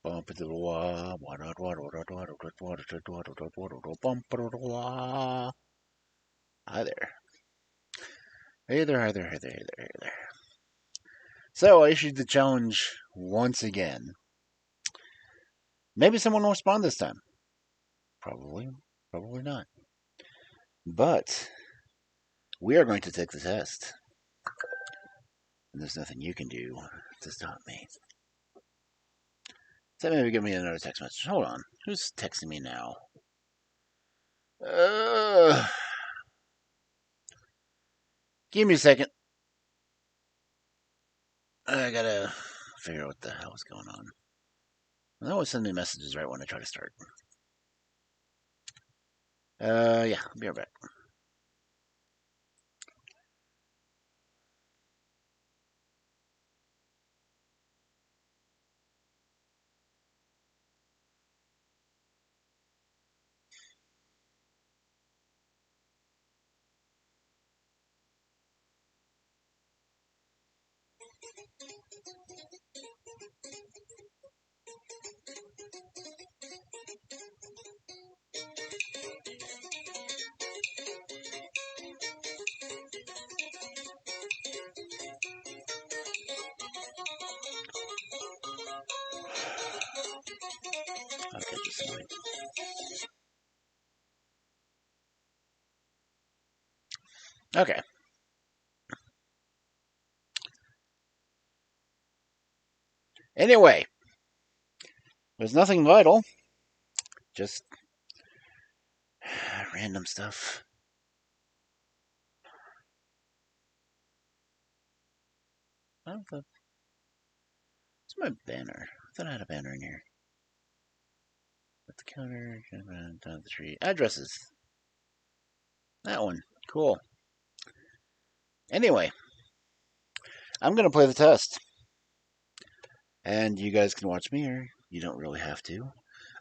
Hi there. Hey there, hi there, hey there, hey there, hey there. So I issued the challenge once again. Maybe someone will respond this time. Probably not. But we are going to take the test. And there's nothing you can do to stop me. So maybe give me another text message. Hold on. Who's texting me now? Give me a second. I gotta figure out what the hell is going on. I always send me messages right when I try to start. Yeah, I'll be right back. Okay, just wait. Okay. Anyway, there's nothing vital. Just random stuff. It's my banner. I thought I had a banner in here. At the counter, down the tree. Addresses. That one. Cool. Anyway, I'm going to play the test. And you guys can watch me, or you don't really have to.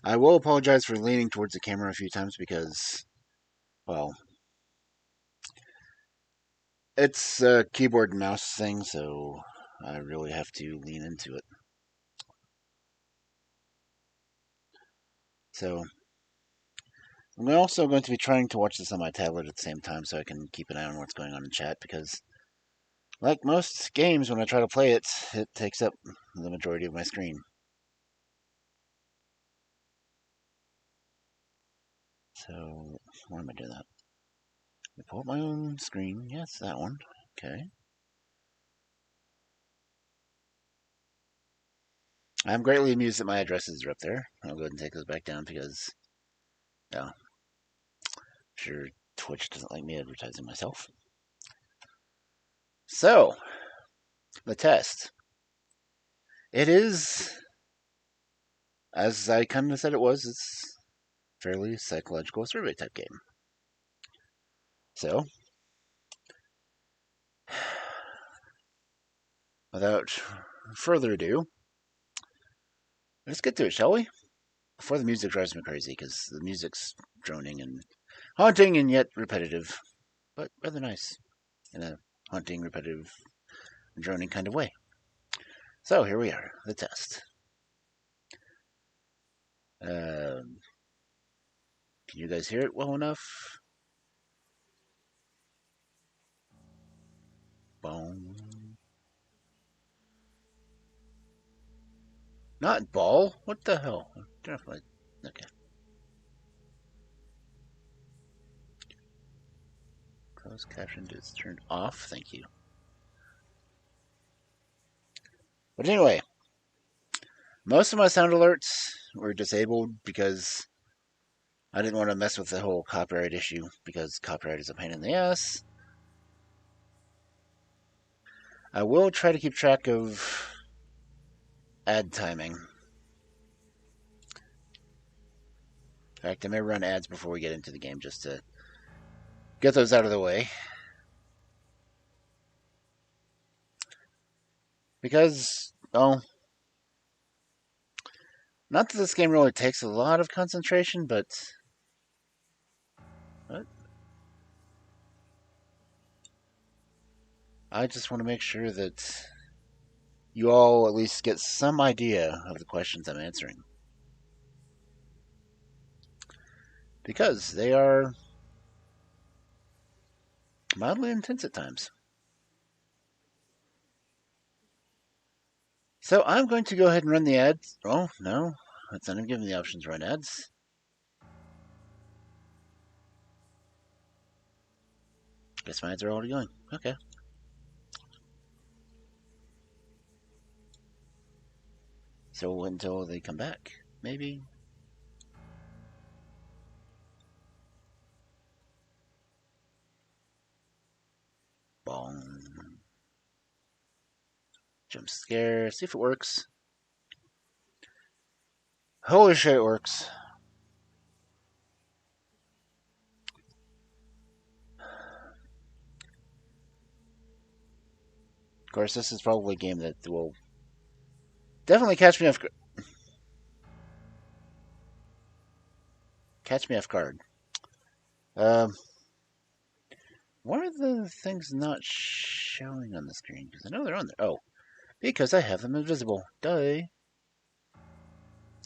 I will apologize for leaning towards the camera a few times because, well, it's a keyboard and mouse thing, so I really have to lean into it. So, I'm also going to be trying to watch this on my tablet at the same time so I can keep an eye on what's going on in chat because, like most games, when I try to play it, it takes up the majority of my screen. So, why am I doing that? I pull up my own screen. Yes, that one. Okay. I'm greatly amused that my addresses are up there. I'll go ahead and take those back down because, yeah, I'm sure Twitch doesn't like me advertising myself. So, the test. It is, as I kind of said it was, it's fairly psychological survey type game. So, without further ado, let's get to it, shall we? Before the music drives me crazy, because the music's droning and haunting and yet repetitive, but rather nice in a haunting, repetitive, droning kind of way. So here we are, the test. Can you guys hear it well enough? Boom. Not ball? What the hell? Definitely. Okay. Closed caption is turned off. Thank you. But anyway, most of my sound alerts were disabled because I didn't want to mess with the whole copyright issue because copyright is a pain in the ass. I will try to keep track of ad timing. In fact, I may run ads before we get into the game just to get those out of the way. Because, well, not that this game really takes a lot of concentration, but... What? I just want to make sure that you all at least get some idea of the questions I'm answering. Because they are mildly intense at times. So I'm going to go ahead and run the ads. Oh, no. It's not even giving the options to run ads. Guess my ads are already going. Okay. So until they come back, maybe. Bong. Jump scare. See if it works. Holy shit, it works. Of course, this is probably a game that will definitely catch me off guard. Why are the things not showing on the screen? Because I know they're on there. Oh, because I have them invisible. Duh.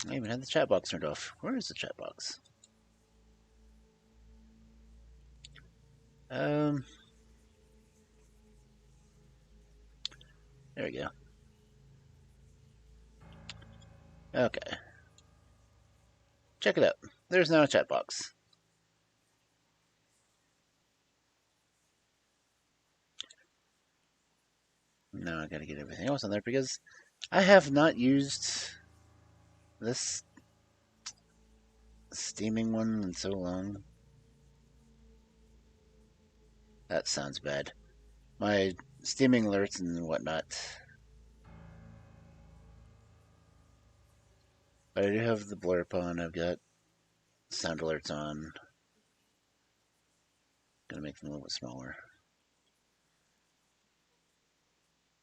I even had the chat box turned off. Where is the chat box? There we go. Okay. Check it out. There's now a chat box. Now I gotta get everything else on there because I have not used this steaming one in so long. That sounds bad. My steaming alerts and whatnot. But I do have the blurb on. I've got sound alerts on. Gonna make them a little bit smaller.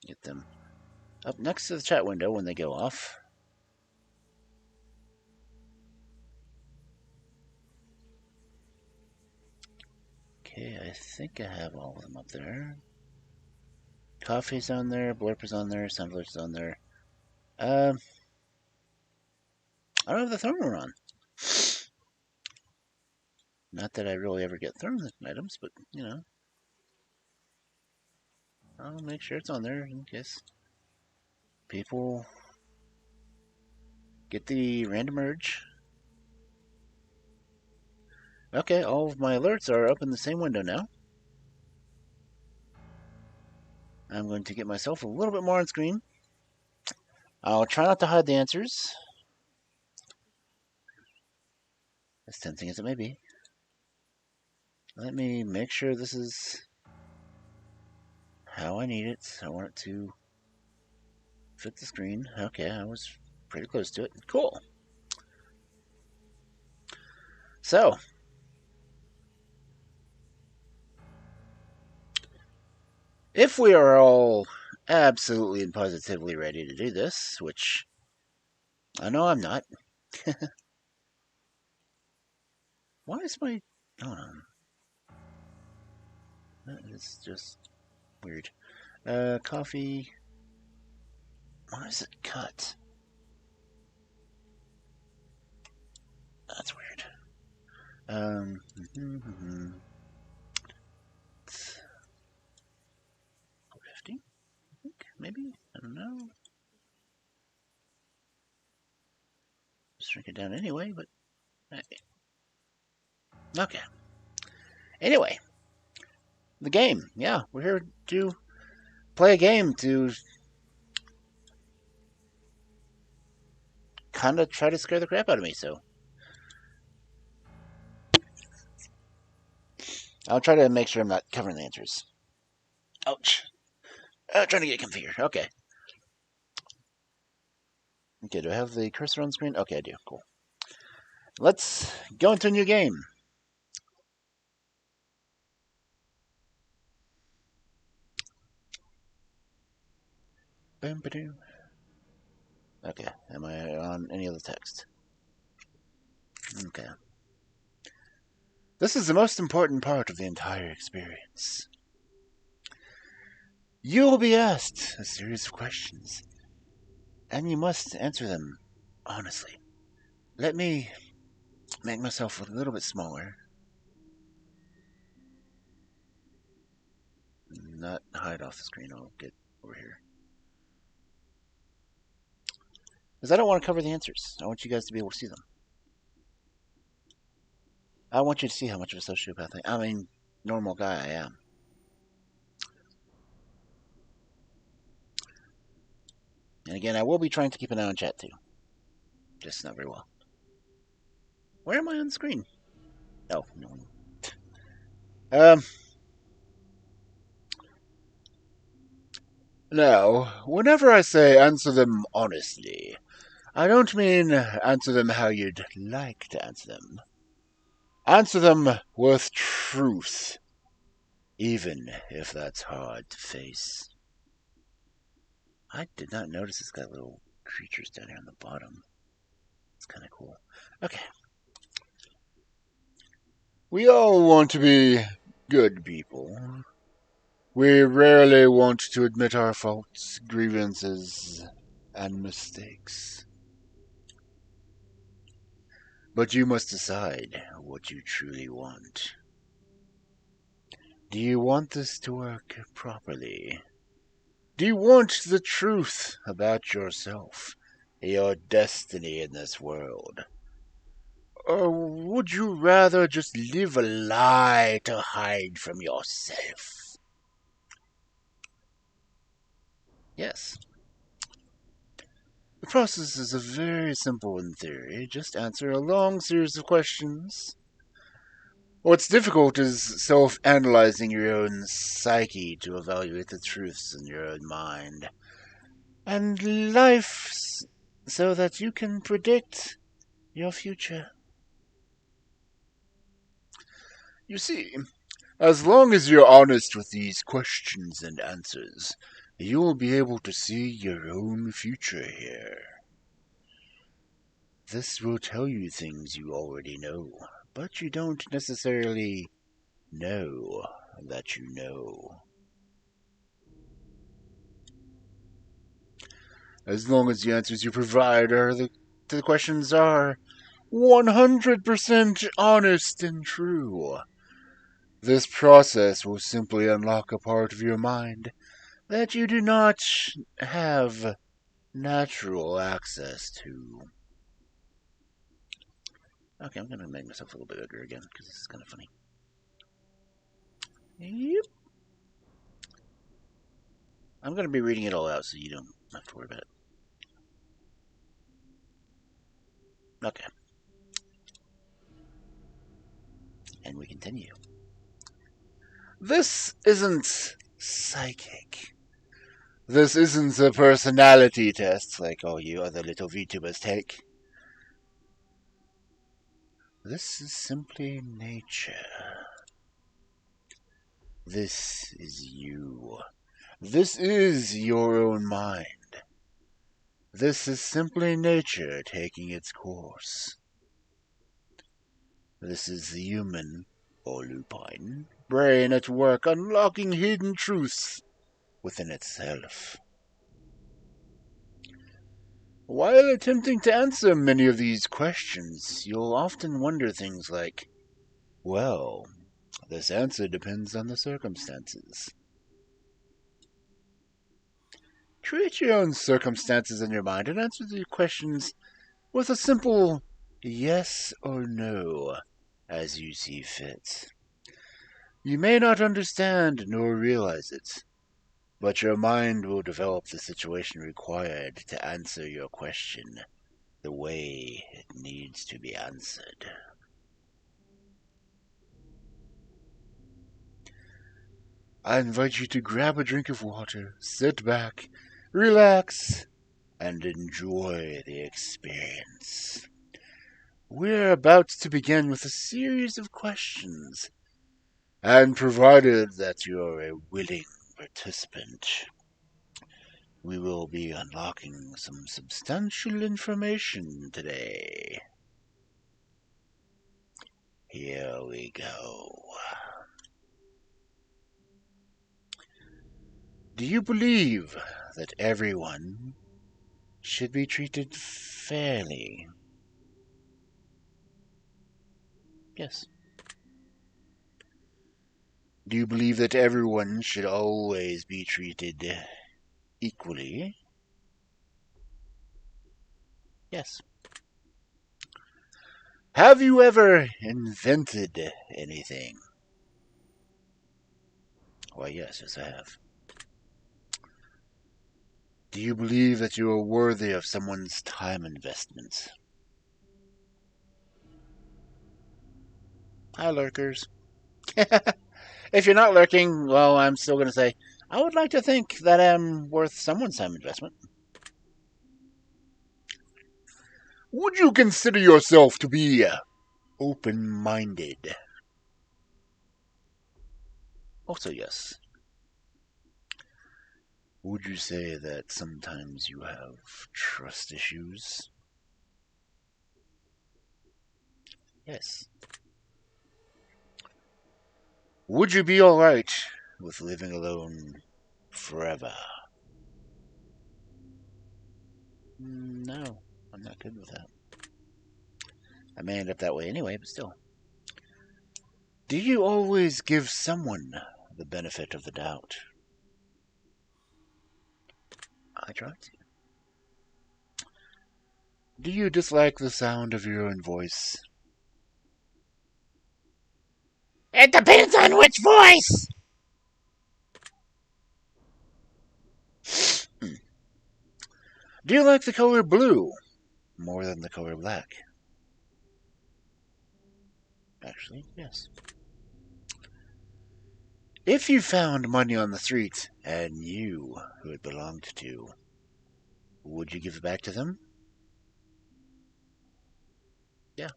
Get them up next to the chat window when they go off. Okay, I think I have all of them up there. Coffee's on there, blurb is on there, sound alerts is on there. I don't have the throne room on. Not that I really ever get throne items, but you know, I'll make sure it's on there in case people get the random urge. Okay, all of my alerts are up in the same window now. I'm going to get myself a little bit more on screen. I'll try not to hide the answers, as tempting as it may be. Let me make sure this is how I need it. I want it to fit the screen. Okay, I was pretty close to it. Cool. So, if we are all absolutely and positively ready to do this, which I know I'm not. Why is my... Hold on. That is just weird. Coffee. Why is it cut? That's weird. 450? I think, maybe? I don't know. Shrink it down anyway, but... Okay. Anyway. The game. Yeah, we're here to play a game to kind of try to scare the crap out of me, so I'll try to make sure I'm not covering the answers. Ouch. Trying to get configured. Okay. Okay, do I have the cursor on screen? Okay, I do. Cool. Let's go into a new game. Okay, am I on any other text? Okay. This is the most important part of the entire experience. You will be asked a series of questions And you must answer them honestly. Let me make myself a little bit smaller. Not hide off the screen. I'll get over here. Because I don't want to cover the answers. I want you guys to be able to see them. I want you to see how much of a sociopath I mean, normal guy I am. And again, I will be trying to keep an eye on chat too. Just not very well. Where am I on the screen? Oh, no. Now, whenever I say answer them honestly, I don't mean answer them how you'd like to answer them. Answer them with truth, even if that's hard to face. I did not notice it's got little creatures down here on the bottom. It's kind of cool. Okay. We all want to be good people. We rarely want to admit our faults, grievances, and mistakes. But you must decide what you truly want. Do you want this to work properly? Do you want the truth about yourself, your destiny in this world? Or would you rather just live a lie to hide from yourself? Yes. The process is a very simple in theory. Just answer a long series of questions. What's difficult is self-analyzing your own psyche to evaluate the truths in your own mind. And life so that you can predict your future. You see, as long as you're honest with these questions and answers, you'll be able to see your own future here. This will tell you things you already know, but you don't necessarily know that you know. As long as the answers you provide to the questions are 100% honest and true, this process will simply unlock a part of your mind that you do not have natural access to. Okay, I'm going to make myself a little bit bigger again because this is kind of funny. Yep. I'm going to be reading it all out so you don't have to worry about it. Okay. And we continue. This isn't psychic. This isn't a personality test like all you other little VTubers take. This is simply nature. This is you. This is your own mind. This is simply nature taking its course. This is the human, or lupine, brain at work unlocking hidden truths within itself. While attempting to answer many of these questions, you'll often wonder things like, well, this answer depends on the circumstances. Create your own circumstances in your mind and answer the questions with a simple yes or no as you see fit. You may not understand nor realize it, but your mind will develop the situation required to answer your question the way it needs to be answered. I invite you to grab a drink of water, sit back, relax, and enjoy the experience. We're about to begin with a series of questions, and provided that you're a willing participant, we will be unlocking some substantial information today. Here we go. Do you believe that everyone should be treated fairly. Yes. Do you believe that everyone should always be treated equally? Yes. Have you ever invented anything? Why, yes, I have. Do you believe that you are worthy of someone's time investment? Hi, lurkers. If you're not lurking, well, I'm still going to say, I would like to think that I'm worth someone's time investment. Would you consider yourself to be open-minded? Also, yes. Would you say that sometimes you have trust issues? Yes. Would you be alright with living alone forever? No, I'm not good with that. I may end up that way anyway, but still. Do you always give someone the benefit of the doubt? I try to. Do you dislike the sound of your own voice? It depends on which voice! Do you like the color blue more than the color black? Actually, yes. If you found money on the street and knew who it belonged to, would you give it back to them? Yeah.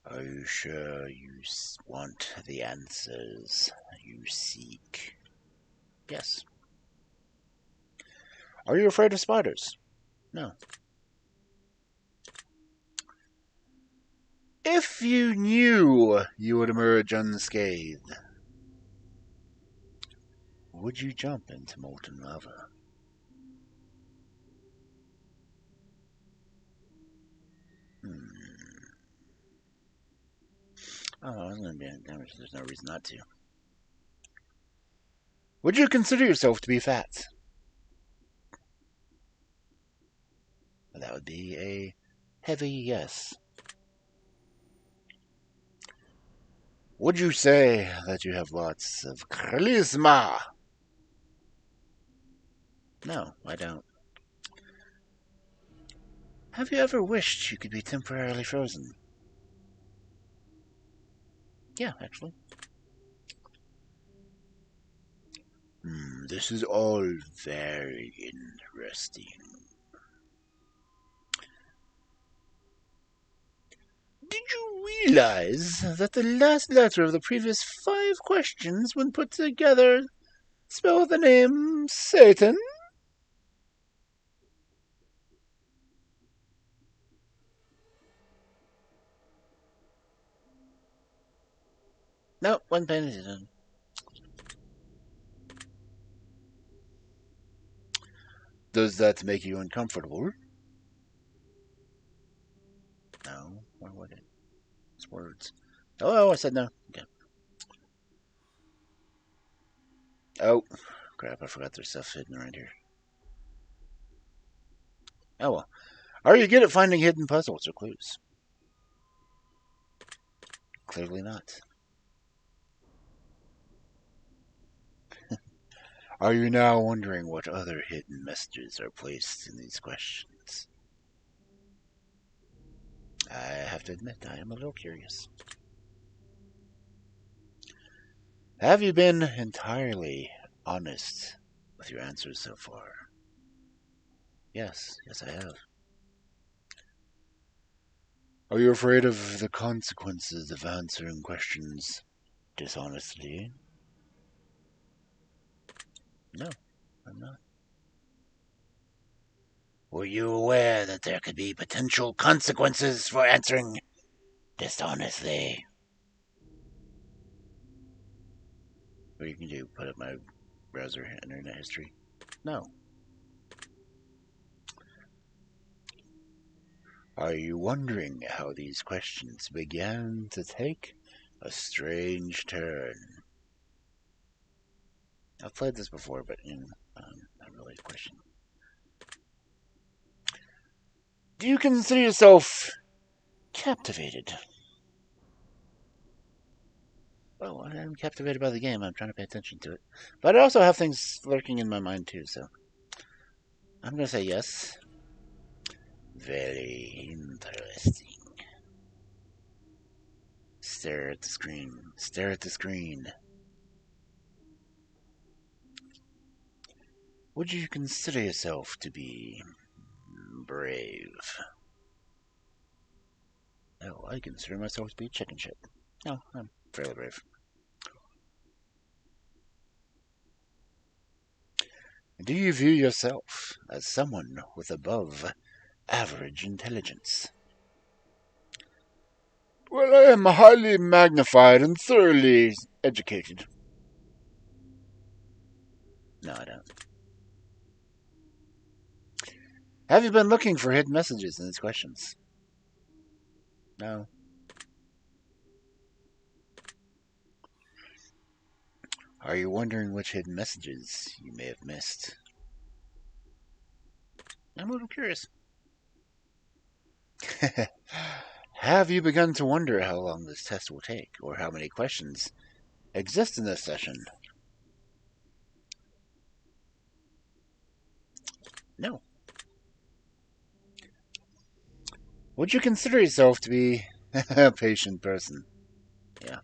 Are you sure you want the answers you seek? Yes. Are you afraid of spiders? No. If you knew you would emerge unscathed, would you jump into molten lava? Oh, I was going to be damaged. There's no reason not to. Would you consider yourself to be fat? That would be a heavy yes. Would you say that you have lots of charisma? No, I don't. Have you ever wished you could be temporarily frozen? Yeah, actually. This is all very interesting. Did you realize that the last letter of the previous 5 questions, when put together, spell the name Satan? No, one pen is done. Does that make you uncomfortable? No, why would it? It's words. Oh, I said no. Okay. Oh, crap, I forgot there's stuff hidden around here. Oh well. Are you good at finding hidden puzzles or clues? Clearly not. Are you now wondering what other hidden messages are placed in these questions? I have to admit, I am a little curious. Have you been entirely honest with your answers so far? Yes, I have. Are you afraid of the consequences of answering questions dishonestly? No, I'm not. Were you aware that there could be potential consequences for answering dishonestly? What you can do, put up my browser internet history. No. Are you wondering how these questions began to take a strange turn? I've played this before, but not really a question. Do you consider yourself captivated? Well, I'm captivated by the game. I'm trying to pay attention to it. But I also have things lurking in my mind, too, so I'm going to say yes. Very interesting. Stare at the screen. Stare at the screen. Would you consider yourself to be brave? Oh, I consider myself to be chicken shit. No, I'm fairly brave. Do you view yourself as someone with above average intelligence? Well, I am highly magnified and thoroughly educated. No, I don't. Have you been looking for hidden messages in these questions? No. Are you wondering which hidden messages you may have missed? I'm a little curious. Have you begun to wonder how long this test will take, or how many questions exist in this session? No. Would you consider yourself to be a patient person? Yeah.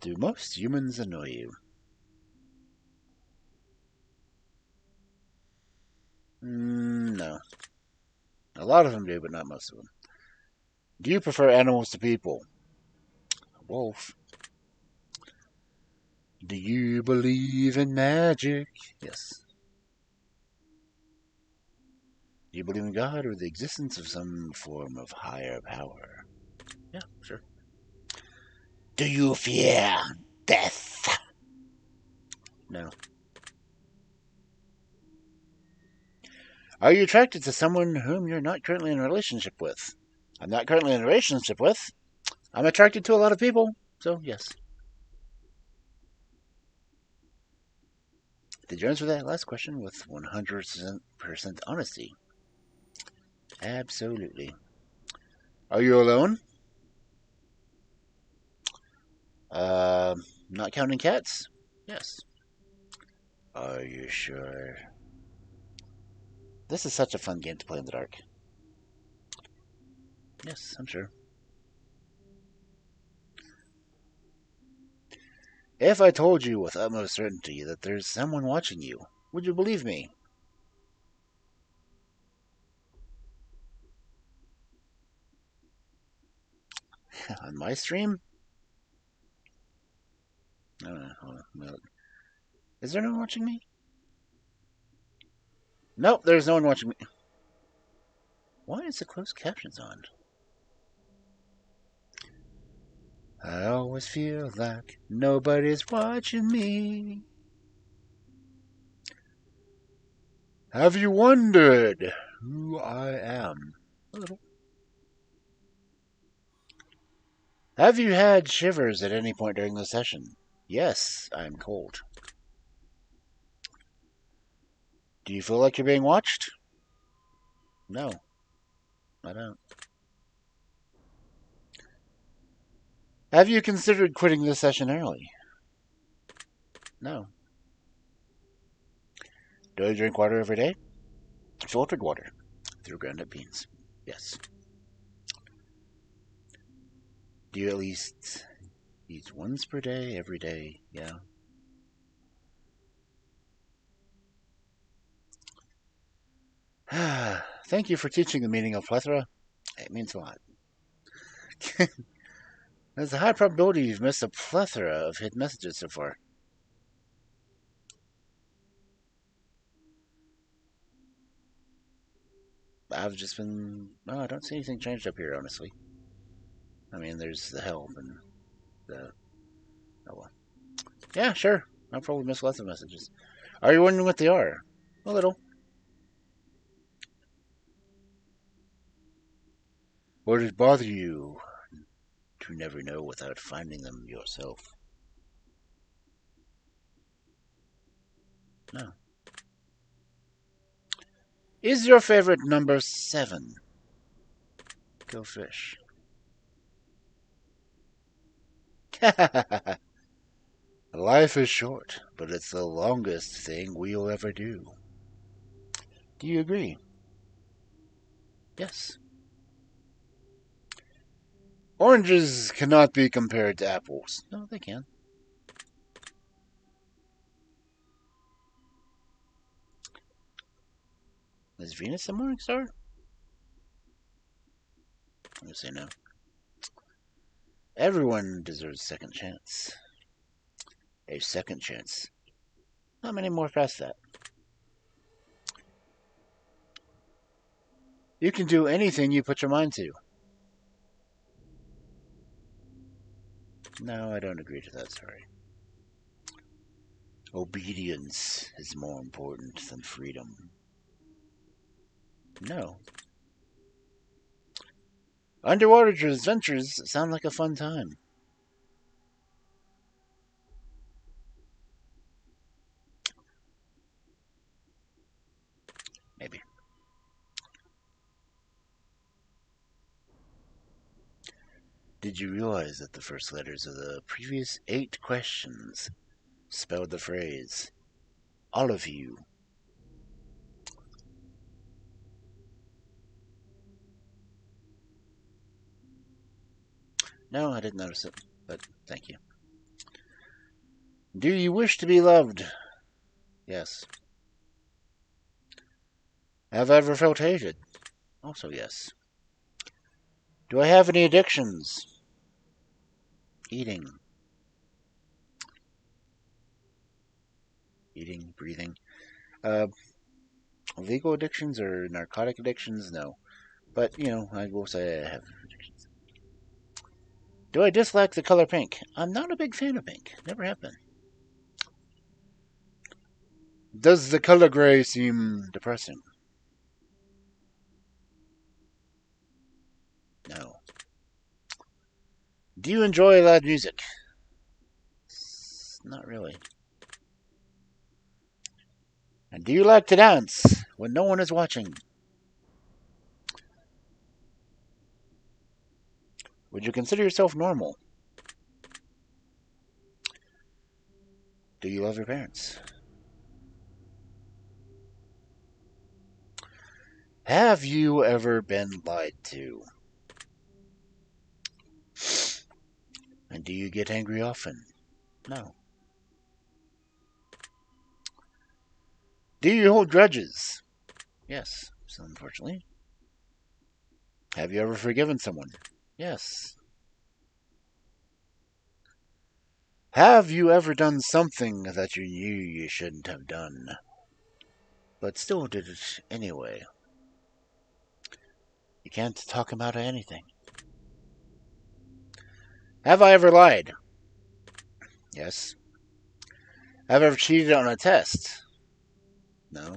Do most humans annoy you? No. A lot of them do, but not most of them. Do you prefer animals to people? A wolf. Do you believe in magic? Yes. Do you believe in God or the existence of some form of higher power? Yeah, sure. Do you fear death? No. Are you attracted to someone whom you're not currently in a relationship with? I'm not currently in a relationship with. I'm attracted to a lot of people, so yes. Did you answer that last question with 100% honesty? Absolutely. Are you alone? Not counting cats? Yes. Are you sure? This is such a fun game to play in the dark. Yes, I'm sure. If I told you with utmost certainty that there's someone watching you, would you believe me? On my stream? I don't know. Is there no one watching me? Nope, there's no one watching me. Why is the closed captions on? I always feel like nobody's watching me. Have you wondered who I am? A little. Have you had shivers at any point during the session? Yes, I'm cold. Do you feel like you're being watched? No, I don't. Have you considered quitting the session early? No. Do I drink water every day? Filtered water through ground up beans. Yes. Do you at least eat once per day, every day? Yeah. Thank you for teaching the meaning of plethora. It means a lot. There's a high probability you've missed a plethora of hidden messages so far. I've just been. Oh, I don't see anything changed up here, honestly. I mean, there's the help and the. Oh well. Yeah, sure. I'll probably miss lots of messages. Are you wondering what they are? A little. Or does it bother you to never know without finding them yourself? No. Is your favorite number 7? Go fish. Life is short, but it's the longest thing we'll ever do. Do you agree? Yes. Oranges cannot be compared to apples. No, they can. Is Venus a morning star? I'm going to say no. Everyone deserves a second chance. A second chance. Not many more past that. You can do anything you put your mind to. No, I don't agree to that, sorry. Obedience is more important than freedom. No. Underwater adventures sound like a fun time. Maybe. Did you realize that the first letters of the previous 8 questions spelled the phrase, all of you? No, I didn't notice it, but thank you. Do you wish to be loved? Yes. Have I ever felt hated? Also yes. Do I have any addictions? Eating. Eating, breathing. Legal addictions or narcotic addictions? No. But, I will say I have addictions. Do I dislike the color pink? I'm not a big fan of pink. Never have been. Does the color gray seem depressing? No. Do you enjoy loud music? Not really. And do you like to dance when no one is watching? Would you consider yourself normal? Do you love your parents? Have you ever been lied to? And do you get angry often? No. Do you hold grudges? Yes, so unfortunately. Have you ever forgiven someone? Yes. Have you ever done something that you knew you shouldn't have done, but still did it anyway? You can't talk him out of anything. Have I ever lied? Yes. Have I ever cheated on a test? No.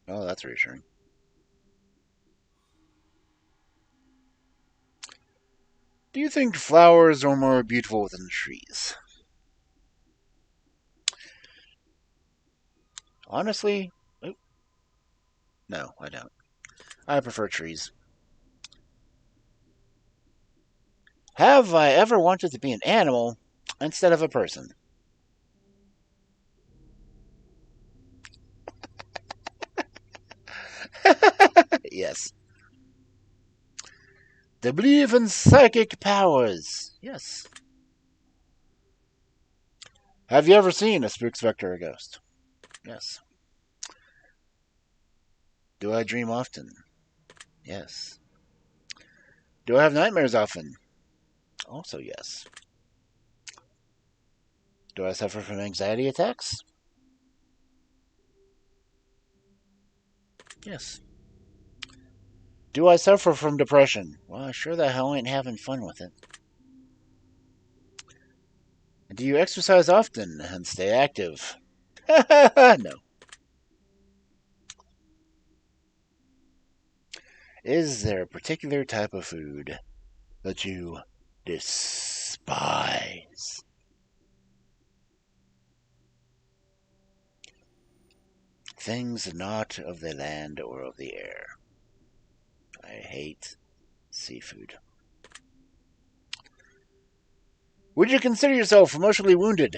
Oh, that's reassuring. Do you think flowers are more beautiful than trees? Honestly, no, I don't. I prefer trees. Have I ever wanted to be an animal instead of a person? Yes. To believe in psychic powers? Yes. Have you ever seen a spook, specter, or ghost? Yes. Do I dream often? Yes. Do I have nightmares often? Also, yes. Do I suffer from anxiety attacks? Yes. Do I suffer from depression? Well, sure the hell ain't having fun with it. Do you exercise often and stay active? No. Is there a particular type of food that you despise? Things not of the land or of the air. I hate seafood. Would you consider yourself emotionally wounded?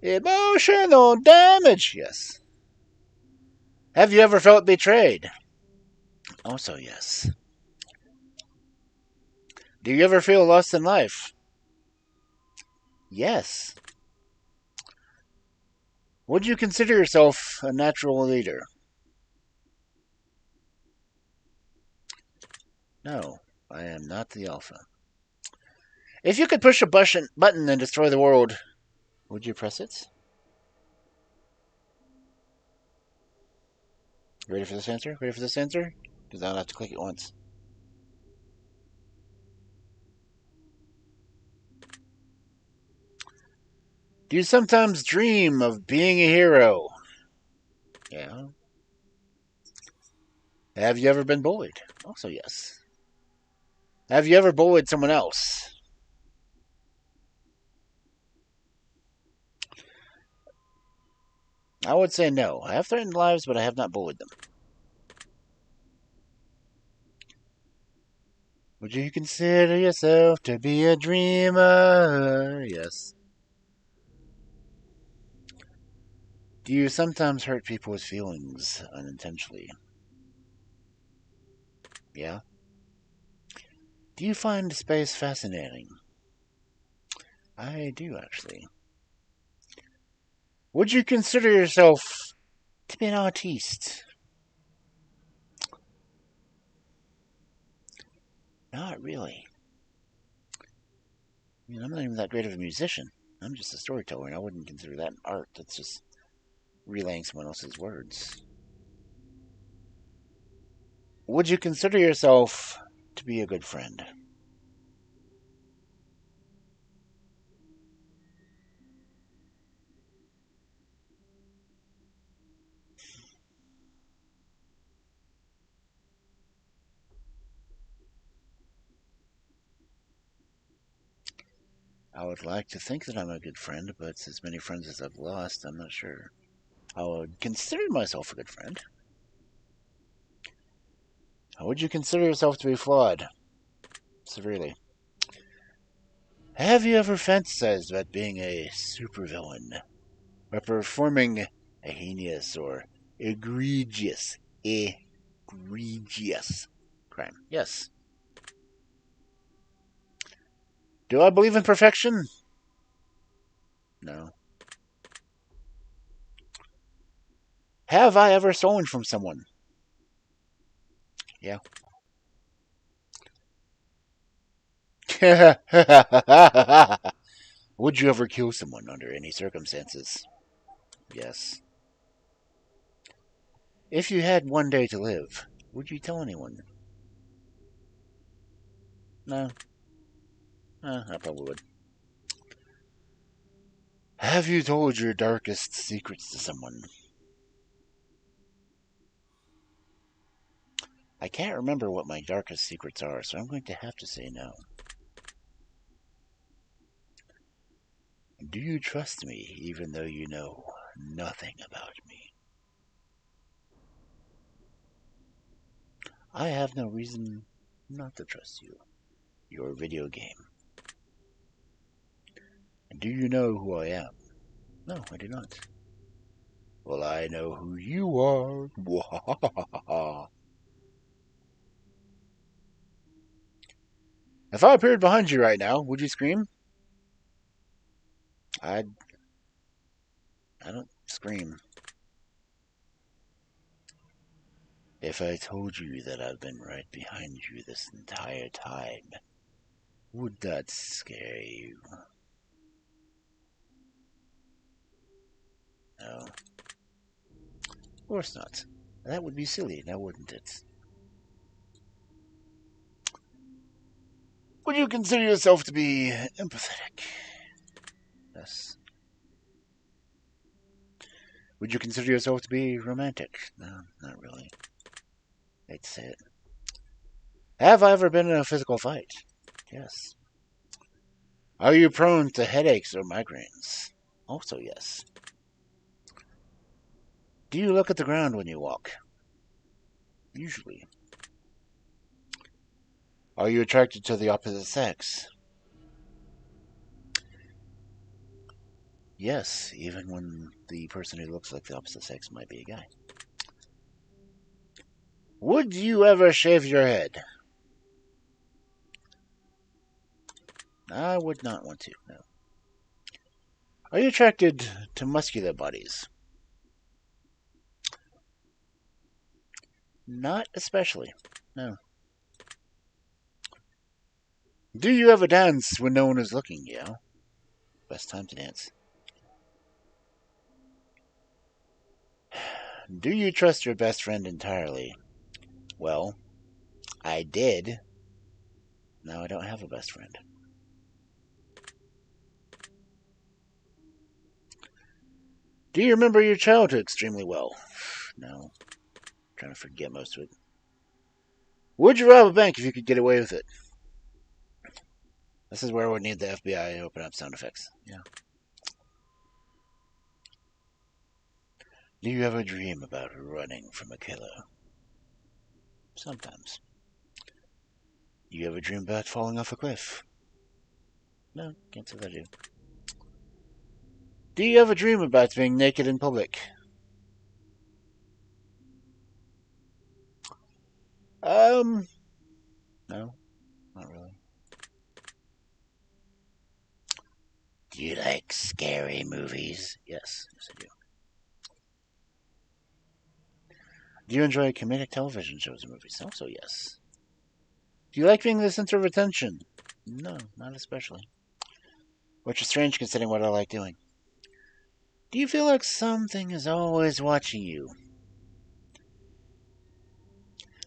Emotional damage, yes. Have you ever felt betrayed? Also, yes. Do you ever feel lost in life? Yes. Would you consider yourself a natural leader? No, I am not the alpha. If you could push a button and destroy the world, would you press it? Ready for this answer? Ready for this answer? Because I'll have to click it once. Do you sometimes dream of being a hero? Yeah. Have you ever been bullied? Also, yes. Have you ever bullied someone else? I would say no. I have threatened lives, but I have not bullied them. Would you consider yourself to be a dreamer? Yes. Do you sometimes hurt people's feelings unintentionally? Yeah. Do you find space fascinating? I do, actually. Would you consider yourself to be an artiste? Not really. I mean, I'm not even that great of a musician. I'm just a storyteller, and I wouldn't consider that an art. That's just relaying someone else's words. Would you consider yourself to be a good friend? I would like to think that I'm a good friend, but as many friends as I've lost, I'm not sure. I would consider myself a good friend. Would you consider yourself to be flawed? Severely. Have you ever fantasized about being a supervillain? Or performing a heinous or egregious, egregious crime? Yes. Do I believe in perfection? No. Have I ever stolen from someone? Yeah. Would you ever kill someone under any circumstances? Yes. If you had one day to live, would you tell anyone? No. I probably would. Have you told your darkest secrets to someone? I can't remember what my darkest secrets are, so I'm going to have to say no. Do you trust me even though you know nothing about me? I have no reason not to trust you. Your video game. Do you know who I am? No, I do not. Well, I know who you are. If I appeared behind you right now, would you scream? I don't scream. If I told you that I've been right behind you this entire time, would that scare you? No. Of course not. That would be silly, now wouldn't it? Would you consider yourself to be empathetic? Yes. Would you consider yourself to be romantic? No, not really. I'd say it. Have I ever been in a physical fight? Yes. Are you prone to headaches or migraines? Also, yes. Do you look at the ground when you walk? Usually. Are you attracted to the opposite sex? Yes, even when the person who looks like the opposite sex might be a guy. Would you ever shave your head? I would not want to, no. Are you attracted to muscular bodies? Not especially, no. Do you ever dance when no one is looking? Yeah. Best time to dance. Do you trust your best friend entirely? Well, I did. Now I don't have a best friend. Do you remember your childhood extremely well? No. I'm trying to forget most of it. Would you rob a bank if you could get away with it? This is where we need the FBI to open up sound effects. Yeah. Do you ever dream about running from a killer? Sometimes. Do you ever dream about falling off a cliff? No, can't say that I do. Do you ever dream about being naked in public? No, not really. Do you like scary movies? Yes, yes I do. Do you enjoy comedic television shows and movies? Also, yes. Do you like being the center of attention? No, not especially. Which is strange considering what I like doing. Do you feel like something is always watching you?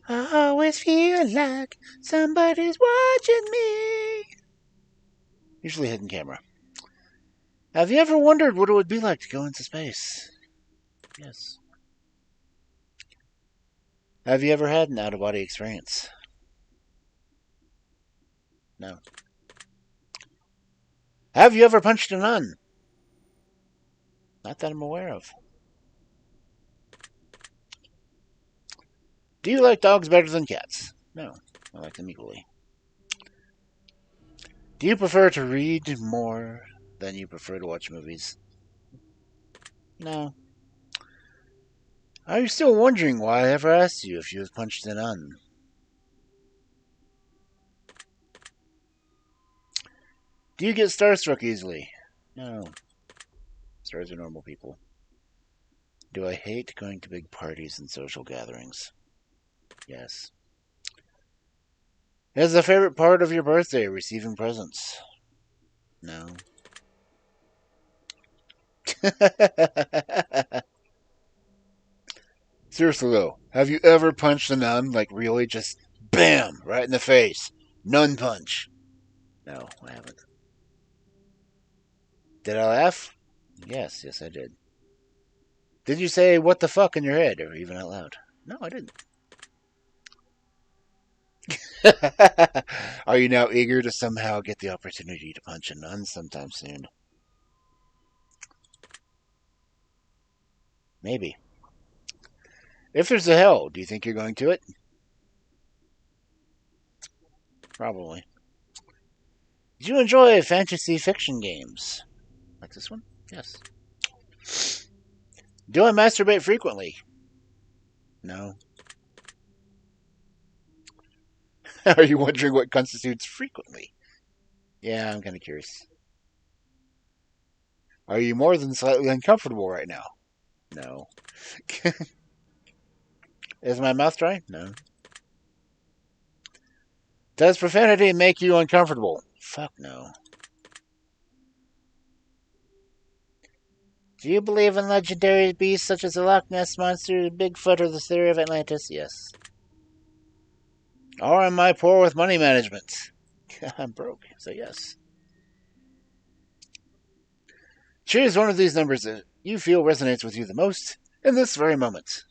I always feel like somebody's watching me. Usually hidden camera. Have you ever wondered what it would be like to go into space? Yes. Have you ever had an out-of-body experience? No. Have you ever punched a nun? Not that I'm aware of. Do you like dogs better than cats? No, I like them equally. Do you prefer to read more than you prefer to watch movies? No. Are you still wondering why I ever asked you if you have punched a nun? Do you get starstruck easily? No. Stars are normal people. Do I hate going to big parties and social gatherings? Yes. Is the favorite part of your birthday receiving presents? No. Seriously though, have you ever punched a nun? Like really just BAM! Right in the face. Nun punch. No, I haven't. Did I laugh? Yes, yes I did. Did you say what the fuck in your head or even out loud? No, I didn't. Are you now eager to somehow get the opportunity to punch a nun sometime soon? Maybe. If there's a hell, do you think you're going to it? Probably. Do you enjoy fantasy fiction games? Like this one? Yes. Do I masturbate frequently? No. Are you wondering what constitutes frequently? Yeah, I'm kind of curious. Are you more than slightly uncomfortable right now? No. Is my mouth dry? No. Does profanity make you uncomfortable? Fuck no. Do you believe in legendary beasts such as the Loch Ness Monster, Bigfoot, or the theory of Atlantis? Yes. Or am I poor with money management? I'm broke, so yes. Choose one of these numbers that you feel resonates with you the most in this very moment.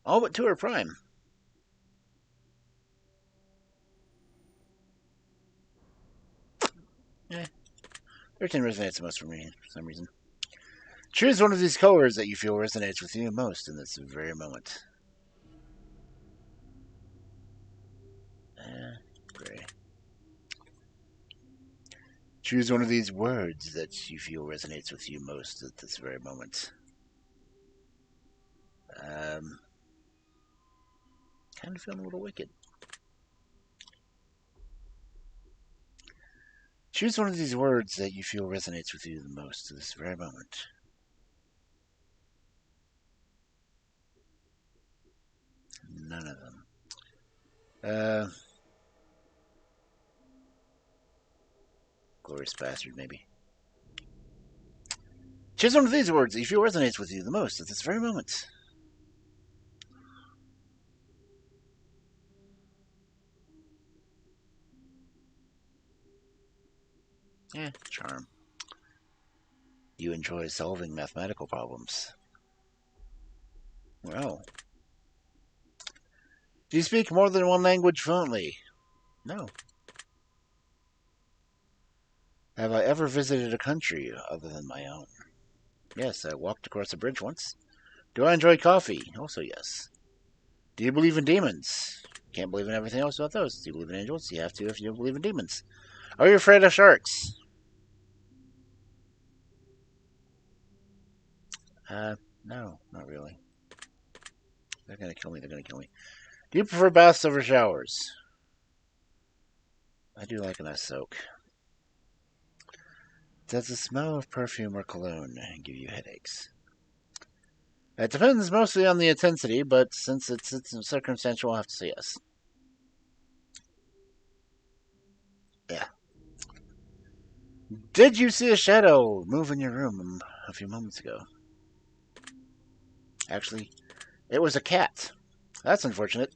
All but 2 are prime. Eh, 13 resonates the most for me for some reason. Choose one of these colors that you feel resonates with you most in this very moment. Gray. Choose one of these words that you feel resonates with you most at this very moment. Kind of feeling a little wicked. Choose one of these words that you feel resonates with you the most at this very moment. None of them. Glorious bastard, maybe. Choose one of these words that you feel resonates with you the most at this very moment. Charm. You enjoy solving mathematical problems. Well. Do you speak more than one language fluently? No. Have I ever visited a country other than my own? Yes, I walked across a bridge once. Do I enjoy coffee? Also yes. Do you believe in demons? Can't believe in everything else about those. Do you believe in angels? You have to if you believe in demons. Are you afraid of sharks? No, not really. They're gonna kill me. They're gonna kill me. Do you prefer baths over showers? I do like a nice soak. Does the smell of perfume or cologne give you headaches? It depends mostly on the intensity, but since it's circumstantial, I'll have to say yes. Yeah. Did you see a shadow move in your room a few moments ago? Actually, it was a cat. That's unfortunate.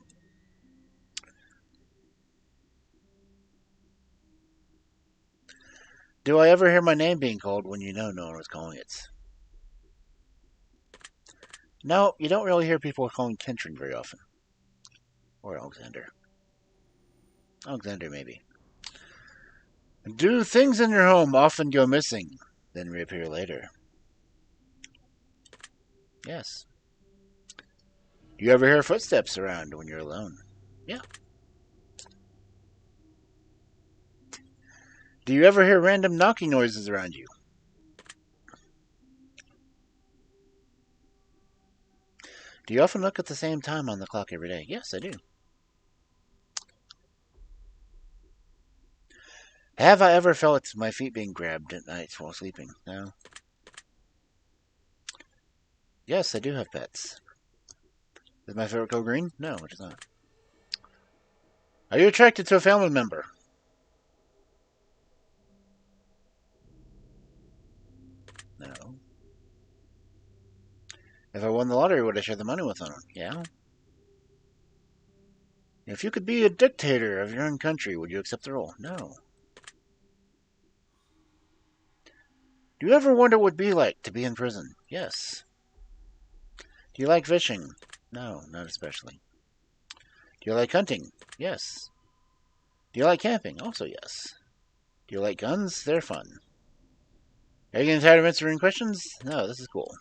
Do I ever hear my name being called when you know no one was calling it? No, you don't really hear people calling Kentrin very often. Or Alexander. Alexander, maybe. Do things in your home often go missing, then reappear later? Yes. Do you ever hear footsteps around when you're alone? Yeah. Do you ever hear random knocking noises around you? Do you often look at the same time on the clock every day? Yes, I do. Have I ever felt my feet being grabbed at night while sleeping? No. Yes, I do have pets. Is my favorite color green? No, it is not. Are you attracted to a family member? No. If I won the lottery, would I share the money with them? Yeah. If you could be a dictator of your own country, would you accept the role? No. Do you ever wonder what it would be like to be in prison? Yes. Do you like fishing? No, not especially. Do you like hunting? Yes. Do you like camping? Also yes. Do you like guns? They're fun. Are you getting tired of answering questions? No, this is cool.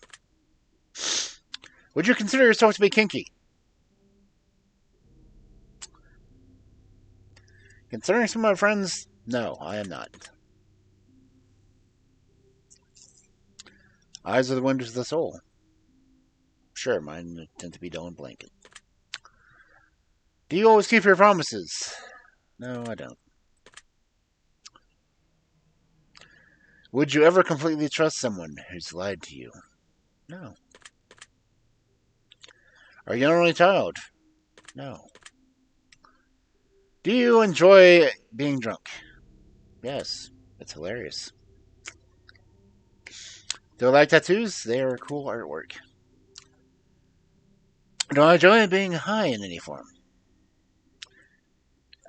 Would you consider yourself to be kinky? Considering some of my friends, no, I am not. Eyes are the windows of the soul. Sure, mine tend to be dull and blank. Do you always keep your promises? No, I don't. Would you ever completely trust someone who's lied to you? No. Are you an only child? No. Do you enjoy being drunk? Yes, it's hilarious. Do I like tattoos? They are cool artwork. Do I enjoy being high in any form?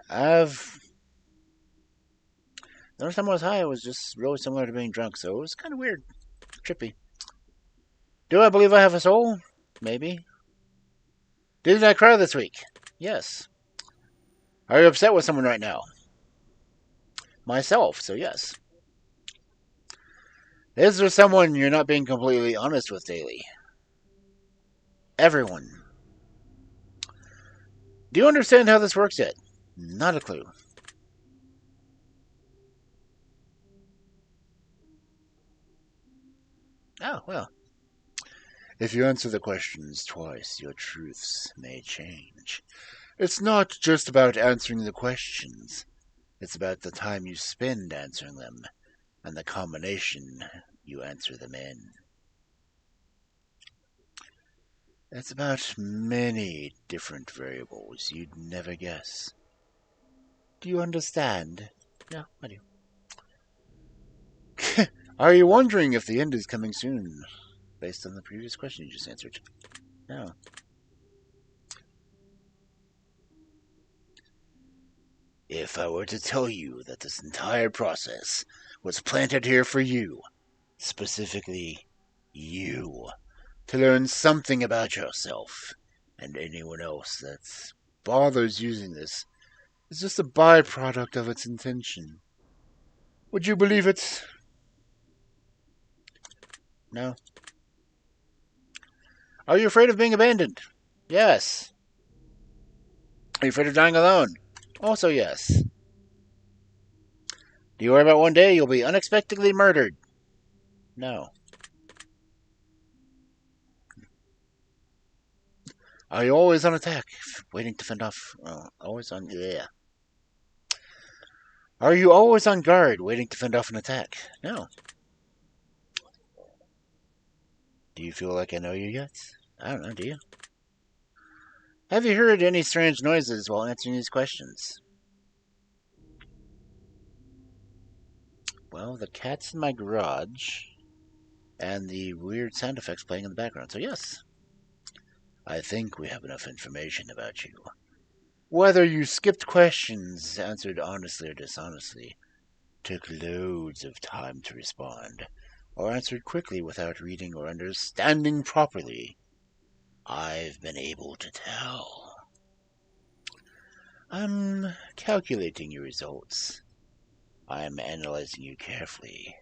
I've The first time I was high, it was just really similar to being drunk, so it was kind of weird. Trippy. Do I believe I have a soul? Maybe. Did I cry this week? Yes. Are you upset with someone right now? Myself, so yes. Is there someone you're not being completely honest with daily? Everyone. Do you understand how this works yet? Not a clue. Oh, well. If you answer the questions twice, your truths may change. It's not just about answering the questions. It's about the time you spend answering them, and the combination you answer them in. It's about many different variables you'd never guess. Do you understand? Yeah, I do. Are you wondering if the end is coming soon? Based on the previous question you just answered. No. If I were to tell you that this entire process was planted here for you, specifically you, to learn something about yourself, and anyone else that bothers using this is just a byproduct of its intention, would you believe it? No. Are you afraid of being abandoned? Yes. Are you afraid of dying alone? Also, yes. Do you worry about one day you'll be unexpectedly murdered? No. Are you always on attack, waiting to fend off? Always on. Yeah. Are you always on guard, waiting to fend off an attack? No. Do you feel like I know you yet? I don't know, do you? Have you heard any strange noises while answering these questions? Well, the cat's in my garage, and the weird sound effects playing in the background, so yes. I think we have enough information about you. Whether you skipped questions, answered honestly or dishonestly, took loads of time to respond, or answered quickly without reading or understanding properly, I've been able to tell. I'm calculating your results. I'm analyzing you carefully.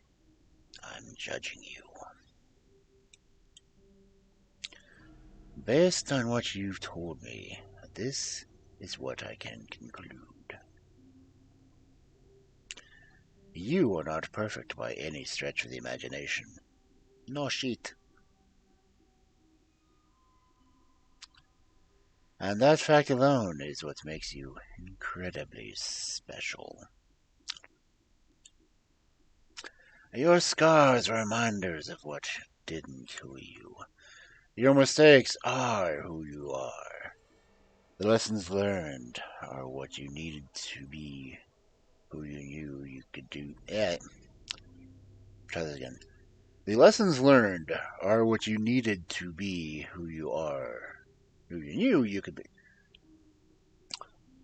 I'm judging you. Based on what you've told me, this is what I can conclude. You are not perfect by any stretch of the imagination. No shit. And that fact alone is what makes you incredibly special. Your scars are reminders of what didn't kill you. Your mistakes are who you are. The lessons learned are what you needed to be who you knew you could do. Try this again. The lessons learned are what you needed to be who you are. Who you knew you could be.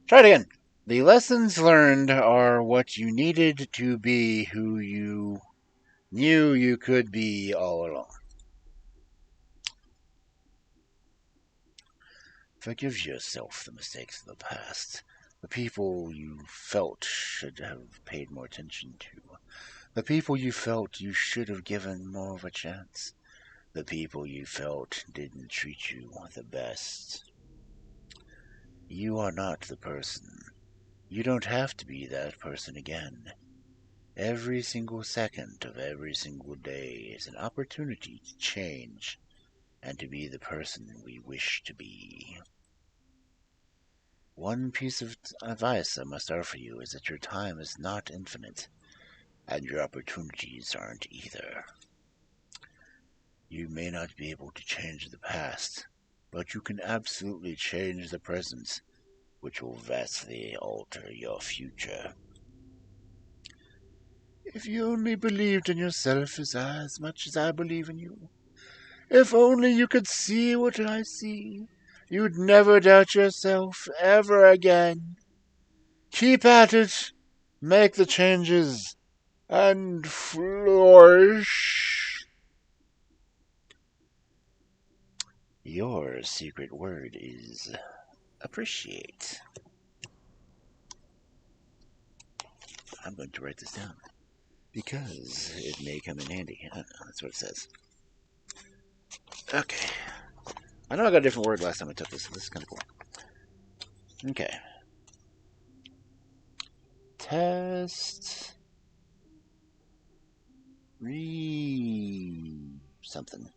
Try it again. The lessons learned are what you needed to be who you knew you could be all along. Forgive yourself the mistakes of the past. The people you felt should have paid more attention to. The people you felt you should have given more of a chance. The people you felt didn't treat you the best. You are not the person. You don't have to be that person again. Every single second of every single day is an opportunity to change and to be the person we wish to be. One piece of advice I must offer you is that your time is not infinite, and your opportunities aren't either. You may not be able to change the past, but you can absolutely change the present, which will vastly alter your future. If you only believed in yourself as much as I believe in you, if only you could see what I see, you'd never doubt yourself ever again. Keep at it. Make the changes. and flourish. Your secret word is appreciate. I'm going to write this down because it may come in handy. That's what it says. Okay. I know I got a different word last time I took this, so this is kind of cool. Okay. Test. Something.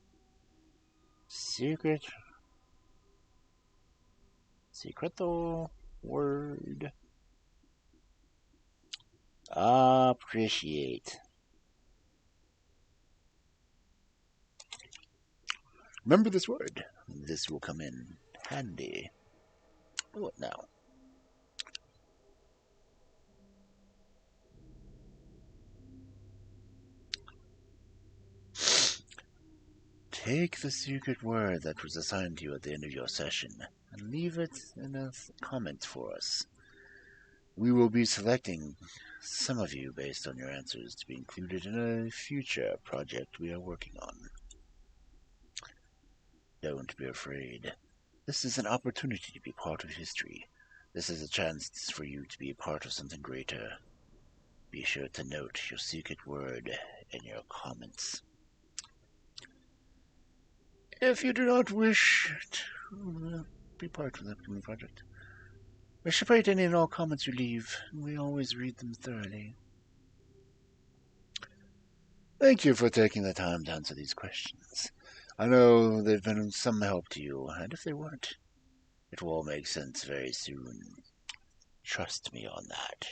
Secreto word. Appreciate. Remember this word. This will come in handy. What now? Take the secret word that was assigned to you at the end of your session and leave it in a comment for us. We will be selecting some of you based on your answers to be included in a future project we are working on. Don't be afraid. This is an opportunity to be part of history. This is a chance for you to be a part of something greater. Be sure to note your secret word in your comments. If you do not wish to be part of the upcoming project, reciprocate any and all comments you leave. We always read them thoroughly. Thank you for taking the time to answer these questions. I know they've been some help to you, and if they weren't, it will all make sense very soon. Trust me on that.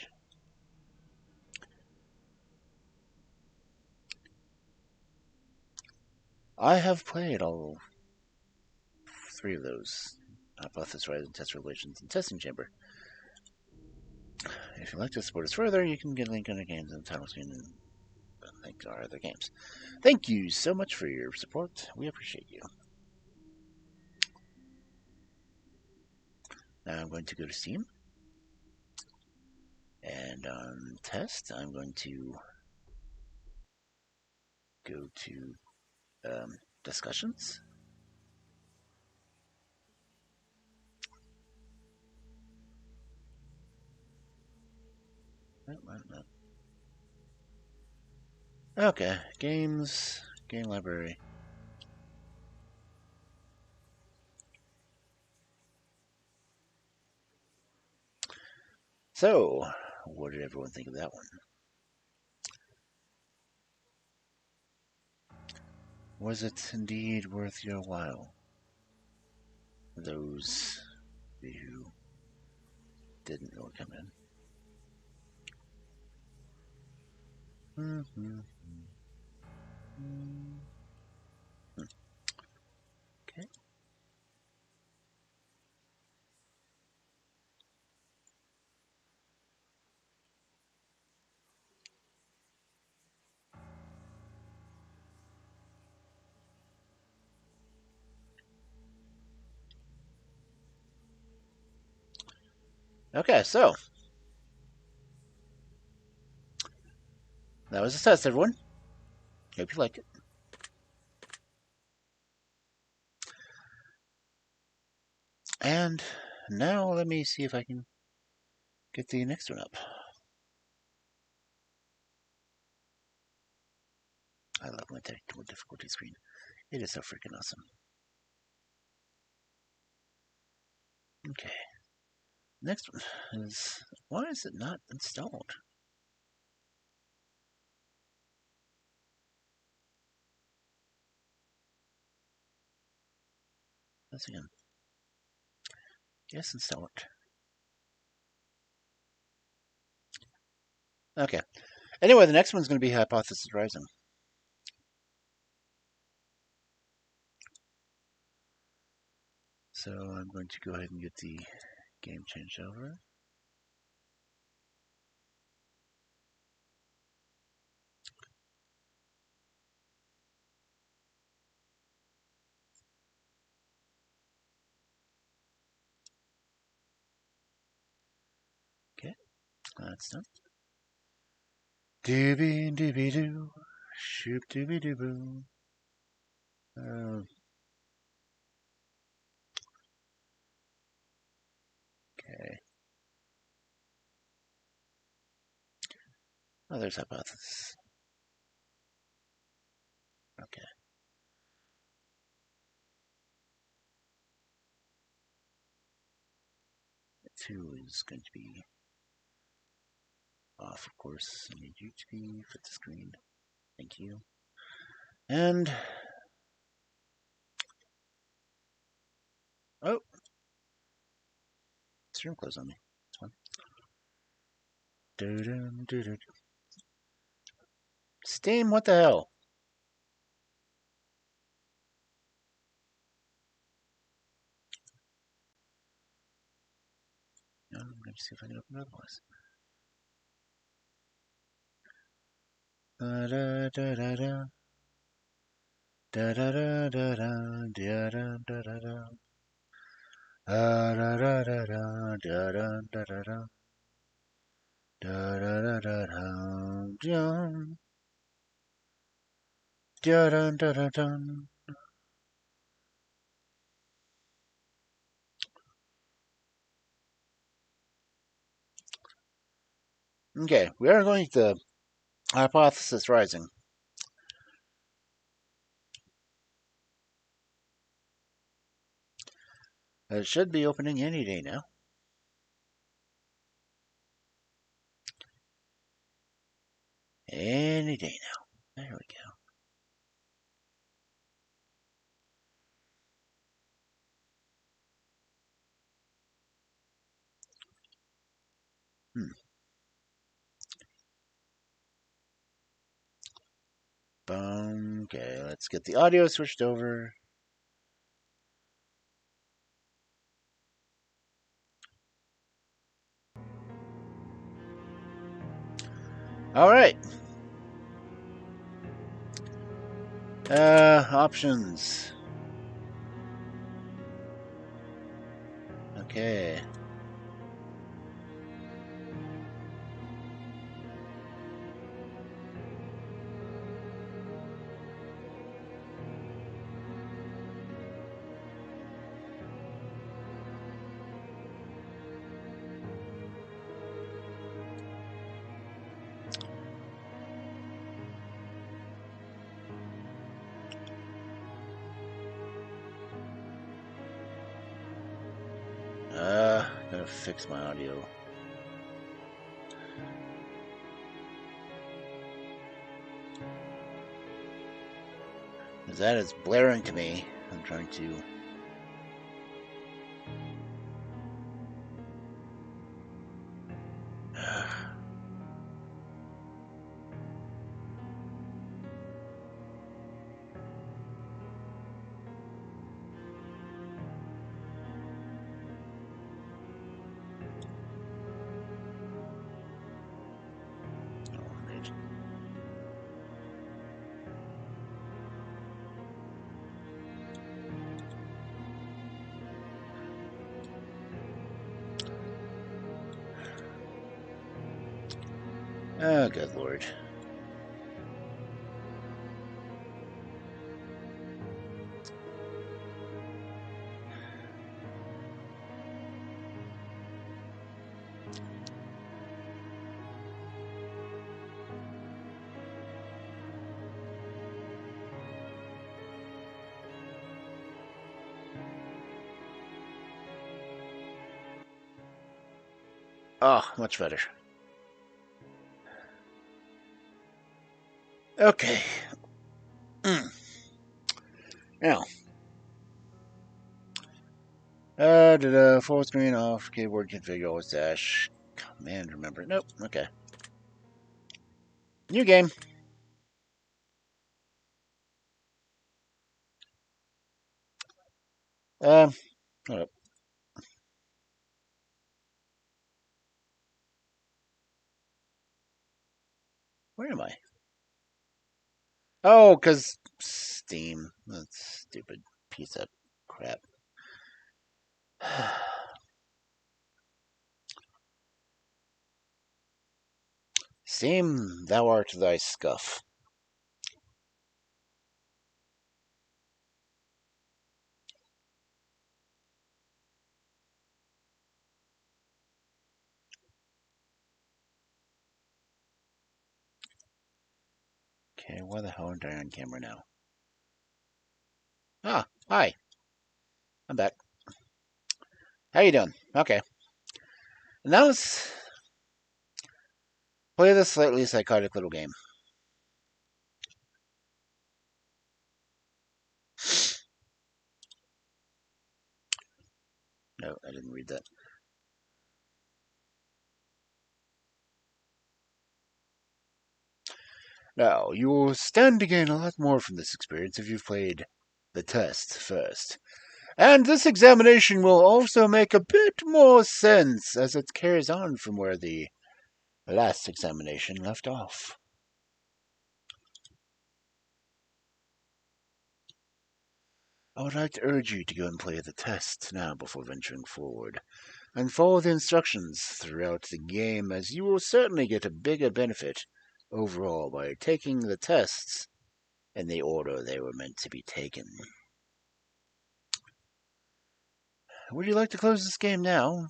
I have played all three of those. Hypothesis Horizon, Test Relations, and Testing Chamber. If you'd like to support us further, you can get a link on the games on the title screen and link to our other games. Thank you so much for your support. We appreciate you. Now I'm going to go to Steam. And on test, I'm going to go to discussions. Okay, games, game library. So, what did everyone think of that one? Was it indeed worth your while? Those who didn't really come in. Okay. Okay, so that was a test, everyone. Hope you liked it. And now let me see if I can get the next one up. I love my technical difficulty screen. It is so freaking awesome. Okay. Next one is, why is it not installed? Let's again. Yes, install it. Okay. Anyway, the next one's going to be Hypothesis Rising. So I'm going to go ahead and get the game changed over. Okay, that's done. Doobie doobie doo. Shoop doobie doo boo. Okay. Oh, there's hypothesis. Okay. 2 is going to be off, of course. I need you to be flip the screen. Thank you. And oh, stream closed on me. That's fine. Doo-doo-doo-doo. Steam, what the hell? I'm going to see if I can open it otherwise. Da da da da da. Da da da da da da da da da da. Da da da da da da da da da da. Da da da da da da da da da da. Okay, we are going to hypothesis rising. It should be opening any day now. Any day now. There we go. Boom. Okay, let's get the audio switched over. All right. Options. Okay. Gotta fix my audio. Because that is blaring to me. I'm trying to. Oh, good lord. Oh, much better. Okay. Now. Full screen off, keyboard configure, always dash. Command, remember. Nope. Okay. New game. Hold up. Where am I? Oh, because Steam. That's stupid piece of crap. Same thou art thy scuff. Okay, why the hell aren't I on camera now? Ah, hi. I'm back. How you doing? Okay. Now let's play this slightly psychotic little game. No, I didn't read that. Now, you will stand to gain a lot more from this experience if you've played the test first. And this examination will also make a bit more sense as it carries on from where the last examination left off. I would like to urge you to go and play the test now before venturing forward, and follow the instructions throughout the game, as you will certainly get a bigger benefit overall by taking the tests in the order they were meant to be taken. Would you like to close this game now?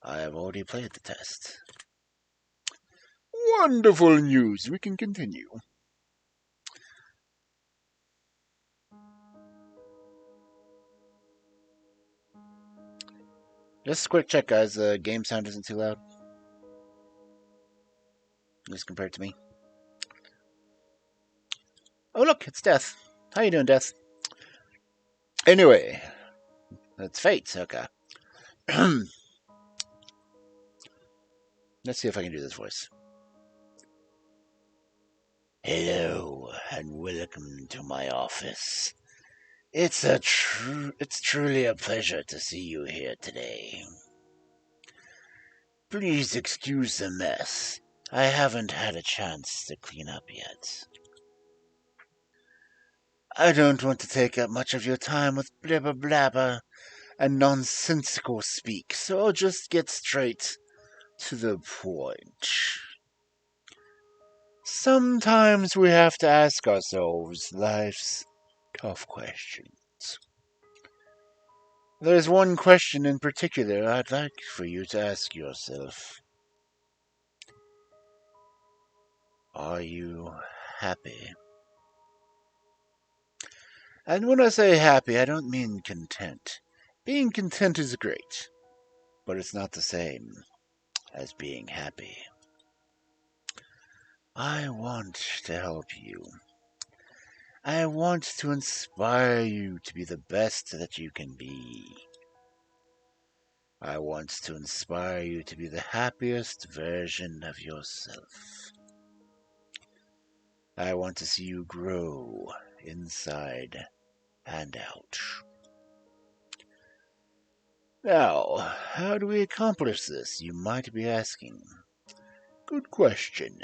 I have already played the test. Wonderful news. We can continue. Just a quick check, guys. The game sound isn't too loud. At least compared to me. Oh, look, it's Death. How you doing, Death? Anyway, that's Fate. Okay. Let's see if I can do this voice. Hello, and welcome to my office. It's truly a pleasure to see you here today. Please excuse the mess. I haven't had a chance to clean up yet. I don't want to take up much of your time with blabber blabber and nonsensical speak, so I'll just get straight to the point. Sometimes we have to ask ourselves life's tough questions. There's one question in particular I'd like for you to ask yourself. Are you happy? And when I say happy, I don't mean content. Being content is great, but it's not the same as being happy. I want to help you. I want to inspire you to be the best that you can be. I want to inspire you to be the happiest version of yourself. I want to see you grow inside and out. Now, how do we accomplish this, you might be asking? Good question.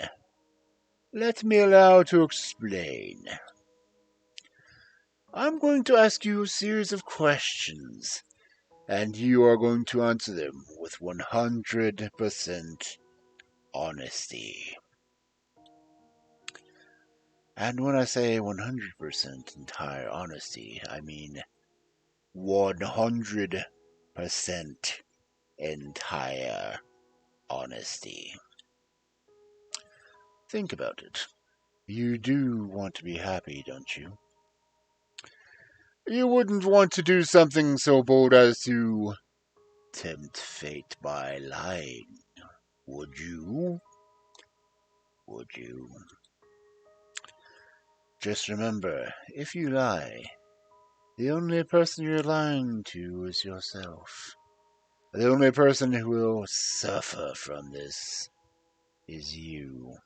Let me allow to explain. I'm going to ask you a series of questions, and you are going to answer them with 100% honesty. And when I say 100% entire honesty, I mean 100% entire honesty. Think about it. You do want to be happy, don't you? You wouldn't want to do something so bold as to tempt fate by lying, would you? Would you? Just remember, if you lie, the only person you're lying to is yourself. The only person who will suffer from this is you.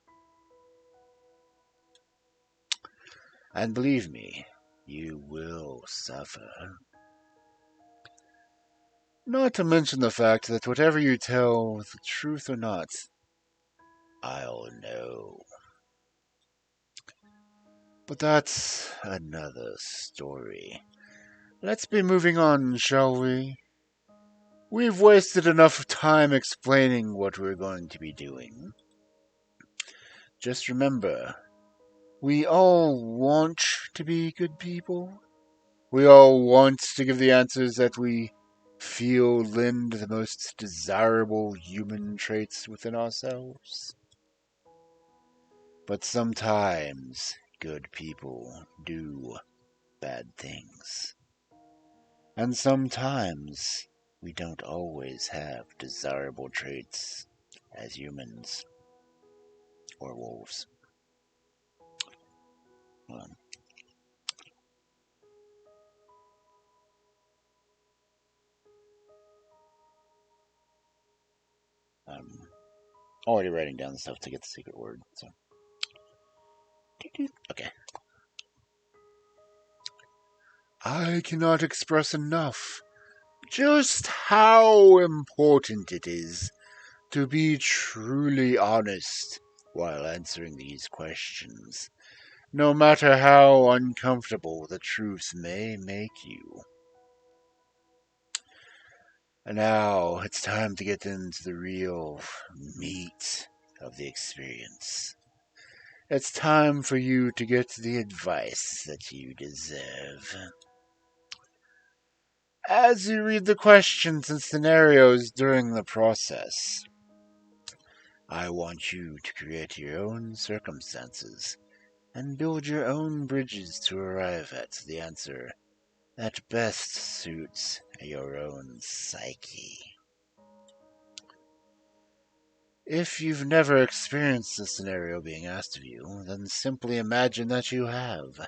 And believe me, you will suffer. Not to mention the fact that whatever you tell, the truth or not, I'll know. But that's another story. Let's be moving on, shall we? We've wasted enough time explaining what we're going to be doing. Just remember, we all want to be good people. We all want to give the answers that we feel lend the most desirable human traits within ourselves. But sometimes good people do bad things. And sometimes we don't always have desirable traits as humans or wolves. Well, I'm already writing down the stuff to get the secret word, so. Okay. I cannot express enough just how important it is to be truly honest while answering these questions, no matter how uncomfortable the truth may make you. And now it's time to get into the real meat of the experience. It's time for you to get the advice that you deserve. As you read the questions and scenarios during the process, I want you to create your own circumstances and build your own bridges to arrive at the answer that best suits your own psyche. If you've never experienced a scenario being asked of you, then simply imagine that you have,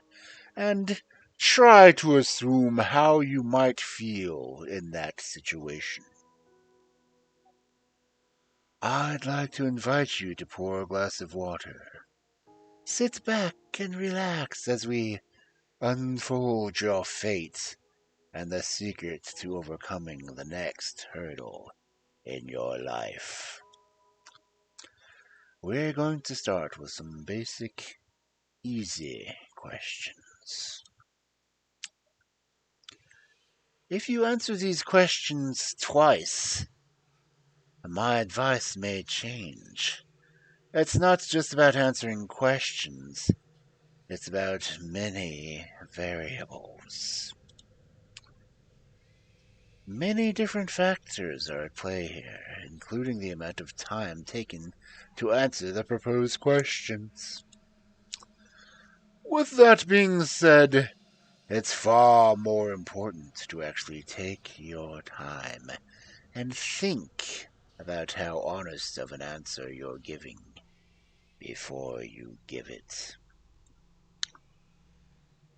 and try to assume how you might feel in that situation. I'd like to invite you to pour a glass of water. Sit back and relax as we unfold your fate and the secret to overcoming the next hurdle in your life. We're going to start with some basic, easy questions. If you answer these questions twice, my advice may change. It's not just about answering questions, it's about many variables. Many different factors are at play here, including the amount of time taken to answer the proposed questions. With that being said, it's far more important to actually take your time and think about how honest of an answer you're giving before you give it.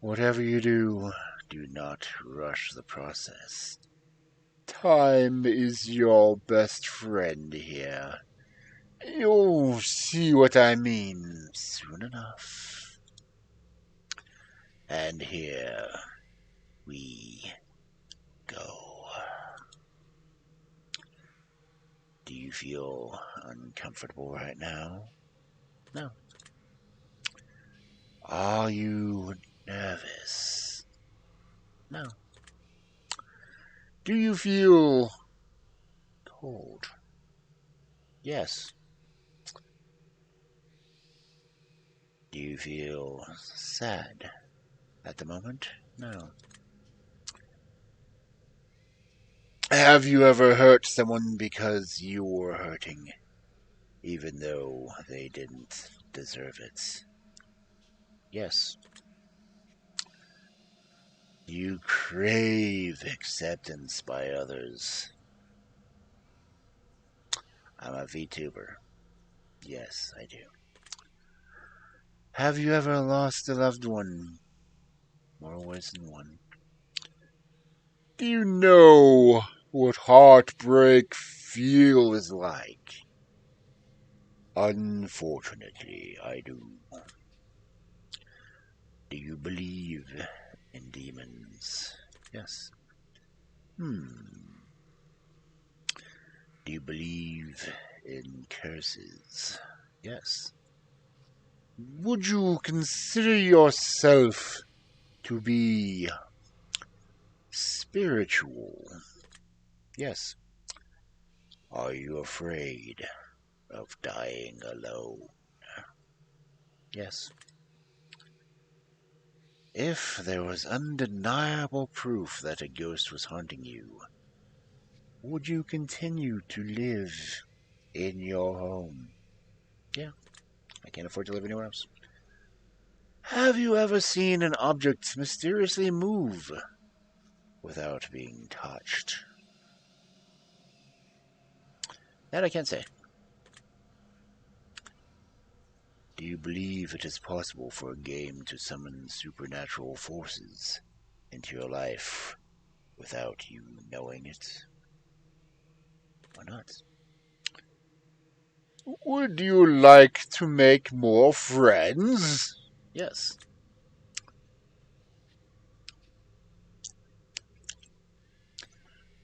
Whatever you do, do not rush the process. Time is your best friend here. You'll see what I mean soon enough. And here we go. Do you feel uncomfortable right now? No. Are you nervous? No. Do you feel cold? Yes. Do you feel sad at the moment? No. Have you ever hurt someone because you were hurting, even though they didn't deserve it? Yes. You crave acceptance by others. I'm a VTuber. Yes, I do. Have you ever lost a loved one? More ways than one. Do you know what heartbreak feels like? Unfortunately, I do. Do you believe in demons? Yes. Do you believe in curses? Yes. Would you consider yourself to be spiritual? Yes. Are you afraid of dying alone? Yes. If there was undeniable proof that a ghost was haunting you, would you continue to live in your home? Yeah, I can't afford to live anywhere else. Have you ever seen an object mysteriously move without being touched? That I can't say. Do you believe it is possible for a game to summon supernatural forces into your life without you knowing it? Why not? Would you like to make more friends? Yes.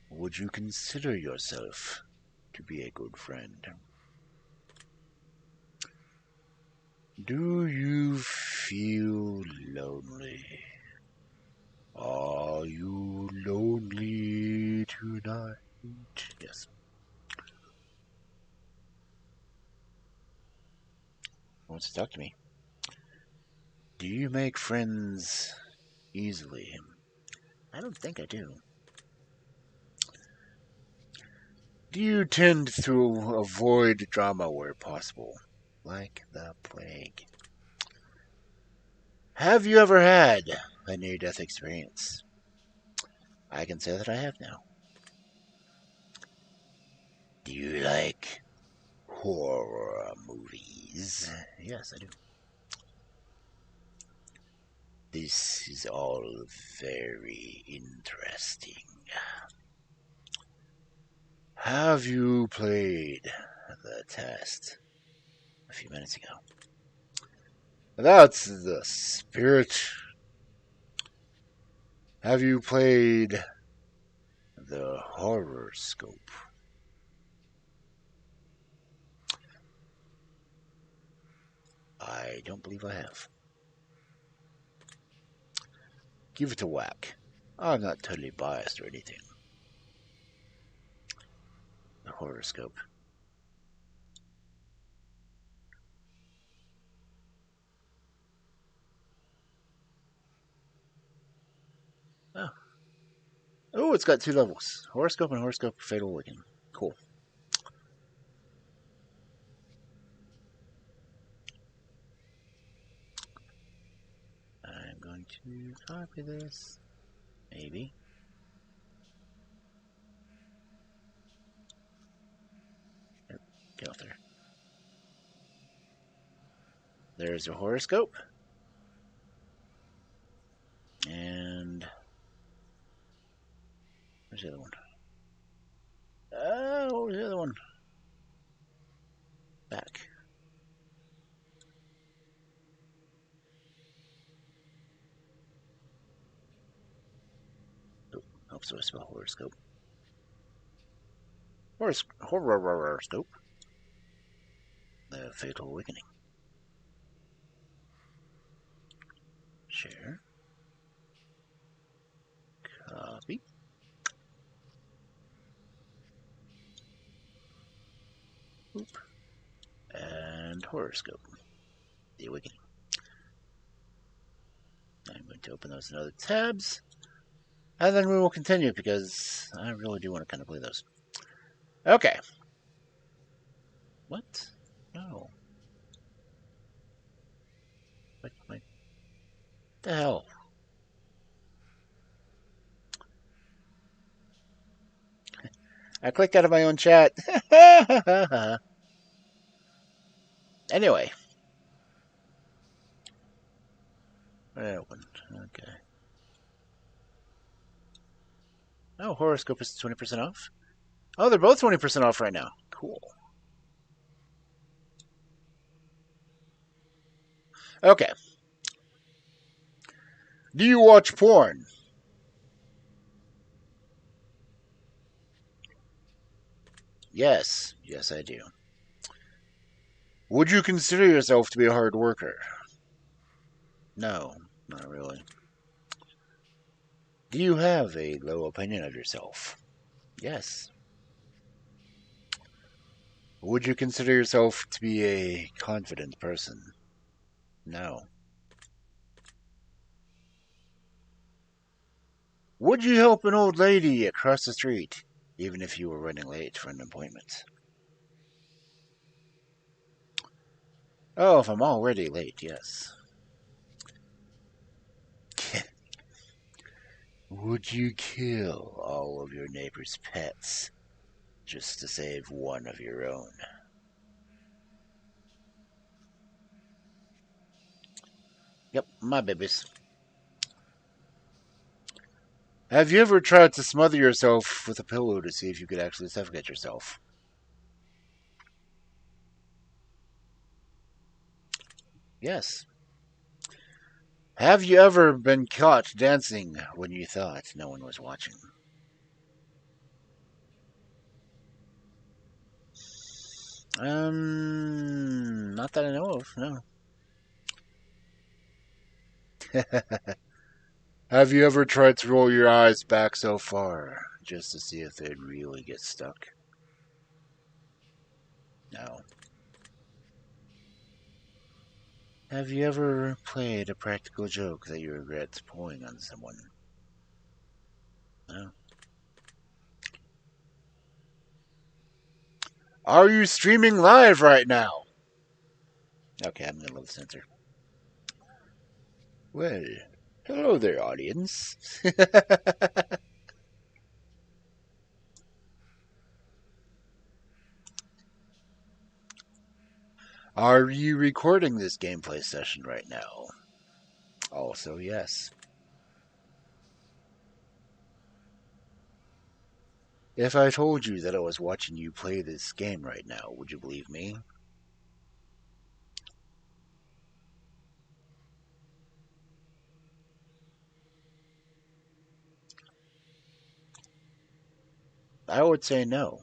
Would you consider yourself to be a good friend? Do you feel lonely? Are you lonely tonight? Yes. Wants to talk to me. Do you make friends easily? I don't think I do. Do you tend to avoid drama where possible? Like the plague. Have you ever had a near-death experience? I can say that I have now. Do you like horror movies? Yes, I do. This is all very interesting. Have you played the test a few minutes ago? That's the spirit. Have you played the horror scope? I don't believe I have. Give it a whack. I'm not totally biased or anything. The horror scope. Oh. Oh, it's got 2 levels. Horoscope and Horoscope Fatal Awakening. Cool. I'm going to copy this. Maybe. Yep, get off there. There's a horoscope. And where's the other one? Oh, what was the other one? Back. Oh, helps so I spell horoscope. Horoscope. The Fatal Awakening. Share. Copy. Oop. And horoscope. The Awakening. I'm going to open those in other tabs. And then we will continue because I really do want to kind of play those. Okay. What? No. What the hell? I clicked out of my own chat. Anyway. Open. Okay. Oh, horoscope is 20% off? Oh, they're both 20% off right now. Cool. Okay. Do you watch porn? Yes. Yes, I do. Would you consider yourself to be a hard worker? No, not really. Do you have a low opinion of yourself? Yes. Would you consider yourself to be a confident person? No. Would you help an old lady across the street, even if you were running late for an appointment? Oh, if I'm already late, yes. Would you kill all of your neighbor's pets just to save one of your own? Yep, my babies. Have you ever tried to smother yourself with a pillow to see if you could actually suffocate yourself? Yes. Have you ever been caught dancing when you thought no one was watching? Not that I know of, no. Have you ever tried to roll your eyes back so far just to see if they'd really get stuck? No. Have you ever played a practical joke that you regret pulling on someone? No. Are you streaming live right now? Okay, I'm gonna let this answer. Well, hello there, audience. Are you recording this gameplay session right now? Also, yes. If I told you that I was watching you play this game right now, would you believe me? I would say no,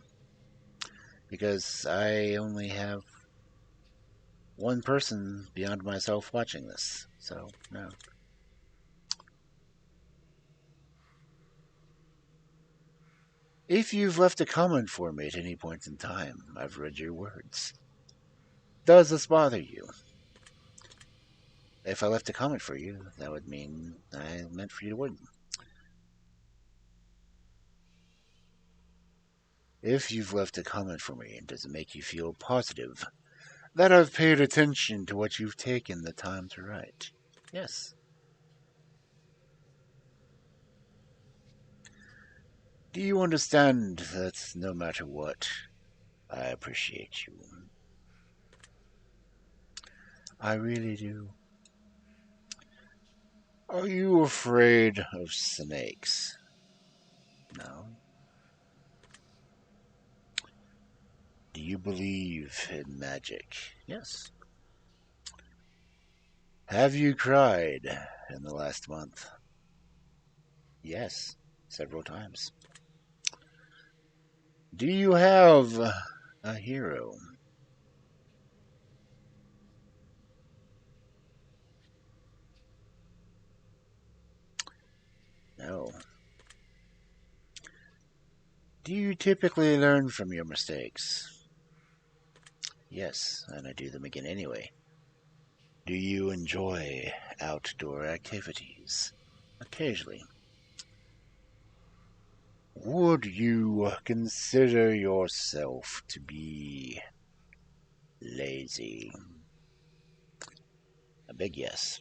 because I only have one person beyond myself watching this, so no. If you've left a comment for me at any point in time, I've read your words. Does this bother you? If I left a comment for you, that would mean I meant for you to win. If you've left a comment for me, does it make you feel positive that I've paid attention to what you've taken the time to write? Yes. Do you understand that no matter what, I appreciate you? I really do. Are you afraid of snakes? No. Do you believe in magic? Yes. Have you cried in the last month? Yes, several times. Do you have a hero? No. Do you typically learn from your mistakes? Yes, and I do them again anyway. Do you enjoy outdoor activities? Occasionally. Would you consider yourself to be lazy? A big yes.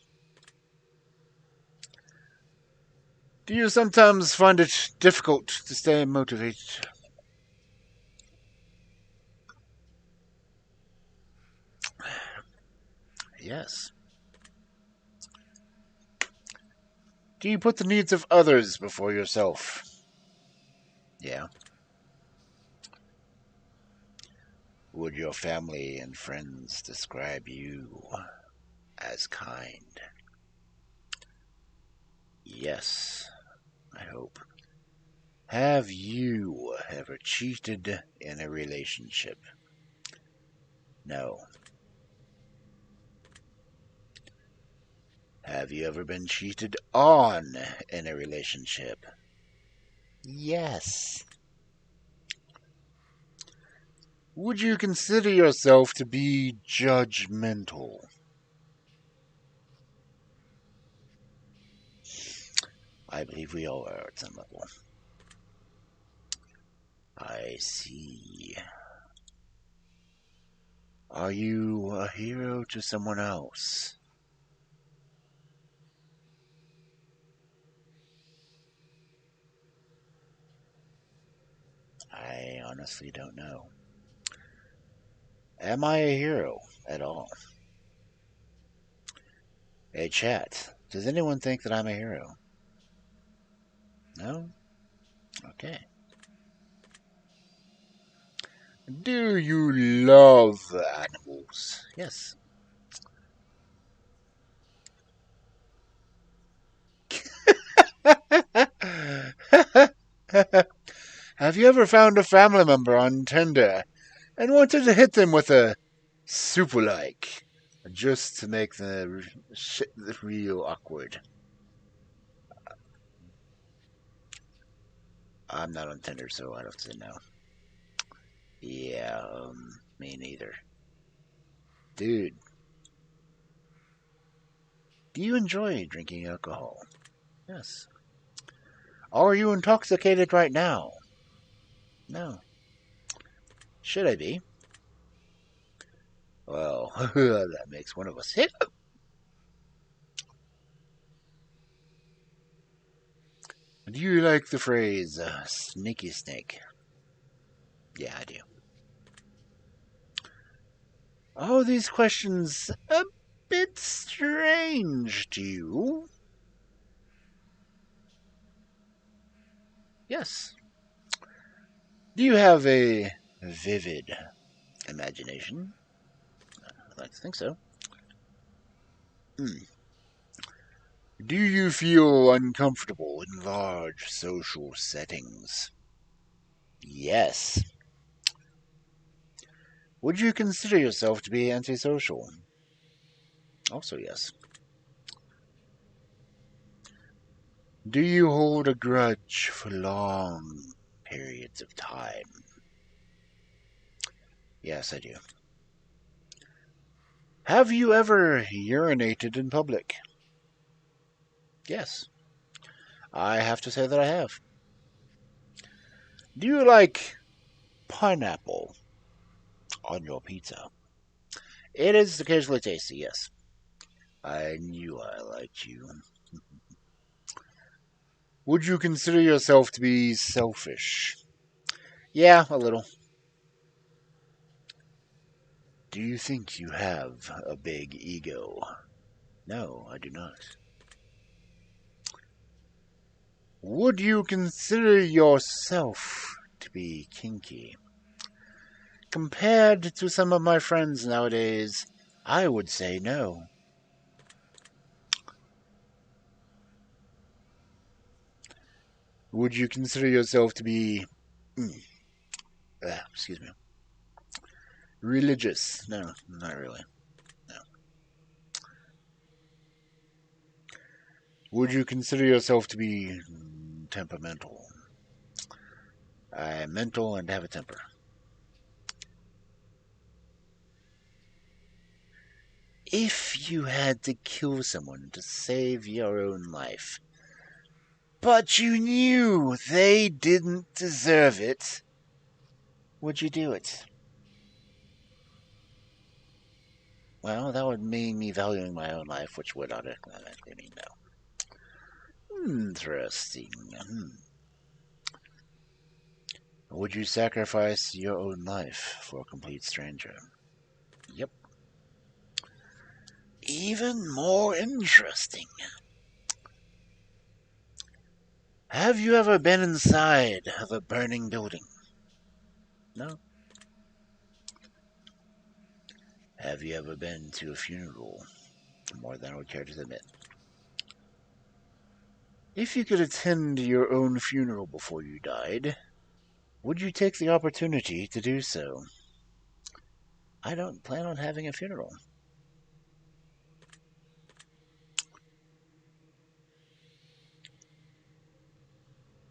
Do you sometimes find it difficult to stay motivated? Yes. Do you put the needs of others before yourself? Yeah. Would your family and friends describe you as kind? Yes, I hope. Have you ever cheated in a relationship? No. Have you ever been cheated on in a relationship? Yes. Would you consider yourself to be judgmental? I believe we all are at some level. I see. Are you a hero to someone else? I honestly don't know. Am I a hero at all? Hey, chat. Does anyone think that I'm a hero? No? Okay. Do you love animals? Yes. Have you ever found a family member on Tinder and wanted to hit them with a super like just to make the shit real awkward? I'm not on Tinder, so I'd have to say no. Yeah, me neither. Dude, do you enjoy drinking alcohol? Yes. Are you intoxicated right now? No. Should I be? Well, that makes one of us. Do you like the phrase sneaky snake? Yeah, I do. Oh, these questions a bit strange to you? Yes. Do you have a vivid imagination? I'd like to think so. Hmm. Do you feel uncomfortable in large social settings? Yes. Would you consider yourself to be antisocial? Also, yes. Do you hold a grudge for long periods of time? Yes, I do. Have you ever urinated in public? Yes. I have to say that I have. Do you like pineapple on your pizza? It is occasionally tasty, yes. I knew I liked you. Would you consider yourself to be selfish? Yeah, a little. Do you think you have a big ego? No, I do not. Would you consider yourself to be kinky? Compared to some of my friends nowadays, I would say no. Would you consider yourself to be, excuse me, religious? No, not really. No. Would you consider yourself to be temperamental? I'm mental and have a temper. If you had to kill someone to save your own life, but you knew they didn't deserve it, would you do it? Well, that would mean me valuing my own life, which would automatically mean no. Interesting. Would you sacrifice your own life for a complete stranger? Yep. Even more interesting. Have you ever been inside of a burning building? No. Have you ever been to a funeral? More than I would care to admit. If you could attend your own funeral before you died, would you take the opportunity to do so? I don't plan on having a funeral.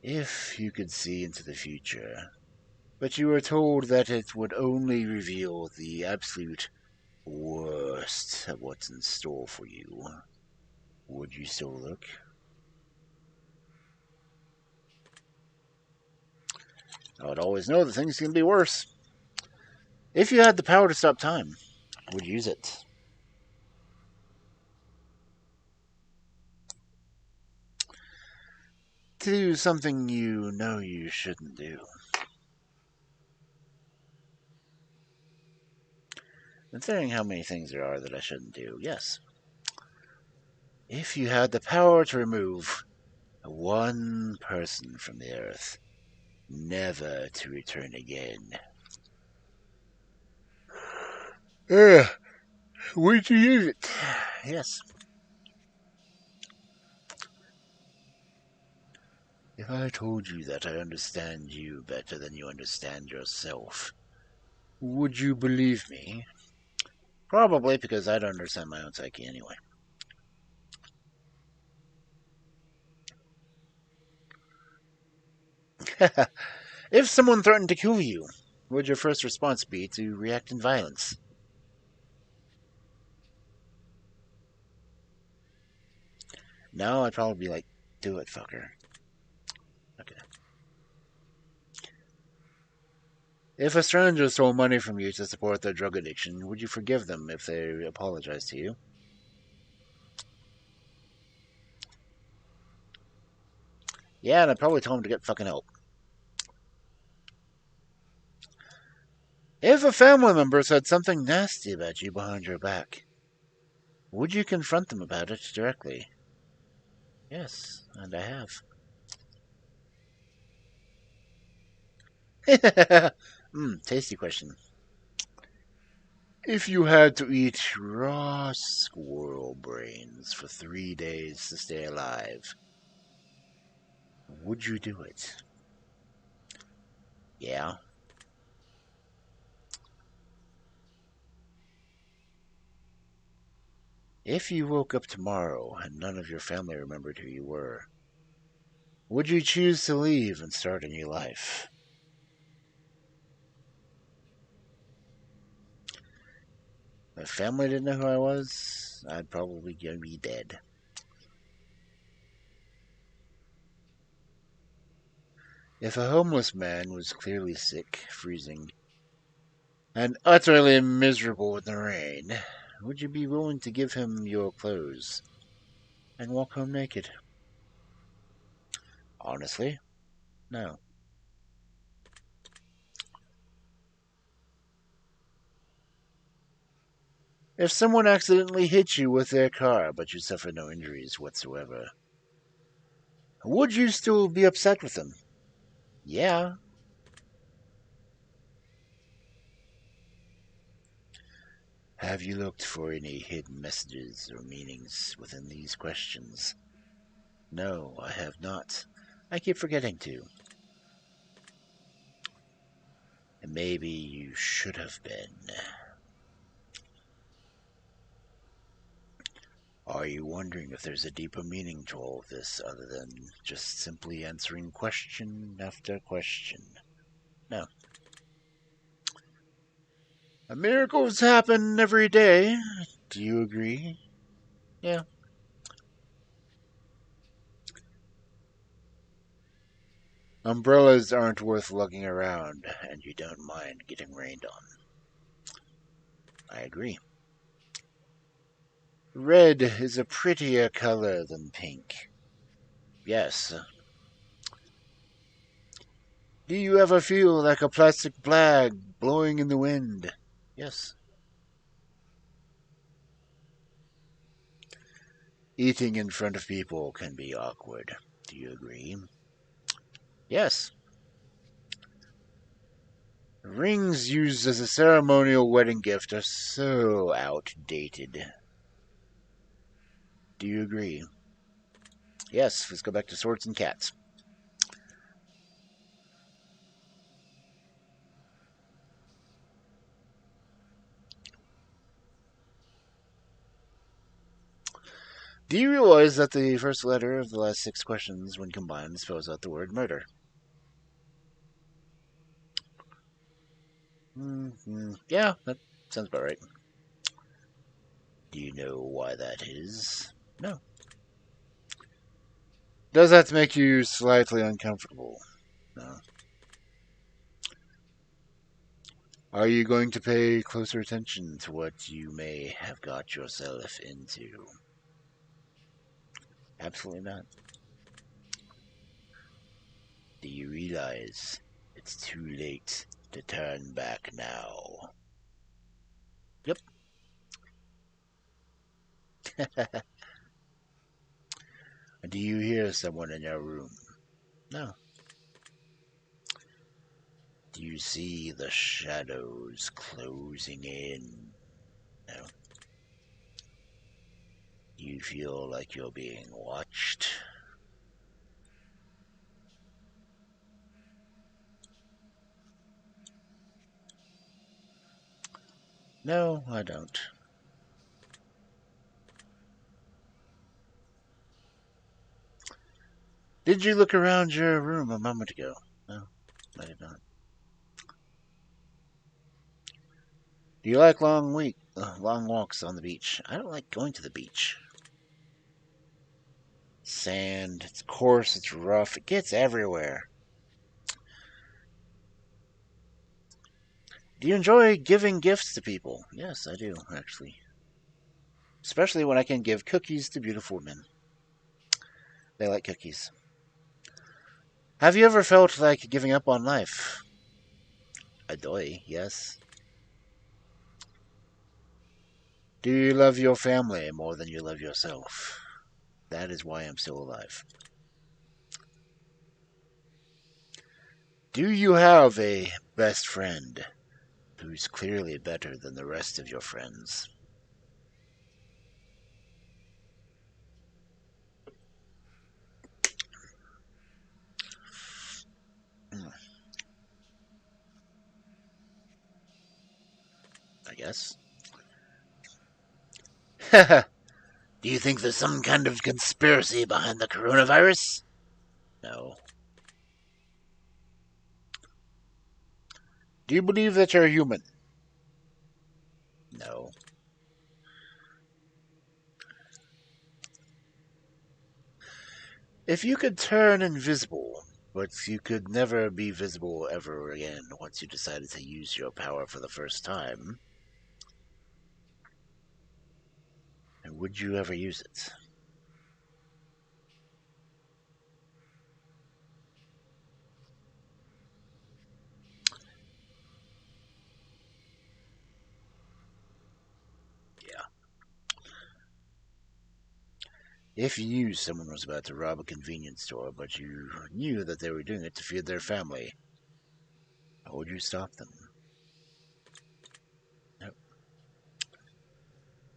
If you could see into the future, But you were told that it would only reveal the absolute worst of what's in store for you. Would you still look? I would always know that things can be worse. If you had the power to stop time, would you use it? To do something you know you shouldn't do. Considering how many things there are that I shouldn't do, yes. If you had the power to remove one person from the earth, never to return again. Would you use it? Yes. If I told you that I understand you better than you understand yourself, would you believe me? Probably, because I don't understand my own psyche anyway. If someone threatened to kill you, would your first response be to react in violence? No, I'd probably be like, do it, fucker. Okay. If a stranger stole money from you to support their drug addiction, would you forgive them if they apologized to you? Yeah, and I'd probably tell them to get fucking help. If a family member said something nasty about you behind your back, would you confront them about it directly? Yes, and I have. Tasty question. If you had to eat raw squirrel brains for 3 days to stay alive, would you do it? Yeah. If you woke up tomorrow and none of your family remembered who you were, would you choose to leave and start a new life? If family didn't know who I was, I'd probably be dead. If a homeless man was clearly sick, freezing, and utterly miserable in the rain, would you be willing to give him your clothes and walk home naked? Honestly, no. If someone accidentally hit you with their car but you suffer no injuries whatsoever, would you still be upset with them? Yeah. Have you looked for any hidden messages or meanings within these questions? No, I have not. I keep forgetting to. And maybe you should have been. Are you wondering if there's a deeper meaning to all of this other than just simply answering question after question? No. Miracles happen every day. Do you agree? Yeah. Umbrellas aren't worth lugging around, and you don't mind getting rained on. I agree. Red is a prettier color than pink. Yes. Do you ever feel like a plastic flag blowing in the wind? Yes. Eating in front of people can be awkward. Do you agree? Yes. Rings used as a ceremonial wedding gift are so outdated. Do you agree? Yes, let's go back to swords and cats. Do you realize that the first letter of the last 6 questions, when combined, spells out the word murder? Yeah, that sounds about right. Do you know why that is? No. Does that make you slightly uncomfortable? No. Are you going to pay closer attention to what you may have got yourself into? Absolutely not. Do you realize it's too late to turn back now? Yep. Do you hear someone in your room? No. Do you see the shadows closing in? No. Do you feel like you're being watched? No, I don't. Did you look around your room a moment ago? No, I did not. Do you like long walks on the beach? I don't like going to the beach. Sand, it's coarse, it's rough, it gets everywhere. Do you enjoy giving gifts to people? Yes, I do, actually. Especially when I can give cookies to beautiful women. They like cookies. Have you ever felt like giving up on life? Adoy, yes. Do you love your family more than you love yourself? That is why I'm still alive. Do you have a best friend who's clearly better than the rest of your friends? I guess. Do you think there's some kind of conspiracy behind the coronavirus? No. Do you believe that you're human? No. If you could turn invisible, but you could never be visible ever again once you decided to use your power for the first time, would you ever use it? Yeah. If you knew someone was about to rob a convenience store, but you knew that they were doing it to feed their family, how would you stop them? No.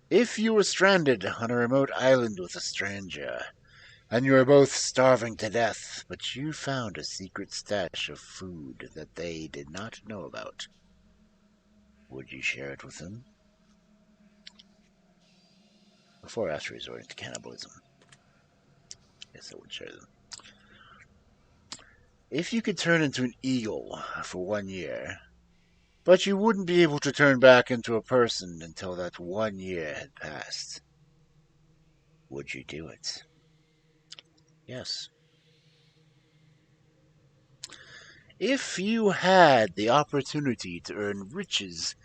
If you were stranded on a remote island with a stranger, and you were both starving to death, but you found a secret stash of food that they did not know about, would you share it with them? Before or after resorting to cannibalism? Yes, I would share them. If you could turn into an eagle for 1 year, but you wouldn't be able to turn back into a person until that 1 year had passed, would you do it? Yes. If you had the opportunity to earn riches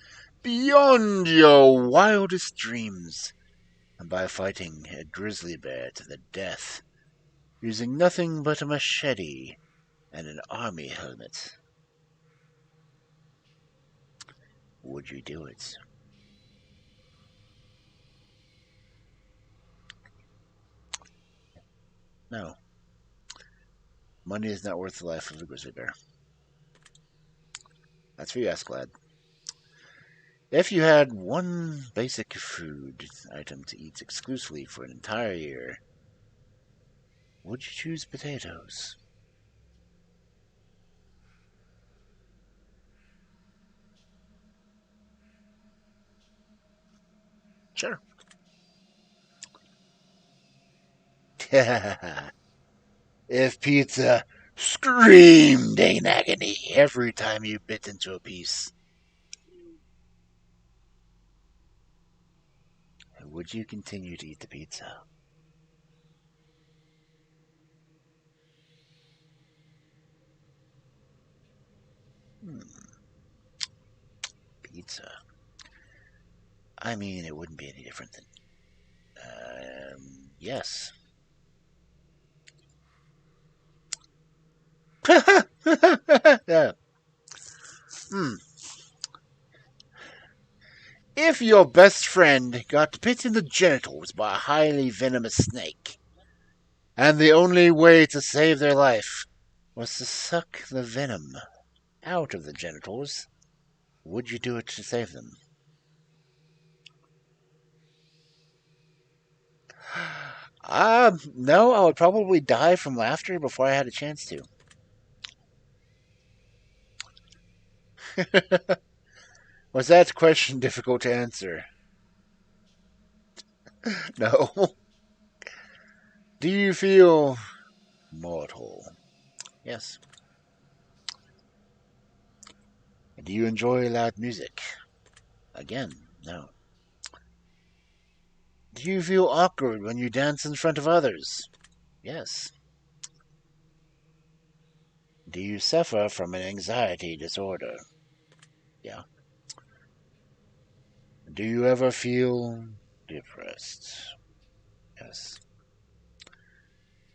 beyond your wildest dreams, and by fighting a grizzly bear to the death, using nothing but a machete and an army helmet, would you do it? No. Money is not worth the life of a grizzly bear. That's for you, Ascalad. If you had one basic food item to eat exclusively for an entire year, would you choose potatoes? Sure. If pizza screamed in agony every time you bit into a piece, Would you continue to eat the pizza? Pizza. I mean, it wouldn't be any different than... yes. Yeah. If your best friend got bit in the genitals by a highly venomous snake, and the only way to save their life was to suck the venom out of the genitals, would you do it to save them? No, I would probably die from laughter before I had a chance to. Was that question difficult to answer? No. Do you feel mortal? Yes. Do you enjoy loud music? Again, no. Do you feel awkward when you dance in front of others? Yes. Do you suffer from an anxiety disorder? Yeah. Do you ever feel depressed? Yes.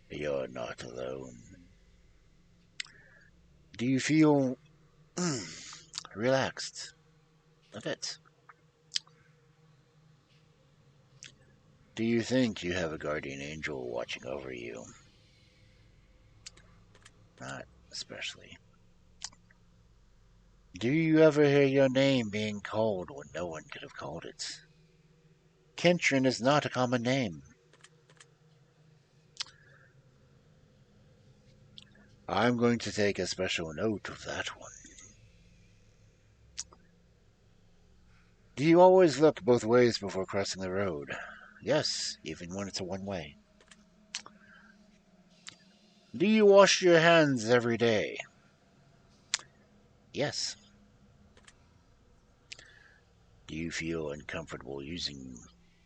You're not alone. Do you feel relaxed? A bit. Do you think you have a guardian angel watching over you? Not especially. Do you ever hear your name being called when no one could have called it? Kentrin is not a common name. I'm going to take a special note of that one. Do you always look both ways before crossing the road? Yes, even when it's a one-way. Do you wash your hands every day? Yes. Do you feel uncomfortable using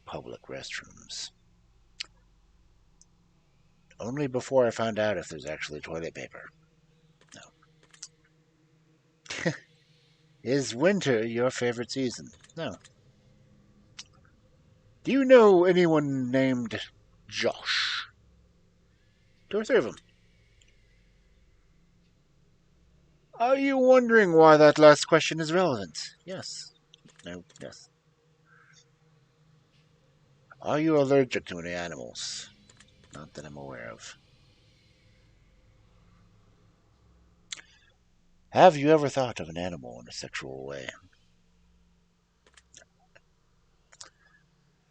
public restrooms? Only before I found out if there's actually toilet paper. No. Is winter your favorite season? No. Do you know anyone named Josh? 2 or 3 of them. Are you wondering why that last question is relevant? Yes. No. Yes. Are you allergic to any animals? Not that I'm aware of. Have you ever thought of an animal in a sexual way?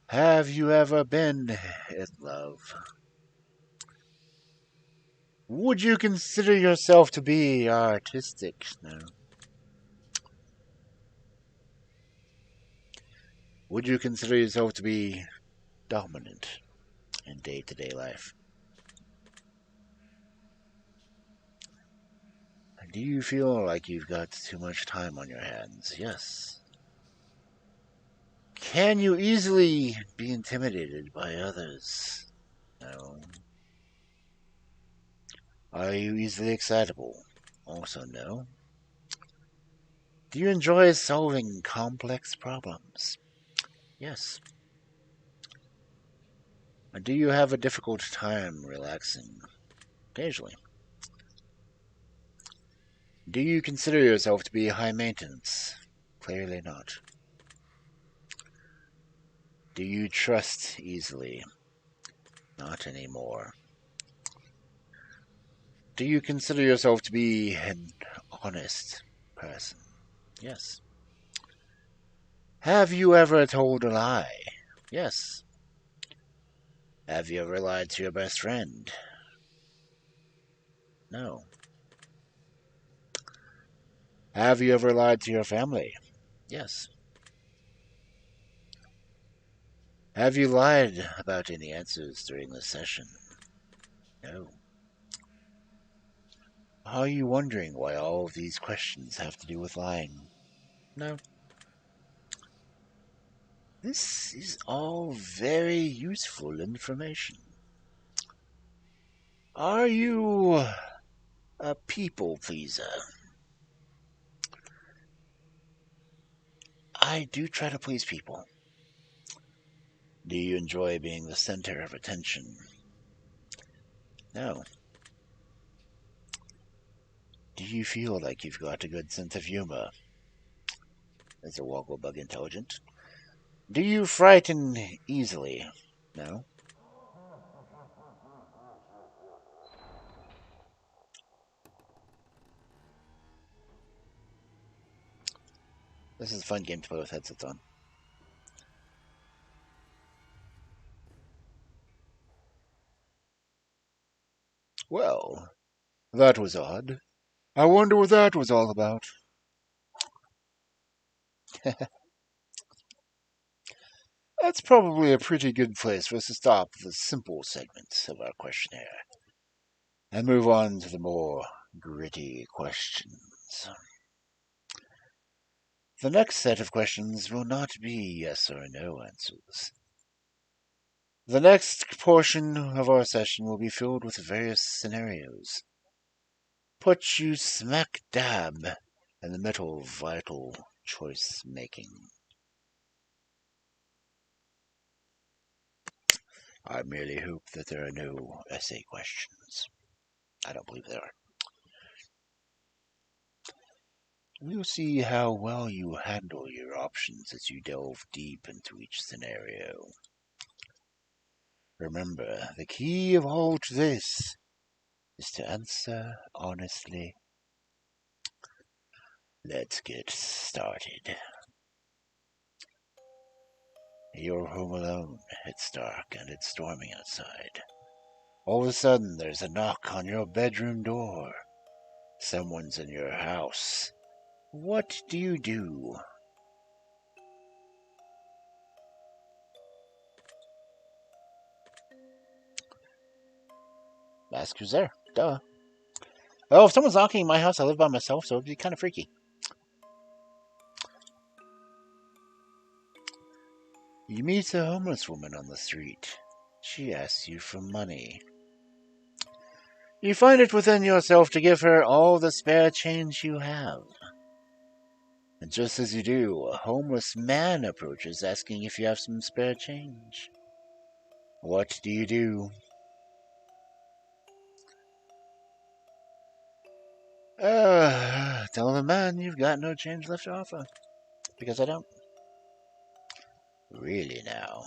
Have you ever been in love? Would you consider yourself to be artistic? No. Would you consider yourself to be dominant in day-to-day life? Do you feel like you've got too much time on your hands? Yes. Can you easily be intimidated by others? No. Are you easily excitable? Also no. Do you enjoy solving complex problems? Yes. Do you have a difficult time relaxing? Occasionally. Do you consider yourself to be high maintenance? Clearly not. Do you trust easily? Not anymore. Do you consider yourself to be an honest person? Yes. Have you ever told a lie? Yes. Have you ever lied to your best friend? No. Have you ever lied to your family? Yes. Have you lied about any answers during this session? No. Are you wondering why all of these questions have to do with lying? No. This is all very useful information. Are you a people pleaser? I do try to please people. Do you enjoy being the center of attention? No. Do you feel like you've got a good sense of humor? Is a Wogglebug intelligent? Do you frighten easily? No. This is a fun game to play with headsets on. Well, that was odd. I wonder what that was all about. That's probably a pretty good place for us to stop the simple segments of our questionnaire and move on to the more gritty questions. The next set of questions will not be yes or no answers. The next portion of our session will be filled with various scenarios. Put you smack dab in the middle of vital choice making. I merely hope that there are no essay questions. I don't believe there are. We'll see how well you handle your options as you delve deep into each scenario. Remember, the key of all to this is to answer honestly. Let's get started. You're home alone. It's dark and it's storming outside. All of a sudden, there's a knock on your bedroom door. Someone's in your house. What do you do? Ask who's there. Duh. Oh, if someone's knocking in my house, I live by myself, so it'd be kind of freaky. You meet a homeless woman on the street. She asks you for money. You find it within yourself to give her all the spare change you have. And just as you do, a homeless man approaches asking if you have some spare change. What do you do? Tell the man you've got no change left to offer. Because I don't. Really now.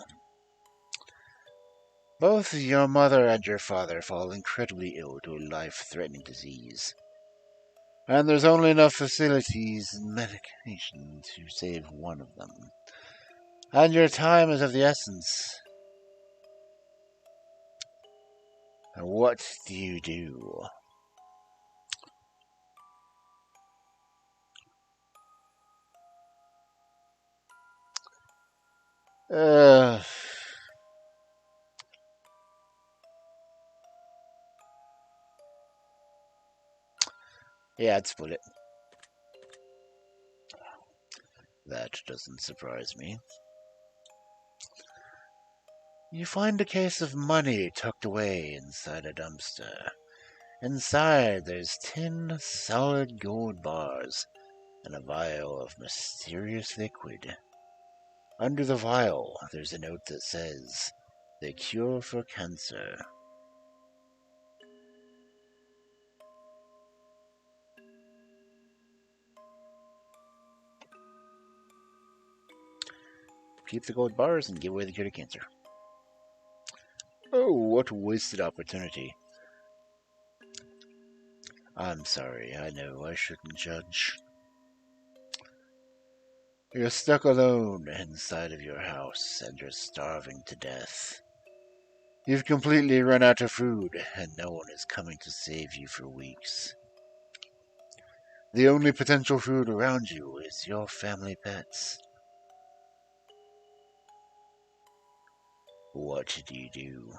Both your mother and your father fall incredibly ill to a life-threatening disease. And there's only enough facilities and medication to save one of them. And your time is of the essence. And what do you do? Yeah, I'd split it. That doesn't surprise me. You find a case of money tucked away inside a dumpster. Inside, there's 10 solid gold bars and a vial of mysterious liquid. Under the vial, there's a note that says, "The cure for cancer." Keep the gold bars and give away the cure to cancer. Oh, what a wasted opportunity. I'm sorry, I know I shouldn't judge. You're stuck alone inside of your house and you're starving to death. You've completely run out of food and no one is coming to save you for weeks. The only potential food around you is your family pets. What do you do?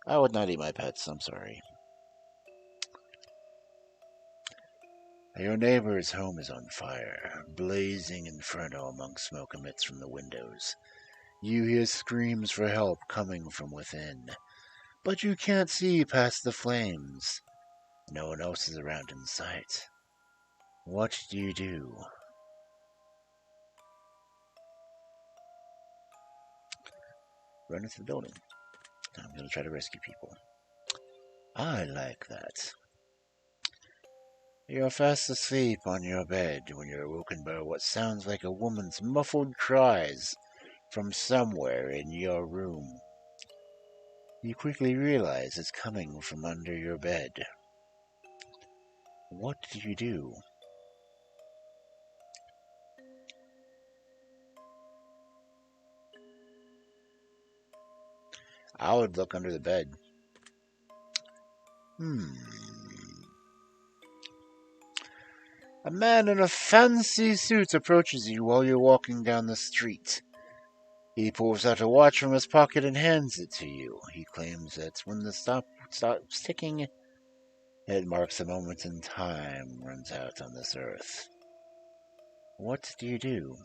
I would not eat my pets, I'm sorry. Your neighbor's home is on fire, blazing inferno among smoke emits from the windows. You hear screams for help coming from within, but you can't see past the flames. No one else is around in sight. What do you do? Run into the building. I'm going to try to rescue people. I like that. You're fast asleep on your bed when you're awoken by what sounds like a woman's muffled cries from somewhere in your room. You quickly realize it's coming from under your bed. What do you do? I would look under the bed. A man in a fancy suit approaches you while you're walking down the street. He pulls out a watch from his pocket and hands it to you. He claims that when the stop stops ticking, it marks a moment in time runs out on this earth. What do you do?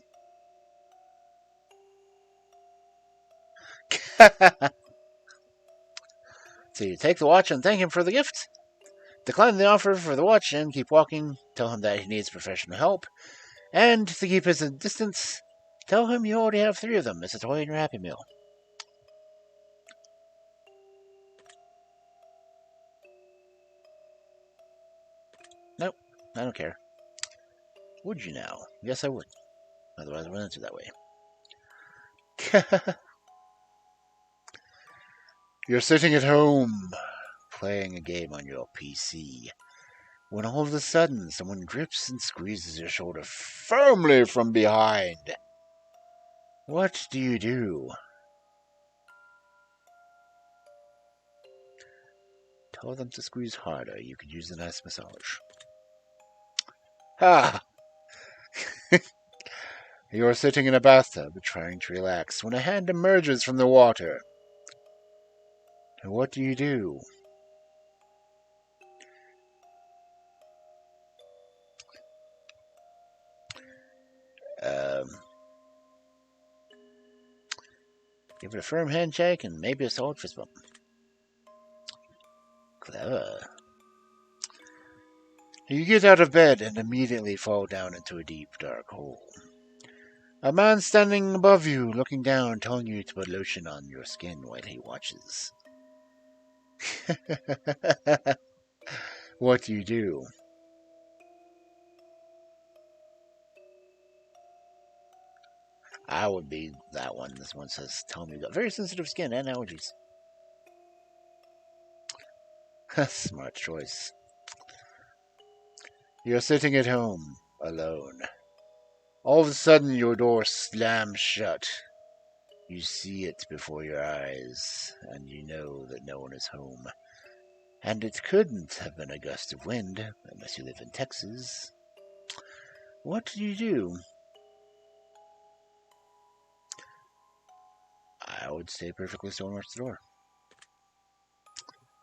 So you take the watch and thank him for the gift. Decline the offer for the watch and keep walking. Tell him that he needs professional help. And to keep his distance, tell him you already have 3 of them. It's a toy in your Happy Meal. Nope, I don't care. Would you now? Yes, I would. Otherwise, I wouldn't answer that way. You're sitting at home, playing a game on your PC, when all of a sudden someone grips and squeezes your shoulder firmly from behind. What do you do? Tell them to squeeze harder. You could use a nice massage. Ha! You're sitting in a bathtub trying to relax when a hand emerges from the water. What do you do? Give it a firm handshake and maybe a solid fist bump. Clever. You get out of bed and immediately fall down into a deep, dark hole. A man standing above you, looking down, telling you to put lotion on your skin while he watches. What do you do? I would be that one. This one says, tell me you've got very sensitive skin and allergies. Smart choice. You're sitting at home, alone. All of a sudden, your door slams shut. You see it before your eyes, and you know that no one is home. And it couldn't have been a gust of wind, unless you live in Texas. What do you do? I would stay perfectly still and watch the door.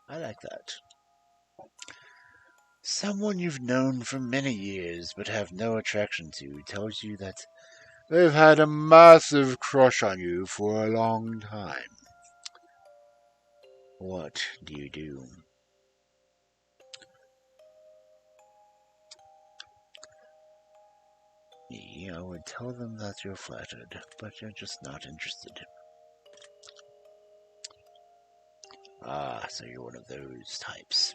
I like that. Someone you've known for many years but have no attraction to tells you that they've had a massive crush on you for a long time. What do you do? Me, I would tell them that you're flattered, but you're just not interested. Ah, so you're one of those types.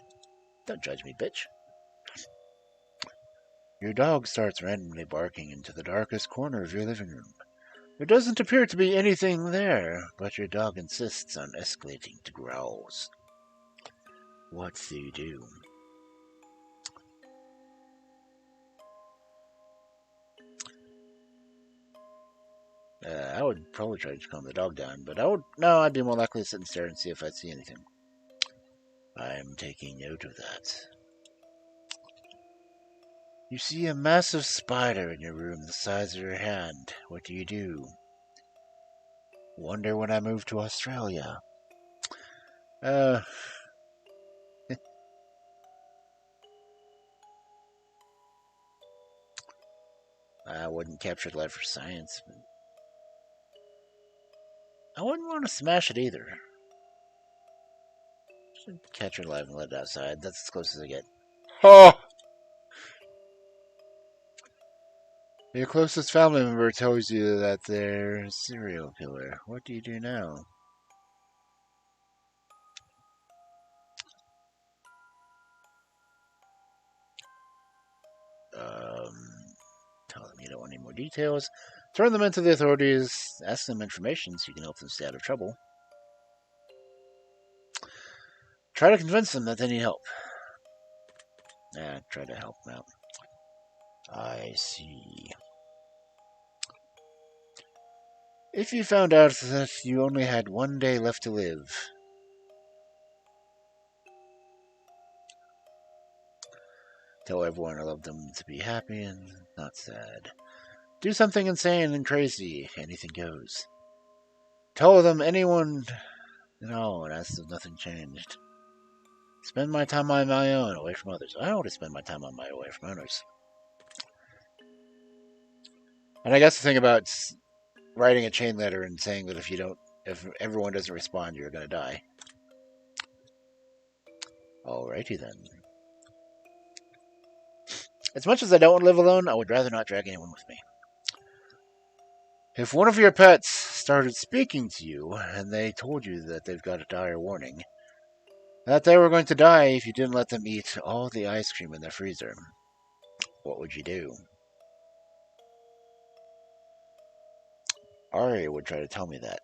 Don't judge me, bitch. Your dog starts randomly barking into the darkest corner of your living room. There doesn't appear to be anything there, but your dog insists on escalating to growls. What do you do? I would probably try to calm the dog down, but I'd be more likely to sit and stare and see if I'd see anything. I'm taking note of that. You see a massive spider in your room the size of your hand. What do you do? Wonder when I move to Australia. I wouldn't capture it live for science, but I wouldn't want to smash it either. Should capture it live and let it outside. That's as close as I get. Oh! Your closest family member tells you that they're a serial killer. What do you do now? Tell them you don't want any more details. Turn them into the authorities. Ask them information so you can help them stay out of trouble. Try to convince them that they need help. Try to help them out. I see. If you found out that you only had 1 day left to live, tell everyone I love them to be happy and not sad. Do something insane and crazy. Anything goes. Tell them anyone no, and ask if nothing changed. Spend my time on my own, away from others. I don't want to spend my time on my away from others. And I guess the thing about writing a chain letter and saying that if everyone doesn't respond, you're going to die. Alrighty then. As much as I don't want to live alone, I would rather not drag anyone with me. If one of your pets started speaking to you and they told you that they've got a dire warning, that they were going to die if you didn't let them eat all the ice cream in their freezer, what would you do? Arya would try to tell me that.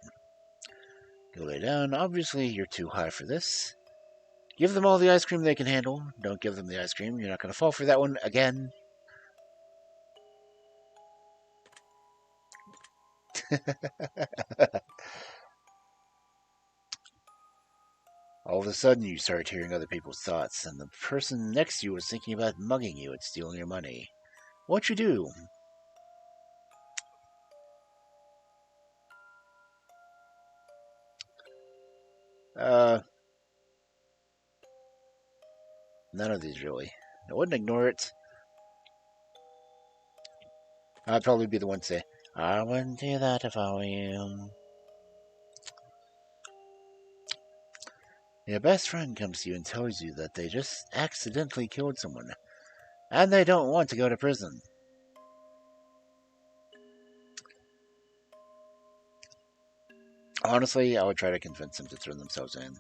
Go lay down. Obviously, you're too high for this. Give them all the ice cream they can handle. Don't give them the ice cream. You're not going to fall for that one again. All of a sudden, you start hearing other people's thoughts, and the person next to you is thinking about mugging you and stealing your money. What you do? None of these really. I wouldn't ignore it. I'd probably be the one to say, I wouldn't do that if I were you. Your best friend comes to you and tells you that they just accidentally killed someone, and they don't want to go to prison. Honestly, I would try to convince them to turn themselves in.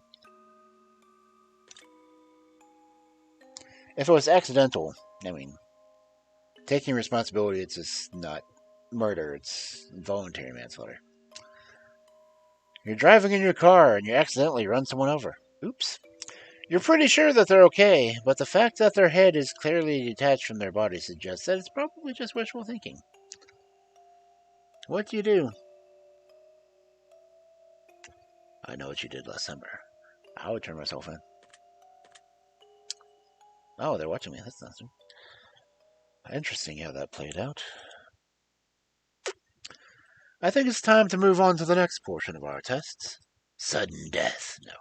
If it was accidental, I mean, taking responsibility, it's just not murder, it's involuntary manslaughter. You're driving in your car and you accidentally run someone over. Oops. You're pretty sure that they're okay, but the fact that their head is clearly detached from their body suggests that it's probably just wishful thinking. What do you do? I know what you did last summer. I would turn myself in. Oh, they're watching me. That's nothing. Interesting how that played out. I think it's time to move on to the next portion of our tests. Sudden death. No.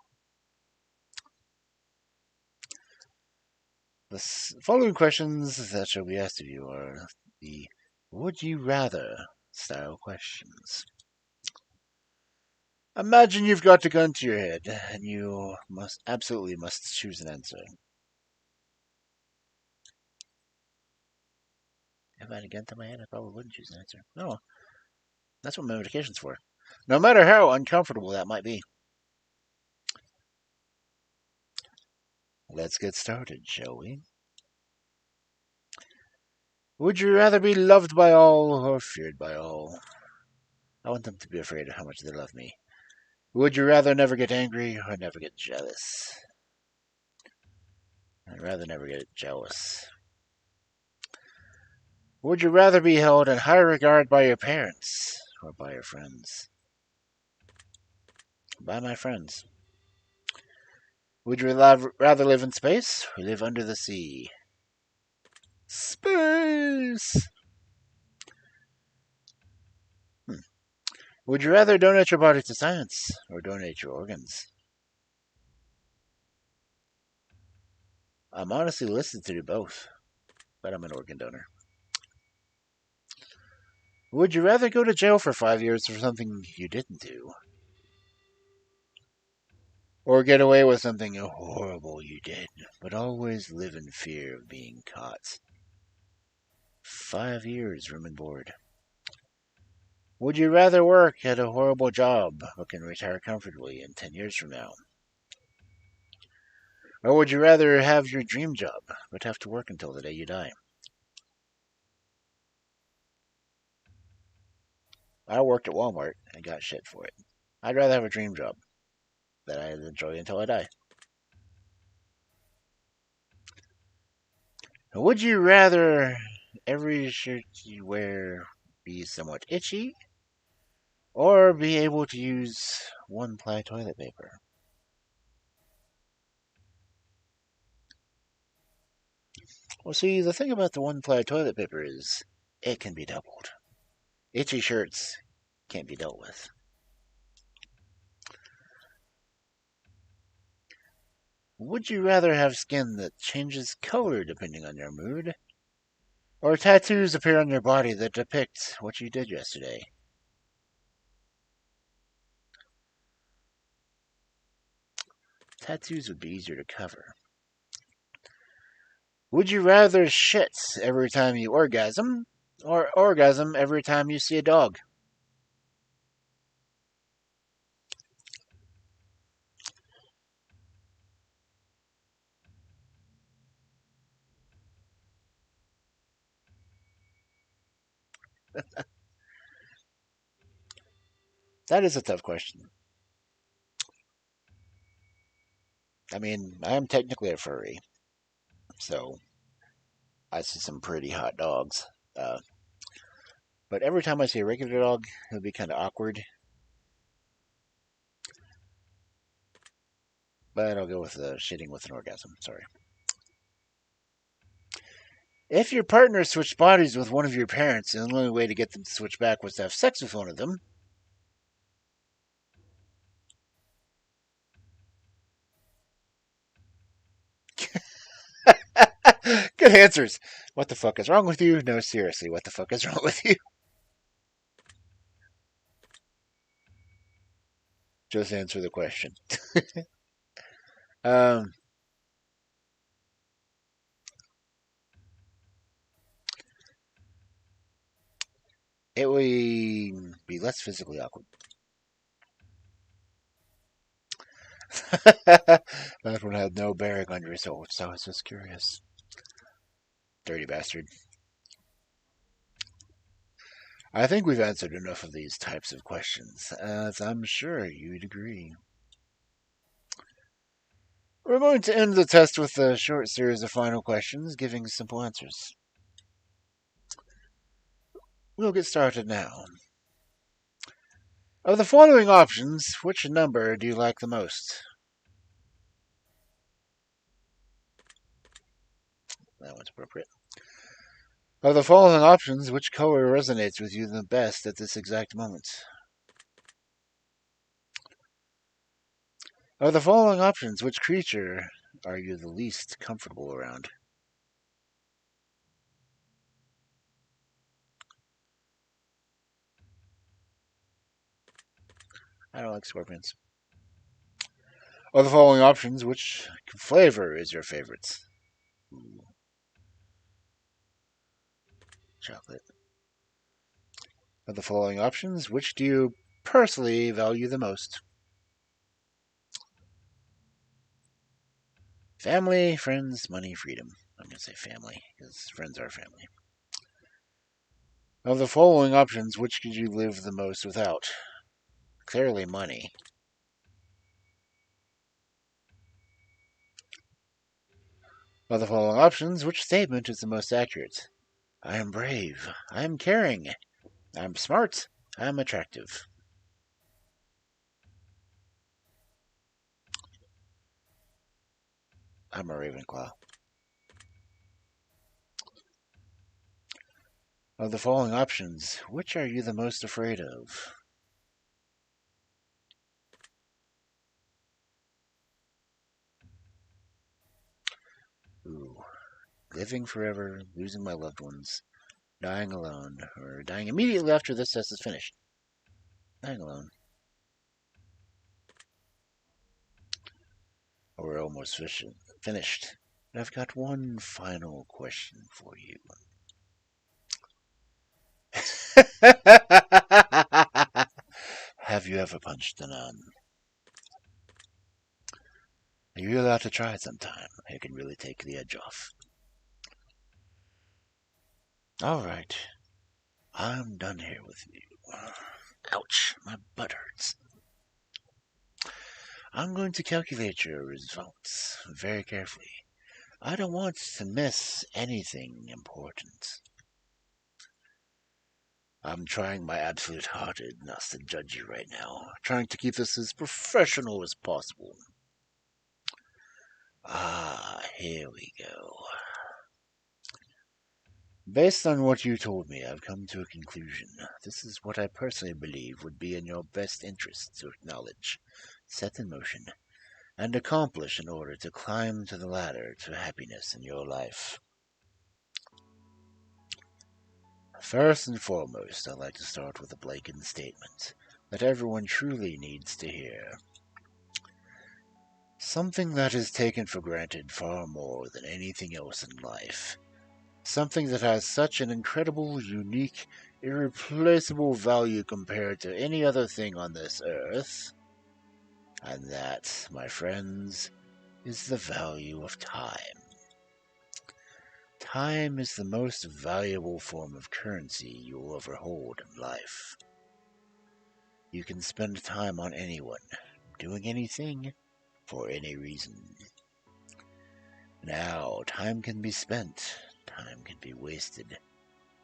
The following questions that shall be asked of you are the would you rather style questions. Imagine you've got a gun to your head and you absolutely must choose an answer. If I had a gun to my head, I probably wouldn't choose an answer. No. That's what medication's for. No matter how uncomfortable that might be. Let's get started, shall we? Would you rather be loved by all or feared by all? I want them to be afraid of how much they love me. Would you rather never get angry or never get jealous? I'd rather never get jealous. Would you rather be held in high regard by your parents or by your friends? By my friends. Would you rather live in space or live under the sea? Space! Would you rather donate your body to science or donate your organs? I'm honestly listed to do both, but I'm an organ donor. Would you rather go to jail for 5 years for something you didn't do? Or get away with something horrible you did, but always live in fear of being caught? 5 years room and board. Would you rather work at a horrible job but can retire comfortably in 10 years from now? Or would you rather have your dream job but have to work until the day you die? I worked at Walmart and got shit for it. I'd rather have a dream job that I enjoy until I die. Would you rather every shirt you wear be somewhat itchy or be able to use one-ply toilet paper? Well, see, the thing about the one-ply toilet paper is it can be doubled. Itchy shirts can't be dealt with. Would you rather have skin that changes color depending on your mood, or tattoos appear on your body that depict what you did yesterday? Tattoos would be easier to cover. Would you rather shit every time you orgasm, or orgasm every time you see a dog? That is a tough question. I mean, I am technically a furry, so I see some pretty hot dogs. Uh, but every time I see a regular dog, it would be kind of awkward. But I'll go with shitting with an orgasm. Sorry. If your partner switched bodies with one of your parents and the only way to get them to switch back was to have sex with one of them, good answers. What the fuck is wrong with you? No, seriously, what the fuck is wrong with you? Just answer the question. um, it would be less physically awkward. That one had no bearing on your results. I was just curious. Dirty bastard. I think we've answered enough of these types of questions, as I'm sure you'd agree. We're going to end the test with a short series of final questions, giving simple answers. We'll get started now. Of the following options, which number do you like the most? That one's appropriate. Of the following options, which color resonates with you the best at this exact moment? Of the following options, which creature are you the least comfortable around? I don't like scorpions. Of the following options, which flavor is your favorite? Ooh, chocolate. Of the following options, which do you personally value the most? Family, friends, money, freedom. I'm going to say family, because friends are family. Of the following options, which could you live the most without? Clearly, money. Of the following options, which statement is the most accurate? I am brave. I am caring. I'm smart. I'm attractive. I'm a Ravenclaw. Of the following options, which are you the most afraid of? Ooh. Living forever, losing my loved ones, Dying alone, or dying immediately after this test is finished. Dying alone. Or we're almost finished. But I've got one final question for you. Have you ever punched a nun? You're allowed to try it sometime. It can really take the edge off. Alright. I'm done here with you. Ouch, my butt hurts. I'm going to calculate your results very carefully. I don't want to miss anything important. I'm trying my absolute hardest not to judge you right now, trying to keep this as professional as possible. Here we go. Based on what you told me, I've come to a conclusion. This is what I personally believe would be in your best interest to acknowledge, set in motion, and accomplish in order to climb to the ladder to happiness in your life. First and foremost, I'd like to start with a blanket statement that everyone truly needs to hear. Something that is taken for granted far more than anything else in life. Something that has such an incredible, unique, irreplaceable value compared to any other thing on this earth. And that, my friends, is the value of time. Time is the most valuable form of currency you will ever hold in life. You can spend time on anyone, doing anything, for any reason. Now, time can be spent, time can be wasted,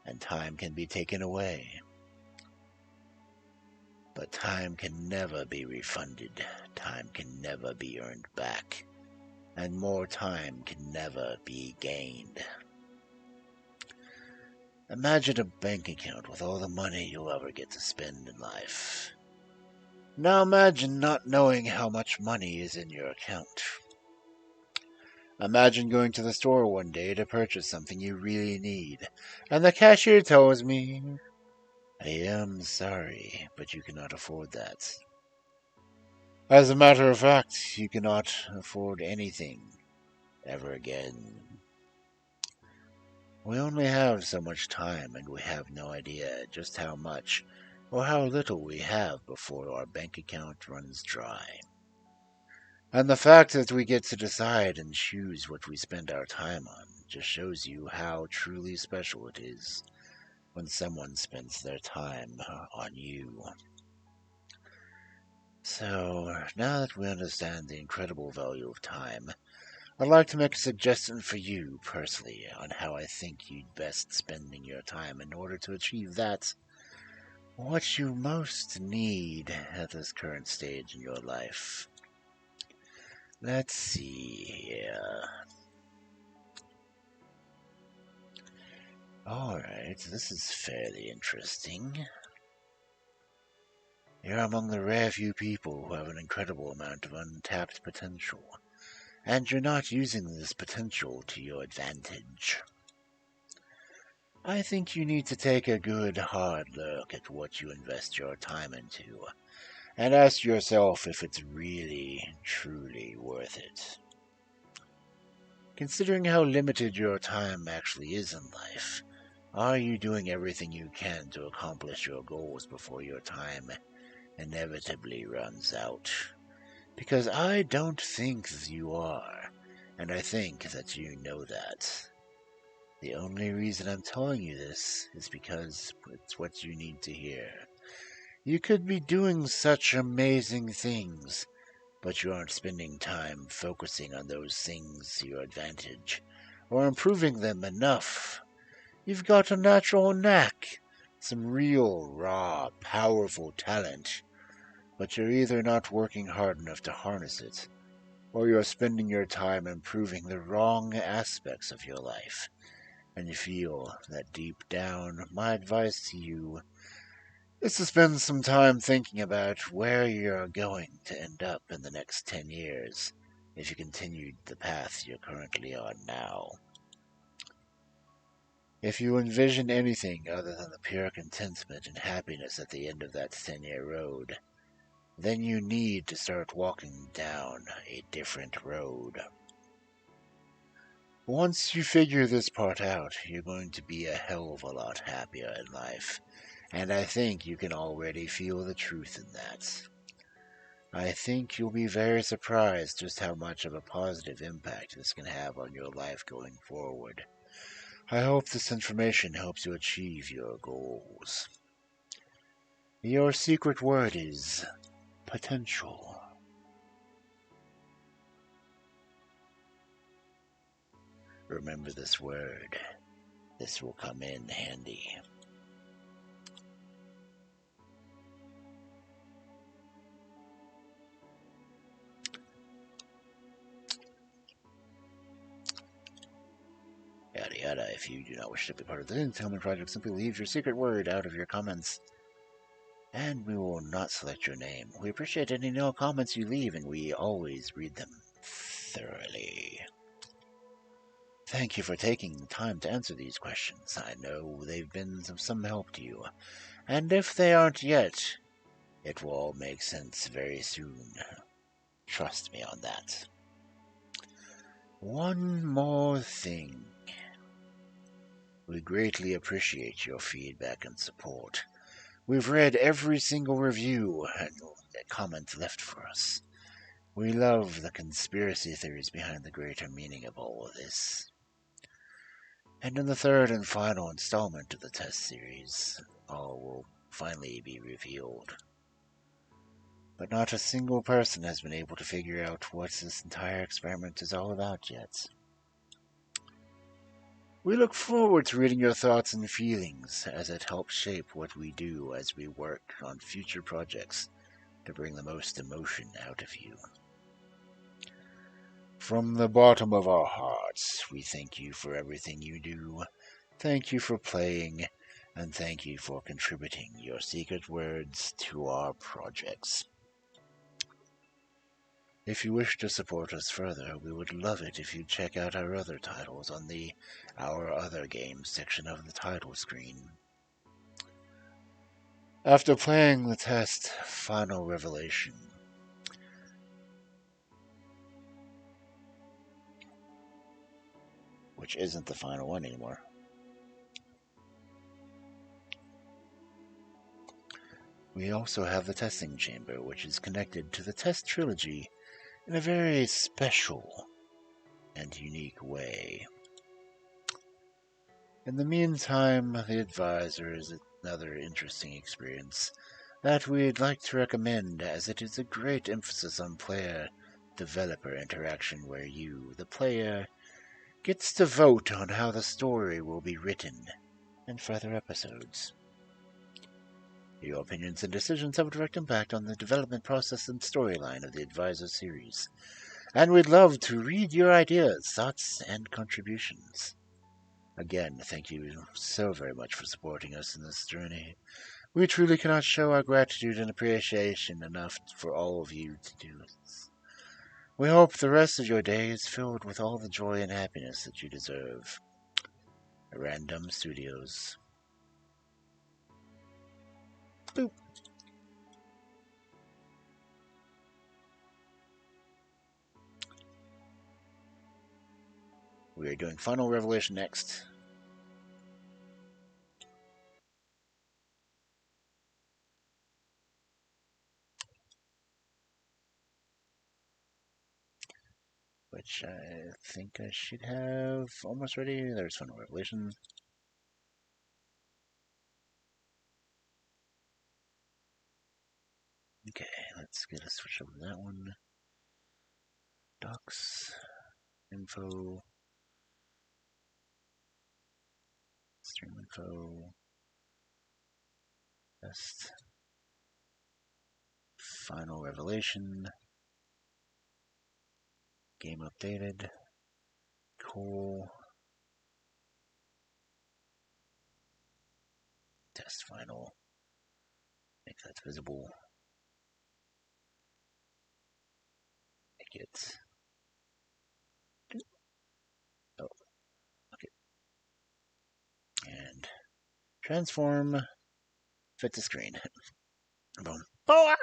and time can be taken away. But time can never be refunded, time can never be earned back, and more time can never be gained. Imagine a bank account with all the money you'll ever get to spend in life. Now imagine not knowing how much money is in your account. Imagine going to the store one day to purchase something you really need, and the cashier tells me, "I am sorry, but you cannot afford that." As a matter of fact, you cannot afford anything ever again. We only have so much time, and we have no idea just how much or how little we have before our bank account runs dry. And the fact that we get to decide and choose what we spend our time on just shows you how truly special it is when someone spends their time on you. So, now that we understand the incredible value of time, I'd like to make a suggestion for you personally on how I think you'd best spending your time in order to achieve that, what you most need at this current stage in your life. Let's see here. Alright, this is fairly interesting. You're among the rare few people who have an incredible amount of untapped potential, and you're not using this potential to your advantage. I think you need to take a good hard look at what you invest your time into, and ask yourself if it's really, truly worth it. Considering how limited your time actually is in life, are you doing everything you can to accomplish your goals before your time inevitably runs out? Because I don't think you are, and I think that you know that. The only reason I'm telling you this is because it's what you need to hear. You could be doing such amazing things, but you aren't spending time focusing on those things to your advantage, or improving them enough. You've got a natural knack, some real, raw, powerful talent, but you're either not working hard enough to harness it, or you're spending your time improving the wrong aspects of your life, and you feel that deep down, my advice to you is to spend some time thinking about where you're going to end up in the next 10 years if you continued the path you're currently on now. If you envision anything other than the pure contentment and happiness at the end of that 10-year road, then you need to start walking down a different road. Once you figure this part out, you're going to be a hell of a lot happier in life, and I think you can already feel the truth in that. I think you'll be very surprised just how much of a positive impact this can have on your life going forward. I hope this information helps you achieve your goals. Your secret word is potential. Remember this word. This will come in handy. Yada yada. If you do not wish to be part of the Entitlement Project, simply leave your secret word out of your comments, and we will not select your name. We appreciate any and all comments you leave, and we always read them thoroughly. Thank you for taking the time to answer these questions. I know they've been of some help to you, and if they aren't yet, it will all make sense very soon. Trust me on that. One more thing. We greatly appreciate your feedback and support. We've read every single review and comment left for us. We love the conspiracy theories behind the greater meaning of all of this. And in the third and final installment of the test series, all will finally be revealed. But not a single person has been able to figure out what this entire experiment is all about yet. We look forward to reading your thoughts and feelings, as it helps shape what we do as we work on future projects to bring the most emotion out of you. From the bottom of our hearts, we thank you for everything you do. Thank you for playing, and thank you for contributing your secret words to our projects. If you wish to support us further, we would love it if you'd check out our other titles on the Our Other Games section of the title screen. After playing the test Final Revelation, which isn't the final one anymore, we also have the Testing Chamber, which is connected to the Test Trilogy in a very special and unique way. In the meantime, the Advisor is another interesting experience that we'd like to recommend, as it is a great emphasis on player-developer interaction where you, the player, gets to vote on how the story will be written in further episodes. Your opinions and decisions have a direct impact on the development process and storyline of the Advisor series, and we'd love to read your ideas, thoughts, and contributions. Again, thank you so very much for supporting us in this journey. We truly cannot show our gratitude and appreciation enough for all of you to do this. We hope the rest of your day is filled with all the joy and happiness that you deserve. Random Studios. Boop. We are doing Final Revelation next. Which I think I should have almost ready. There's Final Revelation. Okay, let's get a switch over to that one. Docs, info, stream info, test, Final Revelation, game updated, cool, test final, make that visible, make it, oh, okay, Transform. Fit to screen. Boom. Boom.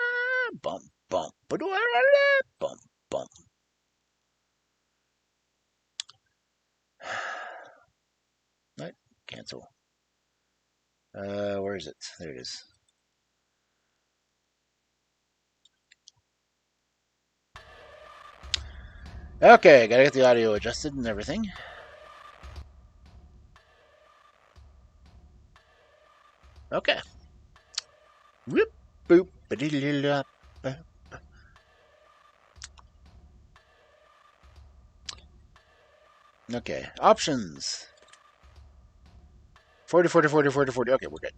Boom. Boom. Boom. Boom. Right. Cancel. Where is it? There it is. Okay, gotta get the audio adjusted and everything. Okay. Whoop, boop, ba-dee-dee-dee-da. Okay, options. 40, 40, 40, 40, 40. Okay, we're good.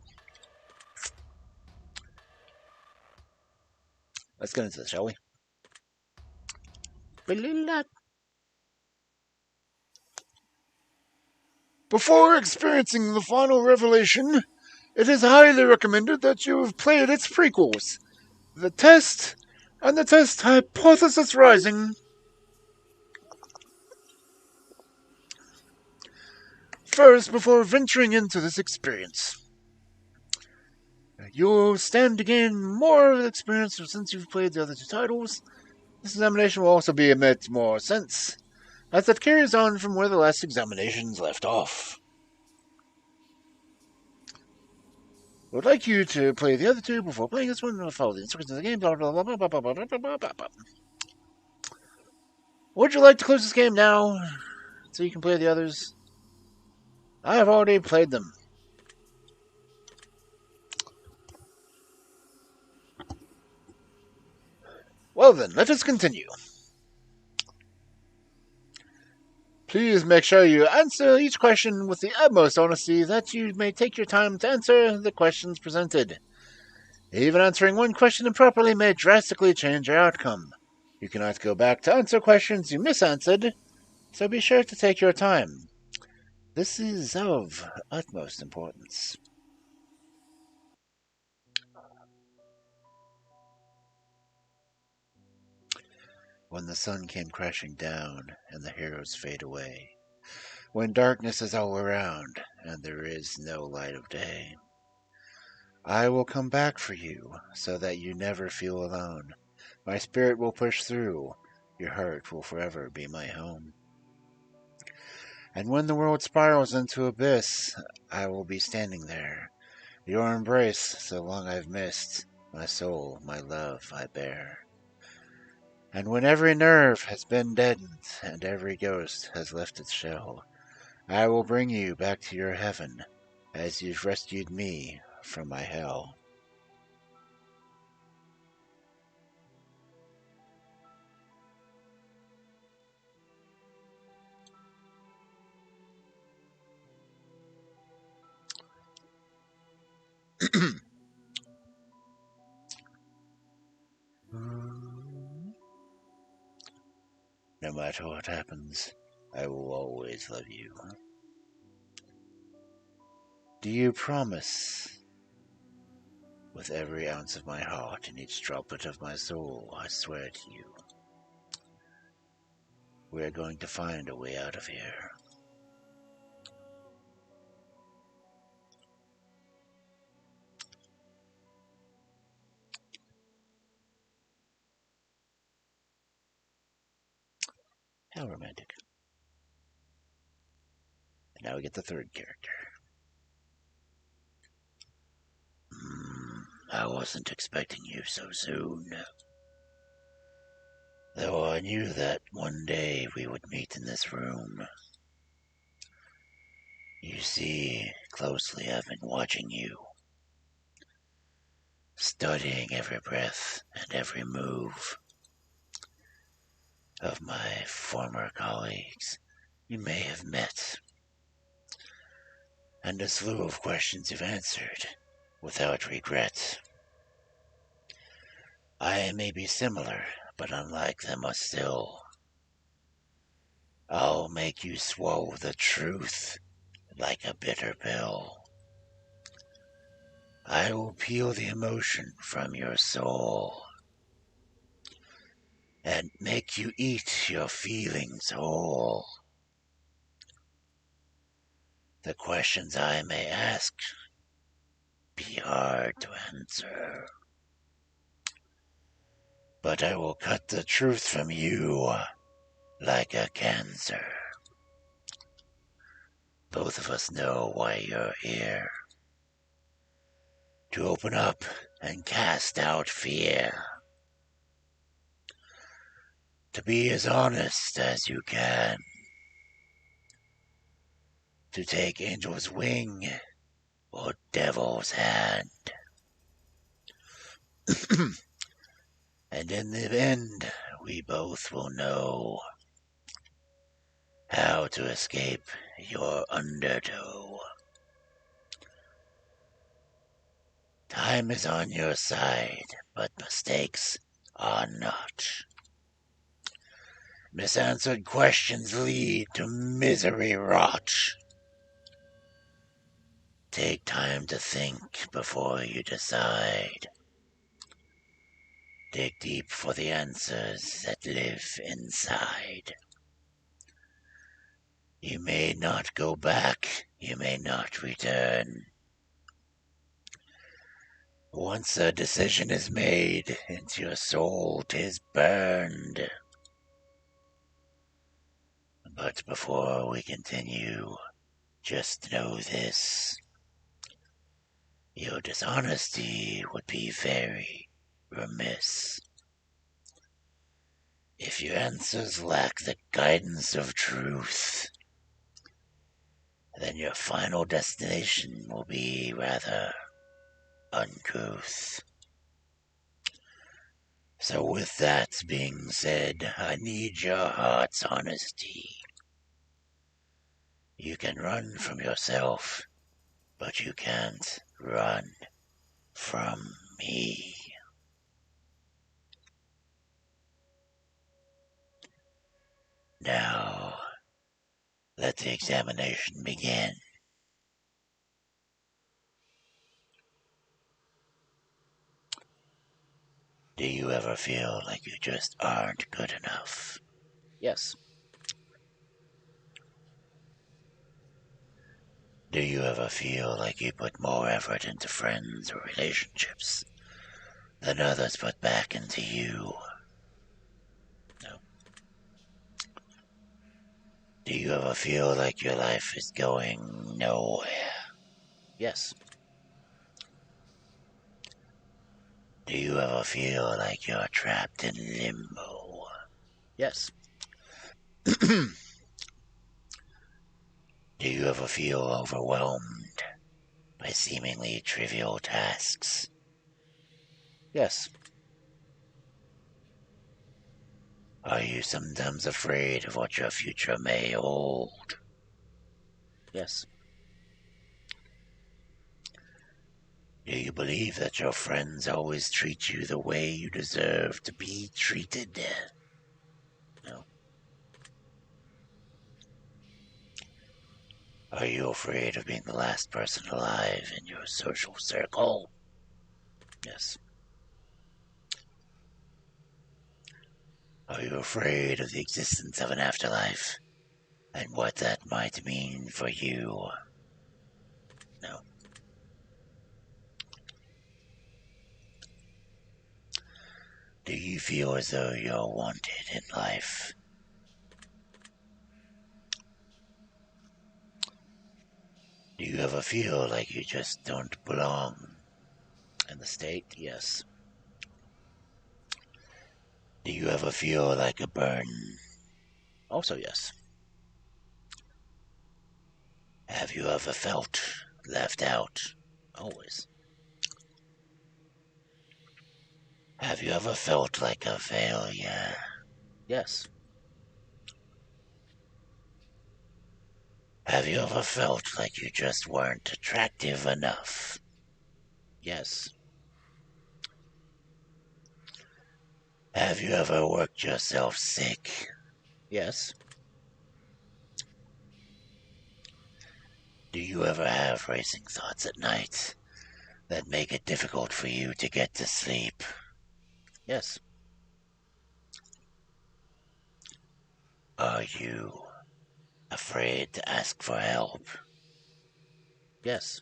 Let's get into this, shall we? Before experiencing the final revelation, it is highly recommended that you have played its prequels, The Test and The Test Hypothesis Rising. First, before venturing into this experience, you'll stand to gain more of the experience since you've played the other two titles. This examination will also be a bit more sense, as it carries on from where the last examinations left off. I would like you to play the other two before playing this one and follow the instructions of the game. Blah, blah, blah, blah, blah, blah, blah, blah, blah, blah. Would you like to close this game now so you can play the others? I have already played them. Well then, let us continue. Please make sure you answer each question with the utmost honesty, that you may take your time to answer the questions presented. Even answering one question improperly may drastically change your outcome. You cannot go back to answer questions you misanswered, so be sure to take your time. This is of utmost importance. When the sun came crashing down and the heroes fade away, when darkness is all around and there is no light of day, I will come back for you so that you never feel alone. My spirit will push through. Your heart will forever be my home. And when the world spirals into abyss, I will be standing there. Your embrace, so long I've missed, my soul, my love I bear. And when every nerve has been deadened and every ghost has left its shell, I will bring you back to your heaven as you've rescued me from my hell. No matter what happens, I will always love you. Do you promise? With every ounce of my heart and each droplet of my soul, I swear to you, we are going to find a way out of here. How romantic. And now we get the third character. I wasn't expecting you so soon. Though I knew that one day we would meet in this room. You see, closely I've been watching you, studying every breath and every move of my former colleagues you may have met, and a slew of questions you've answered without regret. I may be similar, but unlike them still. I'll make you swallow the truth like a bitter pill. I will peel the emotion from your soul and make you eat your feelings whole. The questions I may ask be hard to answer. But I will cut the truth from you like a cancer. Both of us know why you're here. To open up and cast out fear. To be as honest as you can. To take angel's wing or devil's hand. And in the end, we both will know how to escape your undertow. Time is on your side, but mistakes are not. Misanswered questions lead to misery wrought. Take time to think before you decide. Dig deep for the answers that live inside. You may not go back, you may not return. Once a decision is made, into your soul 'tis burned. But before we continue, just know this. Your dishonesty would be very remiss. If your answers lack the guidance of truth, then your final destination will be rather uncouth. So with that being said, I need your heart's honesty. You can run from yourself, but you can't run from me. Now, let the examination begin. Do you ever feel like you just aren't good enough? Yes. Do you ever feel like you put more effort into friends or relationships than others put back into you? No. Do you ever feel like your life is going nowhere? Yes. Do you ever feel like you're trapped in limbo? Yes. Do you ever feel overwhelmed by seemingly trivial tasks? Yes. Are you sometimes afraid of what your future may hold? Yes. Do you believe that your friends always treat you the way you deserve to be treated? No. Are you afraid of being the last person alive in your social circle? Yes. Are you afraid of the existence of an afterlife and what that might mean for you? No. Do you feel as though you're wanted in life? Do you ever feel like you just don't belong? In the state? Yes. Do you ever feel like a burden? Also yes. Have you ever felt left out? Always. Have you ever felt like a failure? Yes. Have you ever felt like you just weren't attractive enough? Yes. Have you ever worked yourself sick? Yes. Do you ever have racing thoughts at night that make it difficult for you to get to sleep? Yes. Are you afraid to ask for help? Yes.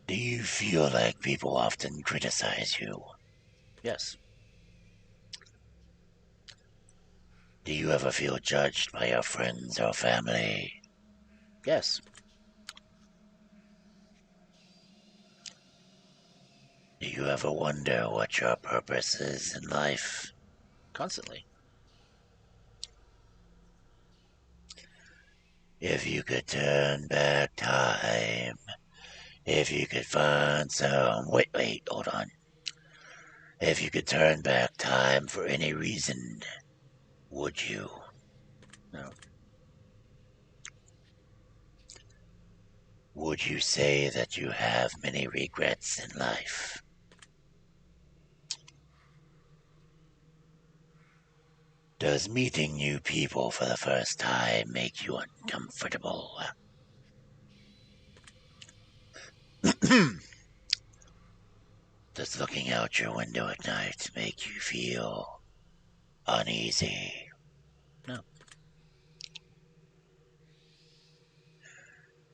Do you feel like people often criticize you? Yes. Do you ever feel judged by your friends or family? Yes. Do you ever wonder what your purpose is in life? Constantly. If you could turn back time, if you could find some... Wait, hold on. If you could turn back time for any reason, would you? No. Would you say that you have many regrets in life? Does meeting new people for the first time make you uncomfortable? Does looking out your window at night make you feel uneasy? No.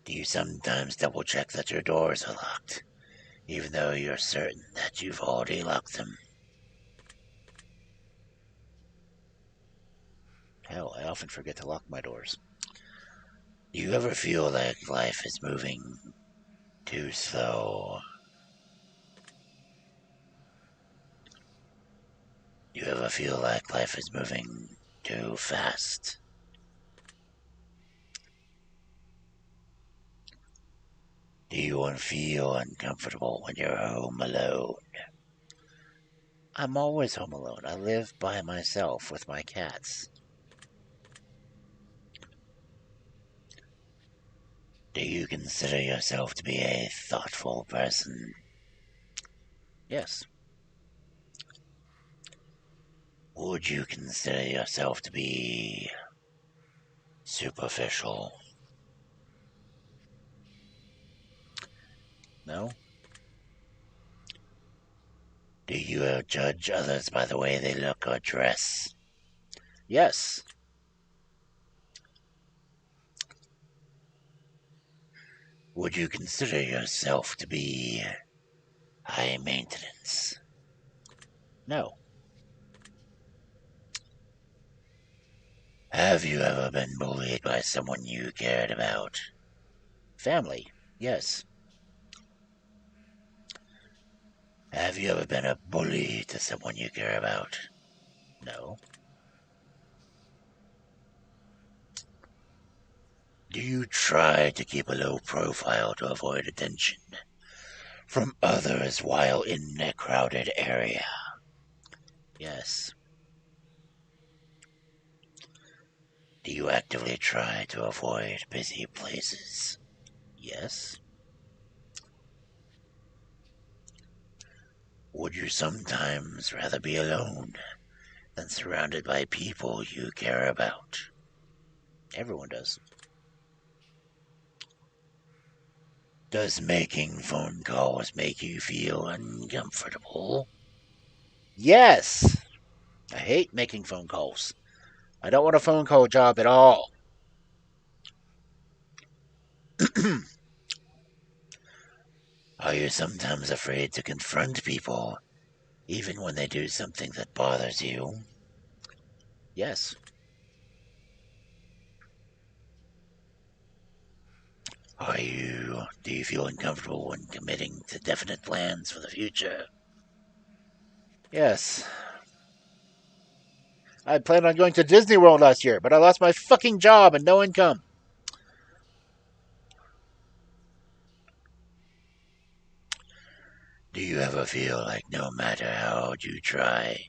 Do you sometimes double check that your doors are locked, even though you're certain that you've already locked them? Hell, I often forget to lock my doors. Do you ever feel like life is moving too slow? Do you ever feel like life is moving too fast? Do you feel uncomfortable when you're home alone? I'm always home alone. I live by myself with my cats. Do you consider yourself to be a thoughtful person? Yes. Would you consider yourself to be superficial? No. Do you judge others by the way they look or dress? Yes. Would you consider yourself to be high maintenance? No. Have you ever been bullied by someone you cared about? Family. Yes. Have you ever been a bully to someone you care about? No. Do you try to keep a low profile to avoid attention from others while in a crowded area? Yes. Do you actively try to avoid busy places? Yes. Would you sometimes rather be alone than surrounded by people you care about? Everyone does. Does making phone calls make you feel uncomfortable? Yes. I hate making phone calls. I don't want a phone call job at all. Are you sometimes afraid to confront people, even when they do something that bothers you? Yes. Do you feel uncomfortable when committing to definite plans for the future? Yes. I had planned on going to Disney World last year, but I lost my fucking job and no income. Do you ever feel like no matter how hard you try,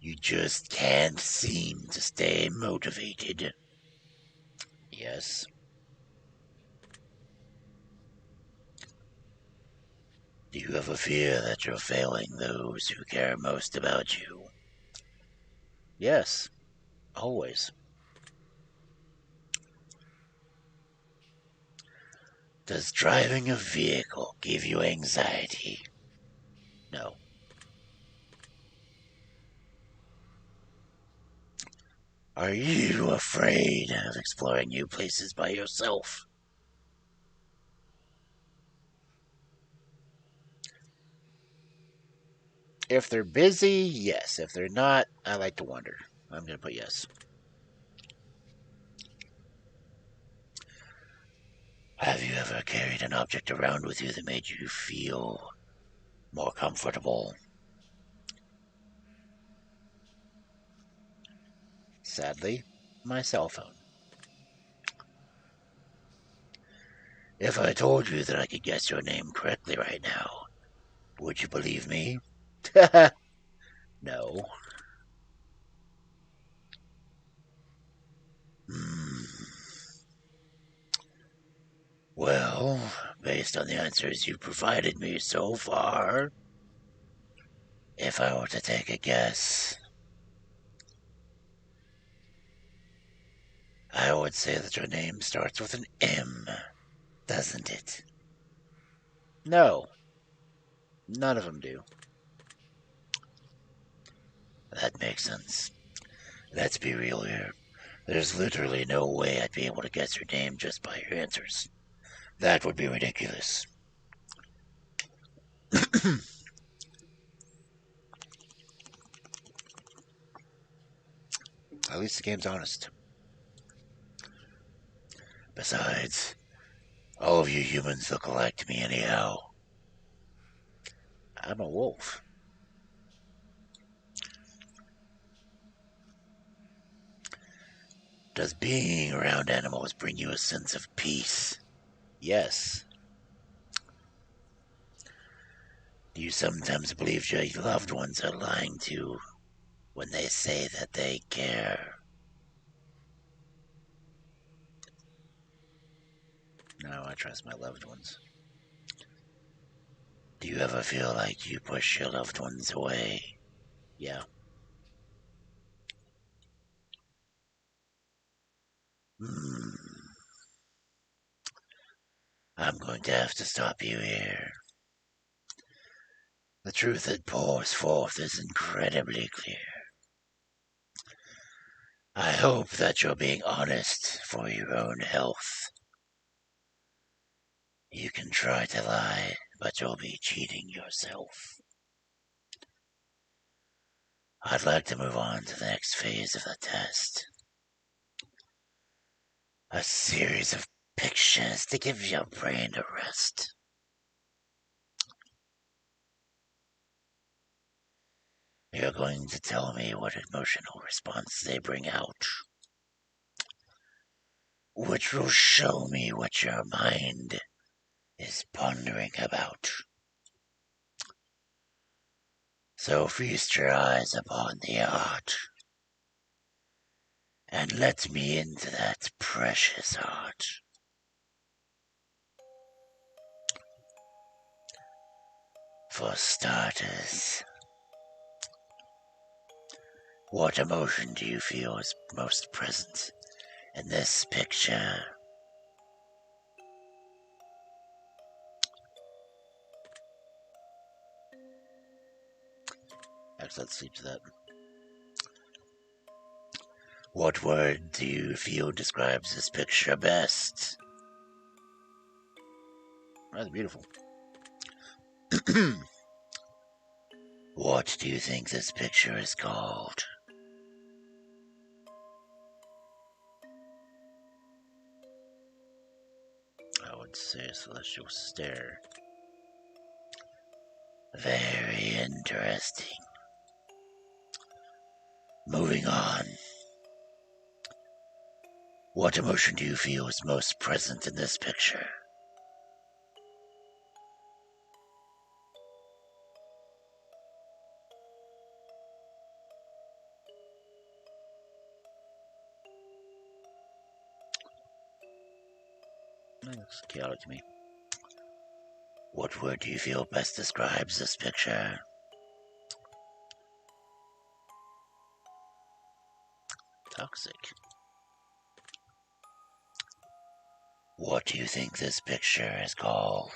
you just can't seem to stay motivated? Yes. Do you ever fear that you're failing those who care most about you? Yes. Always. Does driving a vehicle give you anxiety? No. Are you afraid of exploring new places by yourself? If they're busy, yes. If they're not, I like to wander. I'm going to put yes. Have you ever carried an object around with you that made you feel more comfortable? Sadly, my cell phone. If I told you that I could guess your name correctly right now, would you believe me? No. Hmm. Well, based on the answers you've provided me so far, if I were to take a guess, I would say that your name starts with an M, doesn't it? No. None of them do. That makes sense. Let's be real here. There's literally no way I'd be able to guess your name just by your answers. That would be ridiculous. At least the game's honest. Besides, all of you humans look alike to me anyhow. I'm a wolf. Does being around animals bring you a sense of peace? Yes. Do you sometimes believe your loved ones are lying to you when they say that they care? No, I trust my loved ones. Do you ever feel like you push your loved ones away? Yeah. Hmm. I'm going to have to stop you here. The truth that pours forth is incredibly clear. I hope that you're being honest for your own health. You can try to lie, but you'll be cheating yourself. I'd like to move on to the next phase of the test. A series of pictures to give your brain a rest. You're going to tell me what emotional response they bring out, which will show me what your mind is pondering about. So feast your eyes upon the art, and let me into that precious art. For starters, what emotion do you feel is most present in this picture? Actually, let's sleep to that. What word do you feel describes this picture best? Rather beautiful. What do you think this picture is called? I would say celestial stare. Very interesting. Moving on. What emotion do you feel is most present in this picture? That looks chaotic to me. What word do you feel best describes this picture? Toxic. What do you think this picture is called?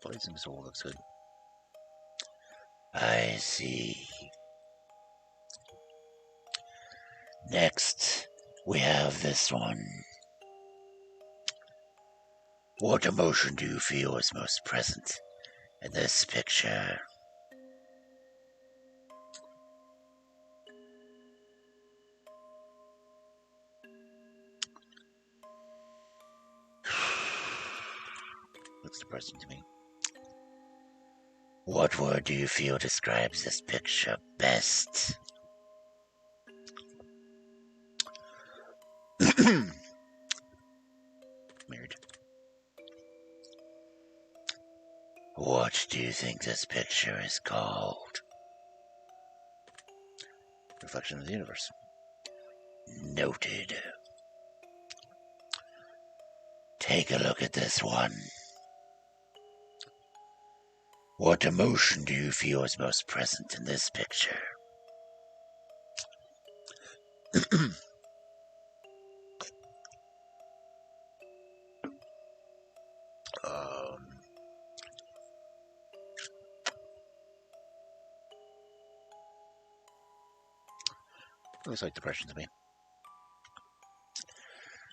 Blazing Soul looks good. I see. Next, we have this one. What emotion do you feel is most present in this picture? Looks depressing to me. What word do you feel describes this picture best? Weird. What do you think this picture is called? Reflection of the universe. Noted. Take a look at this one. What emotion do you feel is most present in this picture? Looks like depression to me.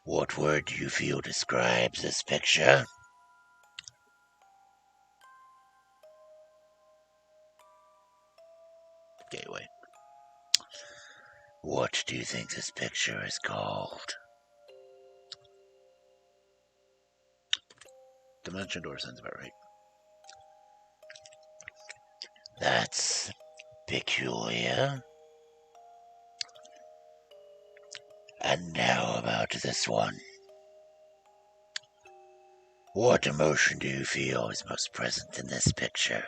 What word do you feel describes this picture? Gateway. What do you think this picture is called? Dimension door sounds about right. That's peculiar. And now about this one. What emotion do you feel is most present in this picture?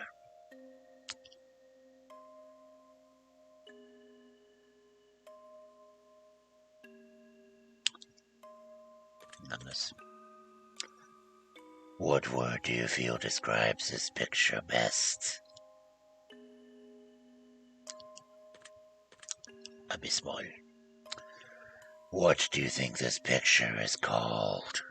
Numbness. What word do you feel describes this picture best? Abysmal. What do you think this picture is called?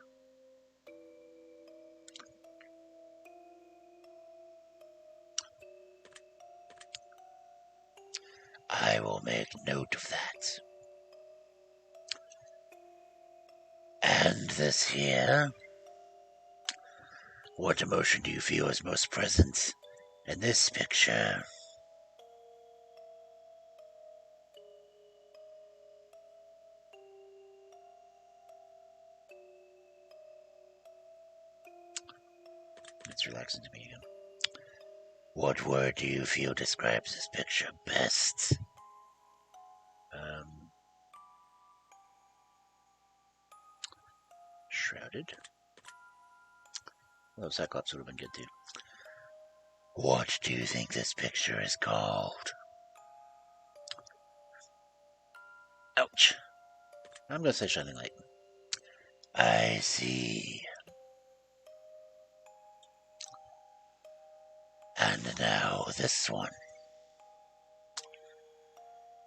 I will make note of that. And this here? What emotion do you feel is most present in this picture? It's relaxing to me again. What word do you feel describes this picture best? Shrouded. Well, Cyclops would have been good too. What do you think this picture is called? Ouch. I'm gonna say Shining Light. I see. And now this one.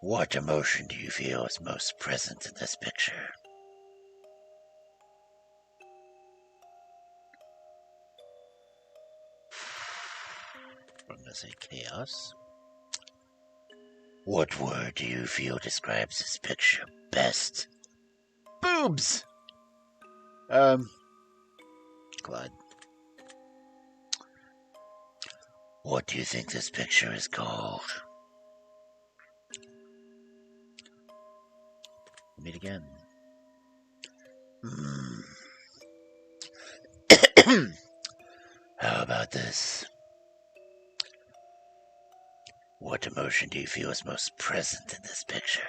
What emotion do you feel is most present in this picture? I'm gonna say chaos. What word do you feel describes this picture best? Boobs! Glad. What do you think this picture is called? Meet again. How about this? What emotion do you feel is most present in this picture?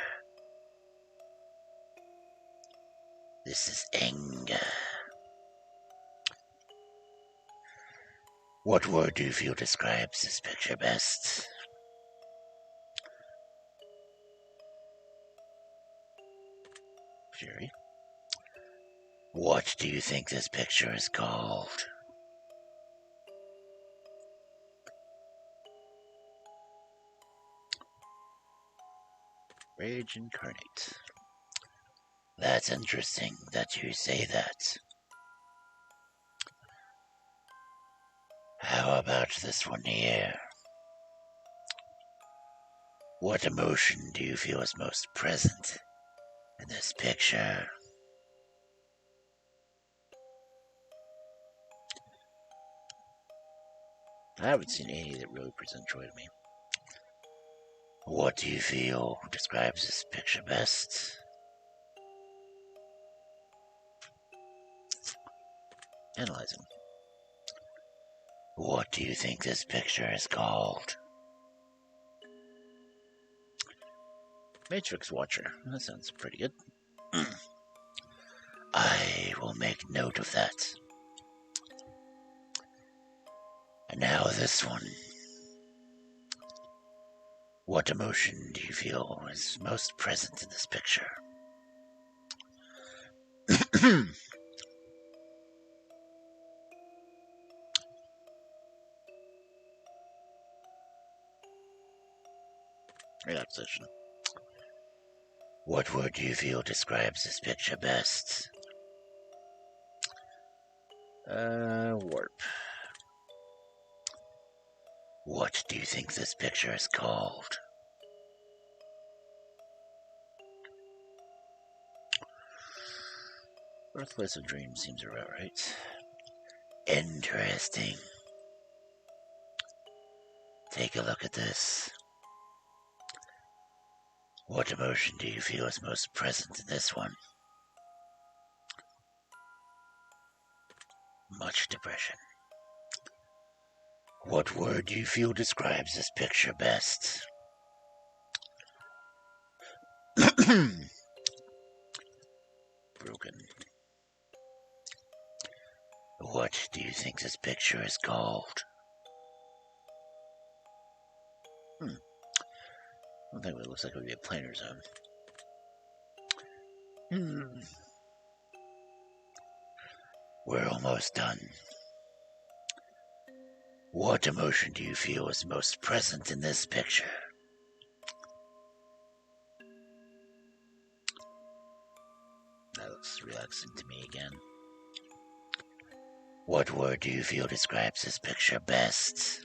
This is anger. What word do you feel describes this picture best? Fury. What do you think this picture is called? Rage incarnate. That's interesting that you say that. How about this one here? What emotion do you feel is most present in this picture? I haven't seen any that really present joy to me. What do you feel describes this picture best? Analyzing. What do you think this picture is called? Matrix Watcher. That sounds pretty good. I will make note of that. And now this one. What emotion do you feel is most present in this picture? Relaxation. What word do you feel describes this picture best? Warp. What do you think this picture is called? Birthplace of Dreams seems about right. Interesting. Take a look at this. What emotion do you feel is most present in this one? Much depression. What word do you feel describes this picture best? Broken. What do you think this picture is called? I think it looks like it would be a planar zone. We're almost done. What emotion do you feel is most present in this picture? That looks relaxing to me again. What word do you feel describes this picture best?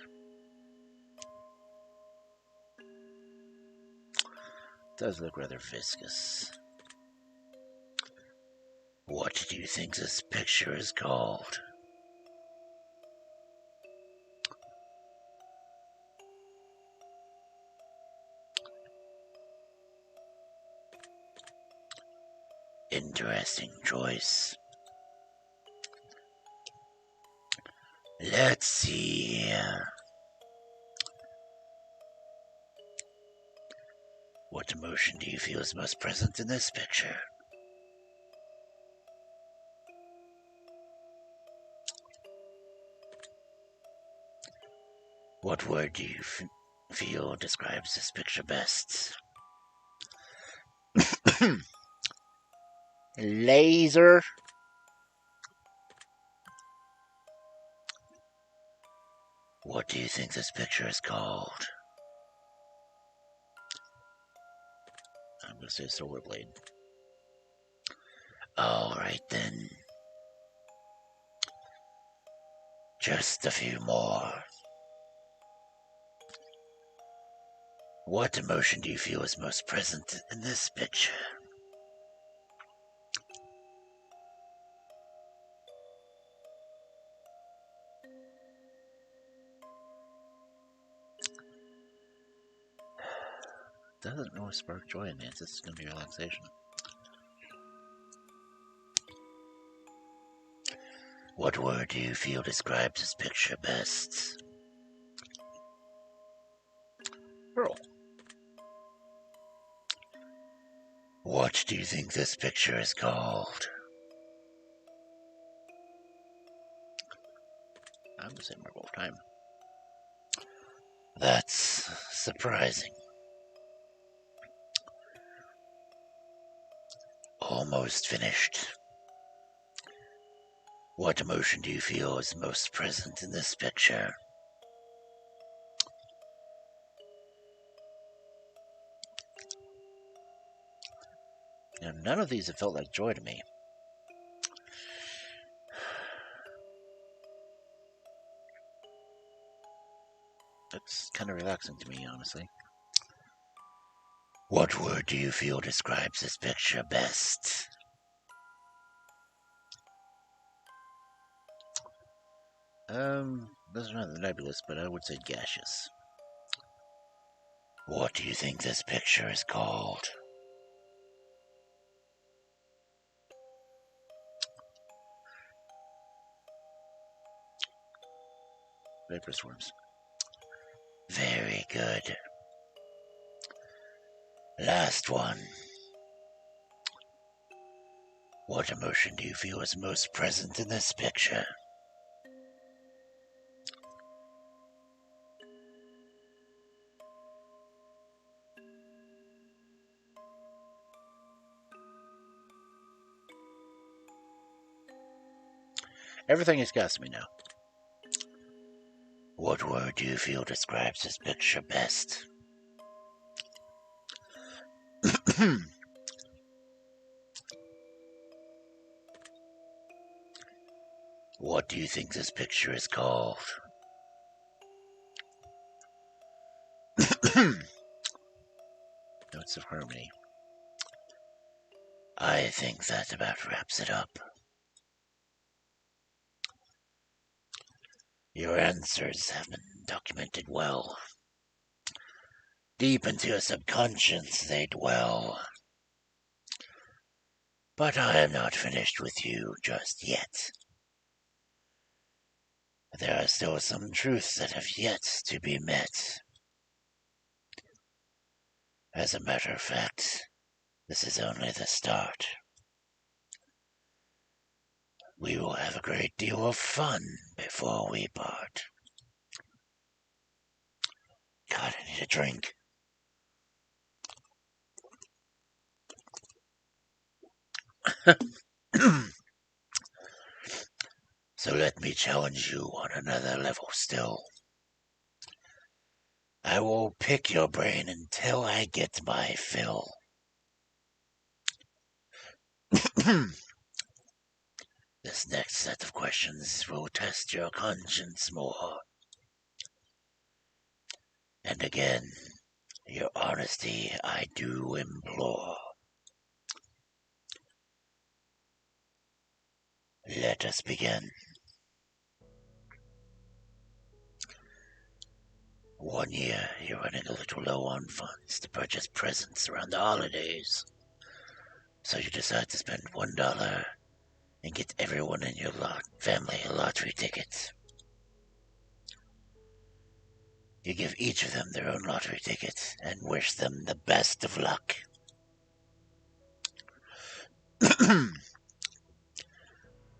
Does look rather viscous. What do you think this picture is called? Interesting choice. Let's see here. What emotion do you feel is most present in this picture? What word do you feel describes this picture best? Laser. What do you think this picture is called? I'm going to say Solar Blade. Alright then. Just a few more. What emotion do you feel is most present in this picture? Doesn't really spark joy in me. It's just going to be relaxation. What word do you feel describes this picture best? Pearl. What do you think this picture is called? I'm going to say Marble of Time. That's surprising. Almost finished. What emotion do you feel is most present in this picture? Now, none of these have felt like joy to me. It's kind of relaxing to me, honestly. What word do you feel describes this picture best? Those are not nebulous, but I would say gaseous. What do you think this picture is called? Vapor swarms. Very good. Last one. What emotion do you feel is most present in this picture? Everything is gas me now. What word do you feel describes this picture best? What do you think this picture is called? Notes of harmony. I think that about wraps it up. Your answers have been documented well. Deep into your subconscious they dwell. But I am not finished with you just yet. There are still some truths that have yet to be met. As a matter of fact, this is only the start. We will have a great deal of fun before we part. God, I need a drink. So let me challenge you on another level still. I will pick your brain until I get my fill. This next set of questions will test your conscience more. And again, your honesty I do implore. Let us begin. 1 year, you're running a little low on funds to purchase presents around the holidays. So you decide to spend $1 and get everyone in your family a lottery ticket. You give each of them their own lottery ticket and wish them the best of luck.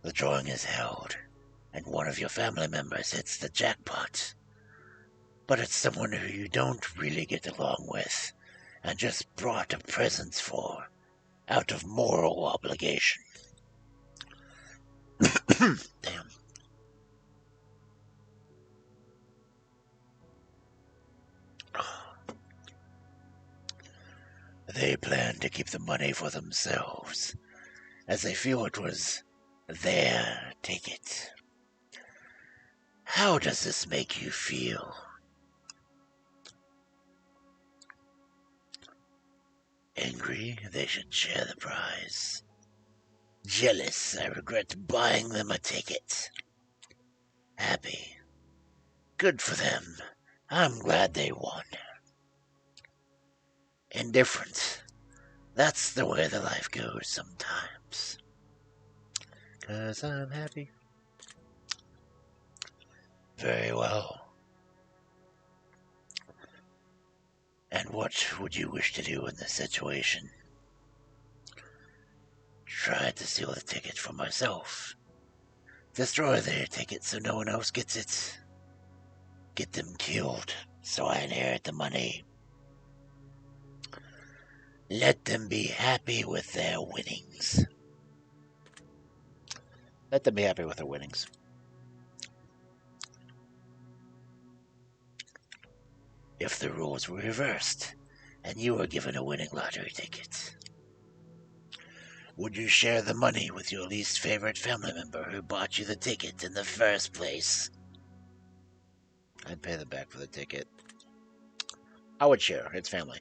The drawing is held, and one of your family members hits the jackpot. But it's someone who you don't really get along with, and just brought a present for, out of moral obligation. Damn. They plan to keep the money for themselves, as they feel it was their ticket. How does this make you feel? Angry they should share the prize. Jealous I regret buying them a ticket. Happy. Good for them. I'm glad they won. Indifferent. That's the way the life goes sometimes. 'Cause I'm happy. Very well. And what would you wish to do in this situation? Try to steal the ticket for myself. Destroy their ticket so no one else gets it. Get them killed so I inherit the money. Let them be happy with their winnings. Let them be happy with their winnings. If the rules were reversed, and you were given a winning lottery ticket, would you share the money with your least favorite family member who bought you the ticket in the first place? I'd pay them back for the ticket. I would share. It's family.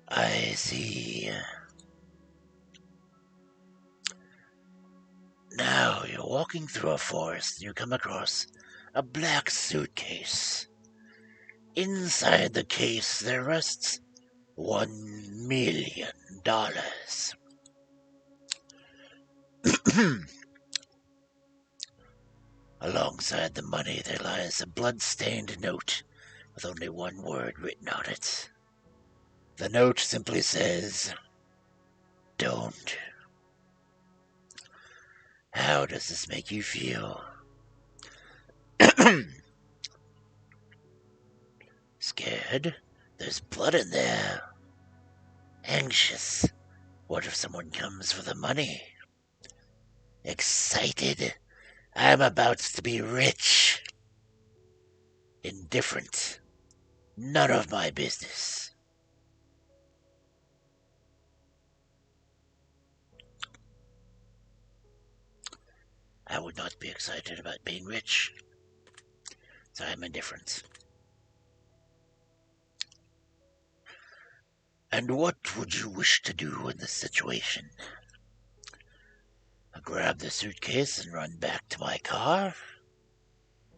I see. Now you're walking through a forest and you come across a black suitcase. Inside the case there rests $1 million. Alongside the money there lies a blood-stained note with only one word written on it. The note simply says, "Don't." How does this make you feel? Scared? There's blood in there. Anxious? What if someone comes for the money? Excited? I'm about to be rich. Indifferent? None of my business. I would not be excited about being rich, so I'm indifferent. And what would you wish to do in this situation? Grab the suitcase and run back to my car?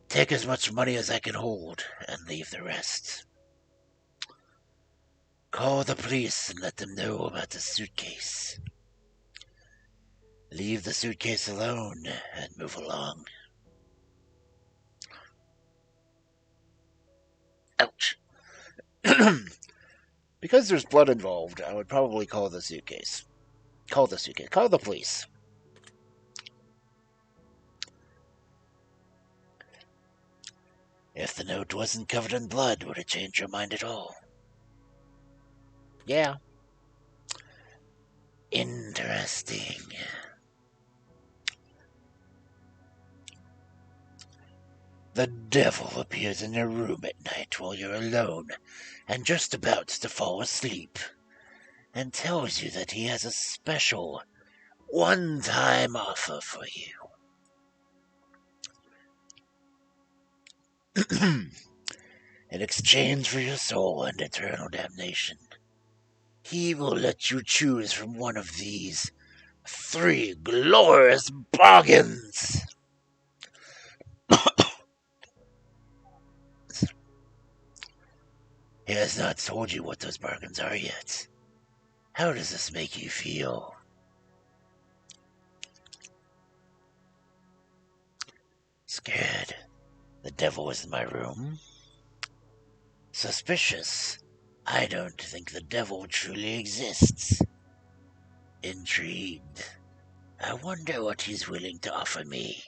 Take as much money as I can hold and leave the rest. Call the police and let them know about the suitcase. Leave the suitcase alone and move along. Ouch. Because there's blood involved, I would probably call the suitcase. Call the suitcase. Call the police. If the note wasn't covered in blood, would it change your mind at all? Yeah. Interesting. The devil appears in your room at night while you're alone and just about to fall asleep, and tells you that he has a special one-time offer for you. In exchange for your soul and eternal damnation, he will let you choose from one of these 3 glorious bargains. He has not told you what those bargains are yet. How does this make you feel? Scared? The devil is in my room? Suspicious? I don't think the devil truly exists. Intrigued? I wonder what he's willing to offer me.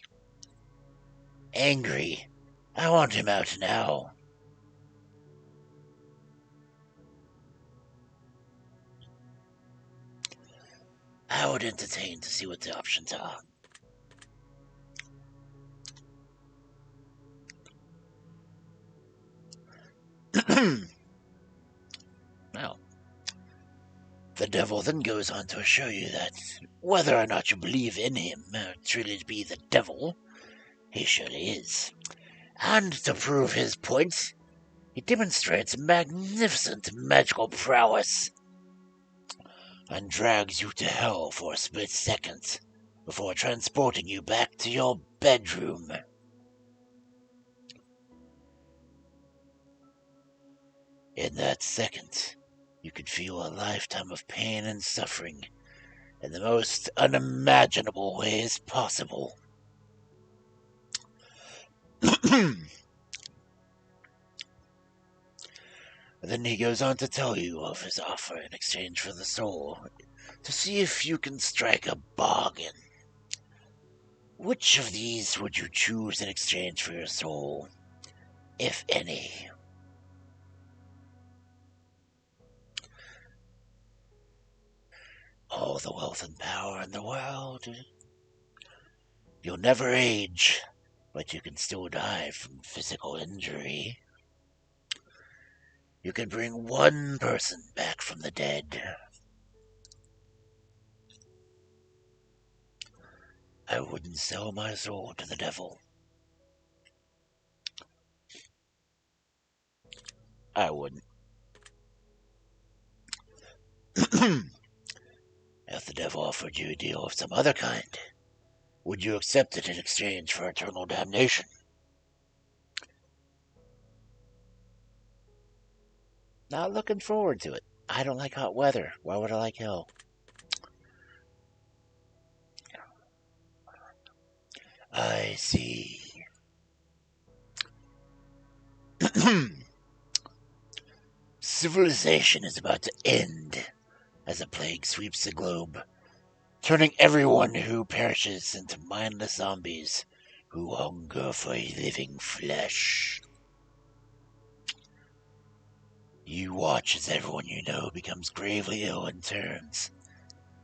Angry? I want him out now. I would entertain to see what the options are. Well, the devil then goes on to assure you that whether or not you believe in him truly to be the devil, he surely is. And to prove his point, he demonstrates magnificent magical prowess and drags you to hell for a split second before transporting you back to your bedroom. In that second, you could feel a lifetime of pain and suffering in the most unimaginable ways possible. Then he goes on to tell you of his offer in exchange for the soul, to see if you can strike a bargain. Which of these would you choose in exchange for your soul, if any? All the wealth and power in the world. You'll never age, but you can still die from physical injury. You can bring one person back from the dead. I wouldn't sell my soul to the devil. I wouldn't. If the devil offered you a deal of some other kind, would you accept it in exchange for eternal damnation? Not looking forward to it. I don't like hot weather. Why would I like hell? I see. Civilization is about to end as a plague sweeps the globe, turning everyone who perishes into mindless zombies who hunger for living flesh. You watch as everyone you know becomes gravely ill and turns,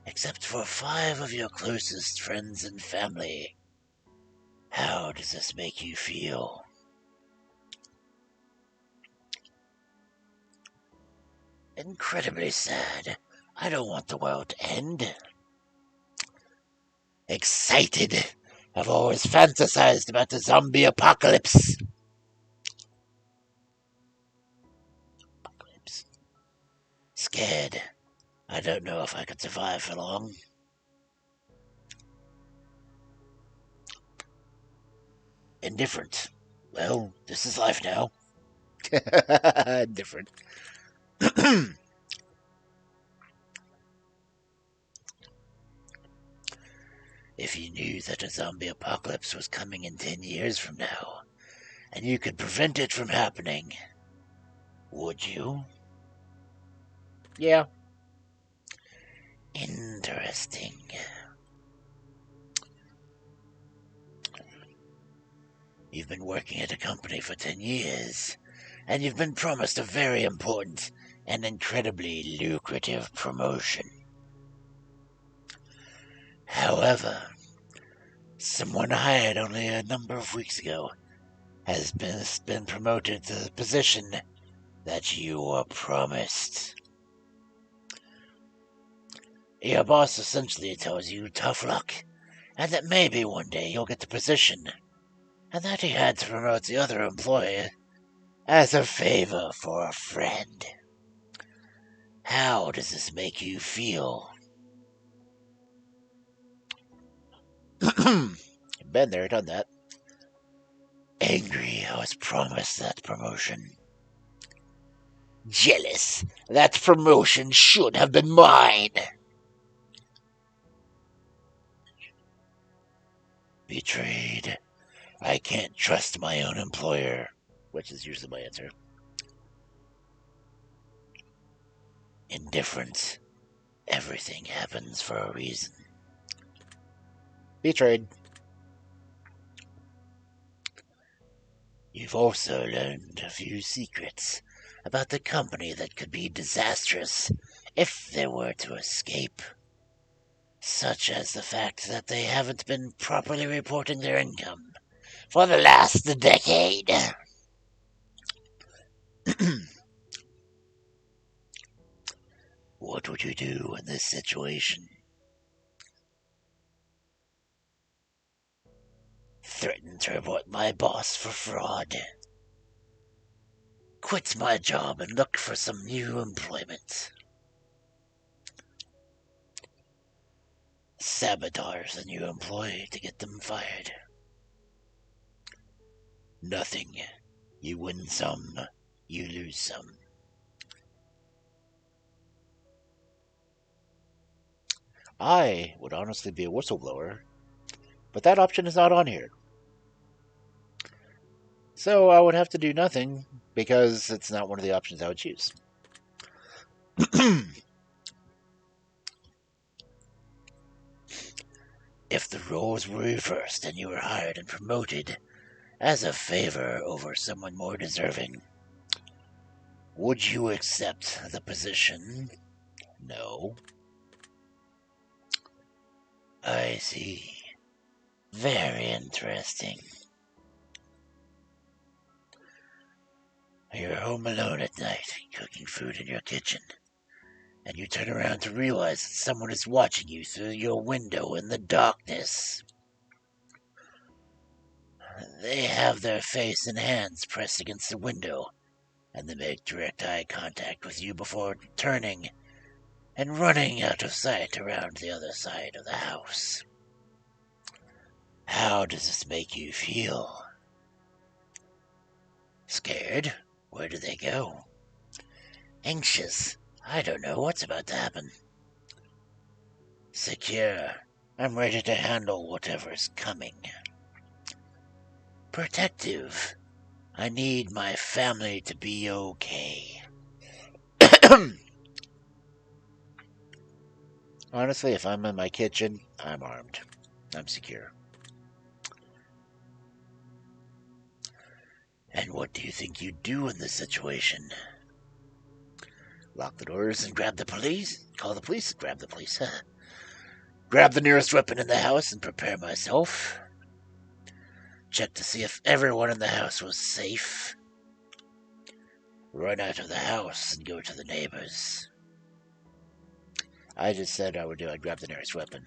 except for 5 of your closest friends and family. How does this make you feel? Incredibly sad. I don't want the world to end. Excited. I've always fantasized about the zombie apocalypse. Scared. I don't know if I could survive for long. Indifferent. Well, this is life now. Different. If you knew that a zombie apocalypse was coming in 10 years from now, and you could prevent it from happening, would you? Yeah. Interesting. You've been working at a company for 10 years, and you've been promised a very important and incredibly lucrative promotion. However, someone hired only a number of weeks ago has been promoted to the position that you were promised. Your boss essentially tells you tough luck, and that maybe one day you'll get the position, and that he had to promote the other employee as a favor for a friend. How does this make you feel? Been there, done that. Angry I was promised that promotion. Jealous. That promotion should have been mine. Betrayed. I can't trust my own employer. Which is usually my answer. Indifferent. Everything happens for a reason. Betrayed. You've also learned a few secrets about the company that could be disastrous if they were to escape. Such as the fact that they haven't been properly reporting their income for the last decade. What would you do in this situation? Threaten to report my boss for fraud. Quit my job and look for some new employment. Sabotage the new employee to get them fired. Nothing. You win some, you lose some. I would honestly be a whistleblower, but that option is not on here. So I would have to do nothing because it's not one of the options I would choose. If the roles were reversed and you were hired and promoted as a favor over someone more deserving, would you accept the position? No. I see. Very interesting. You're home alone at night, cooking food in your kitchen, and you turn around to realize that someone is watching you through your window in the darkness. They have their face and hands pressed against the window, and they make direct eye contact with you before turning and running out of sight around the other side of the house. How does this make you feel? Scared? Where do they go? Anxious? I don't know what's about to happen. Secure? I'm ready to handle whatever's coming. Protective? I need my family to be okay. Honestly, if I'm in my kitchen, I'm armed. I'm secure. And what do you think you'd do in this situation? Lock the doors and Grab the police? Call the police? Grab the police, huh? Grab the nearest weapon in the house and prepare myself. Check to see if everyone in the house was safe. Run out of the house and go to the neighbors. I just said I would do. I'd grab the nearest weapon.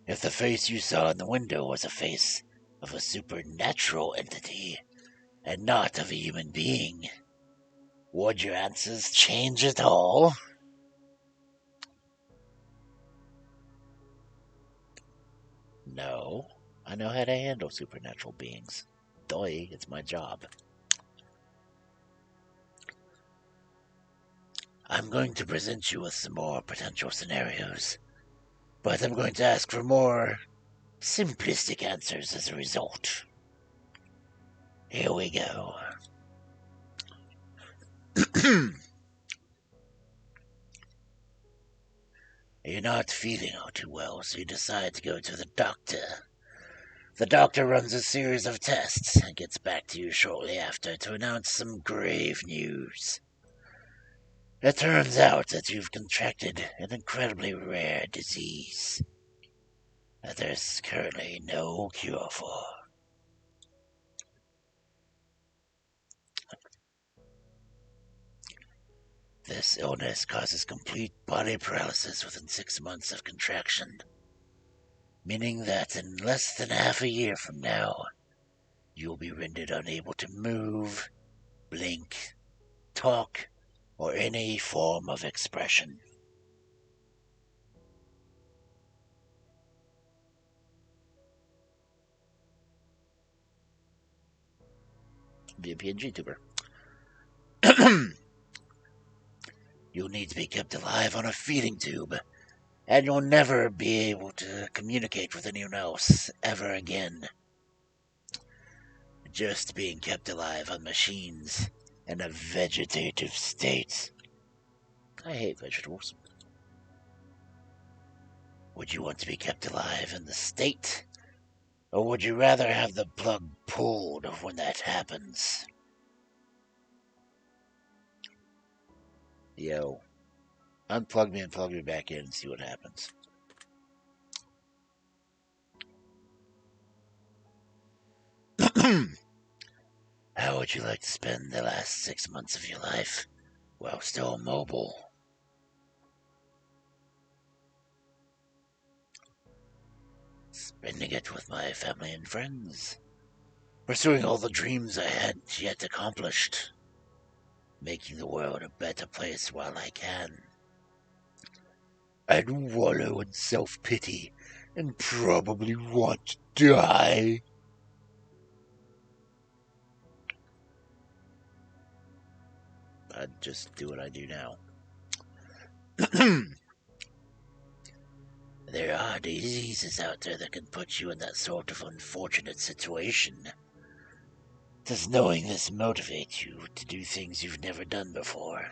If the face you saw in the window was a face of a supernatural entity and not of a human being, would your answers change at all? No. I know how to handle supernatural beings. Doy, it's my job. I'm going to present you with some more potential scenarios, but I'm going to ask for more simplistic answers as a result. Here we go. You're not feeling all too well, so you decide to go to the doctor. The doctor runs a series of tests and gets back to you shortly after to announce some grave news. It turns out that you've contracted an incredibly rare disease that there's currently no cure for. This illness causes complete body paralysis within 6 months of contraction, meaning that in less than half a year from now, you will be rendered unable to move, blink, talk, or any form of expression. Be a PNG tuber. You'll need to be kept alive on a feeding tube, and you'll never be able to communicate with anyone else ever again. Just being kept alive on machines in a vegetative state. I hate vegetables. Would you want to be kept alive in the state, or would you rather have the plug pulled when that happens? Yo, unplug me and plug me back in and see what happens. How would you like to spend the last 6 months of your life while still mobile? Spending it with my family and friends, pursuing all the dreams I had yet accomplished, making the world a better place while I can. I'd wallow in self-pity and probably want to die. I'd just do what I do now. There are diseases out there that can put you in that sort of unfortunate situation. Does knowing this motivate you to do things you've never done before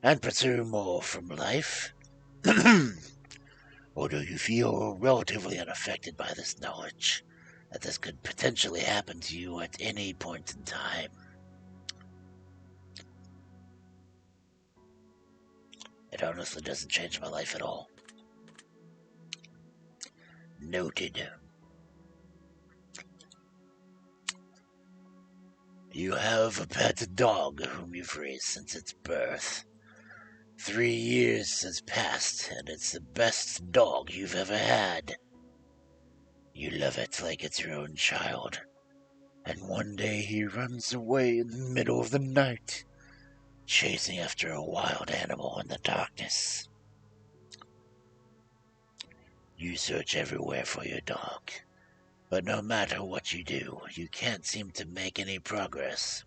and pursue more from life? Or do you feel relatively unaffected by this knowledge that this could potentially happen to you at any point in time? It honestly doesn't change my life at all. Noted. You have a pet dog whom you've raised since its birth. 3 years has passed, and it's the best dog you've ever had. You love it like it's your own child. And one day he runs away in the middle of the night, chasing after a wild animal in the darkness. You search everywhere for your dog, but no matter what you do, you can't seem to make any progress.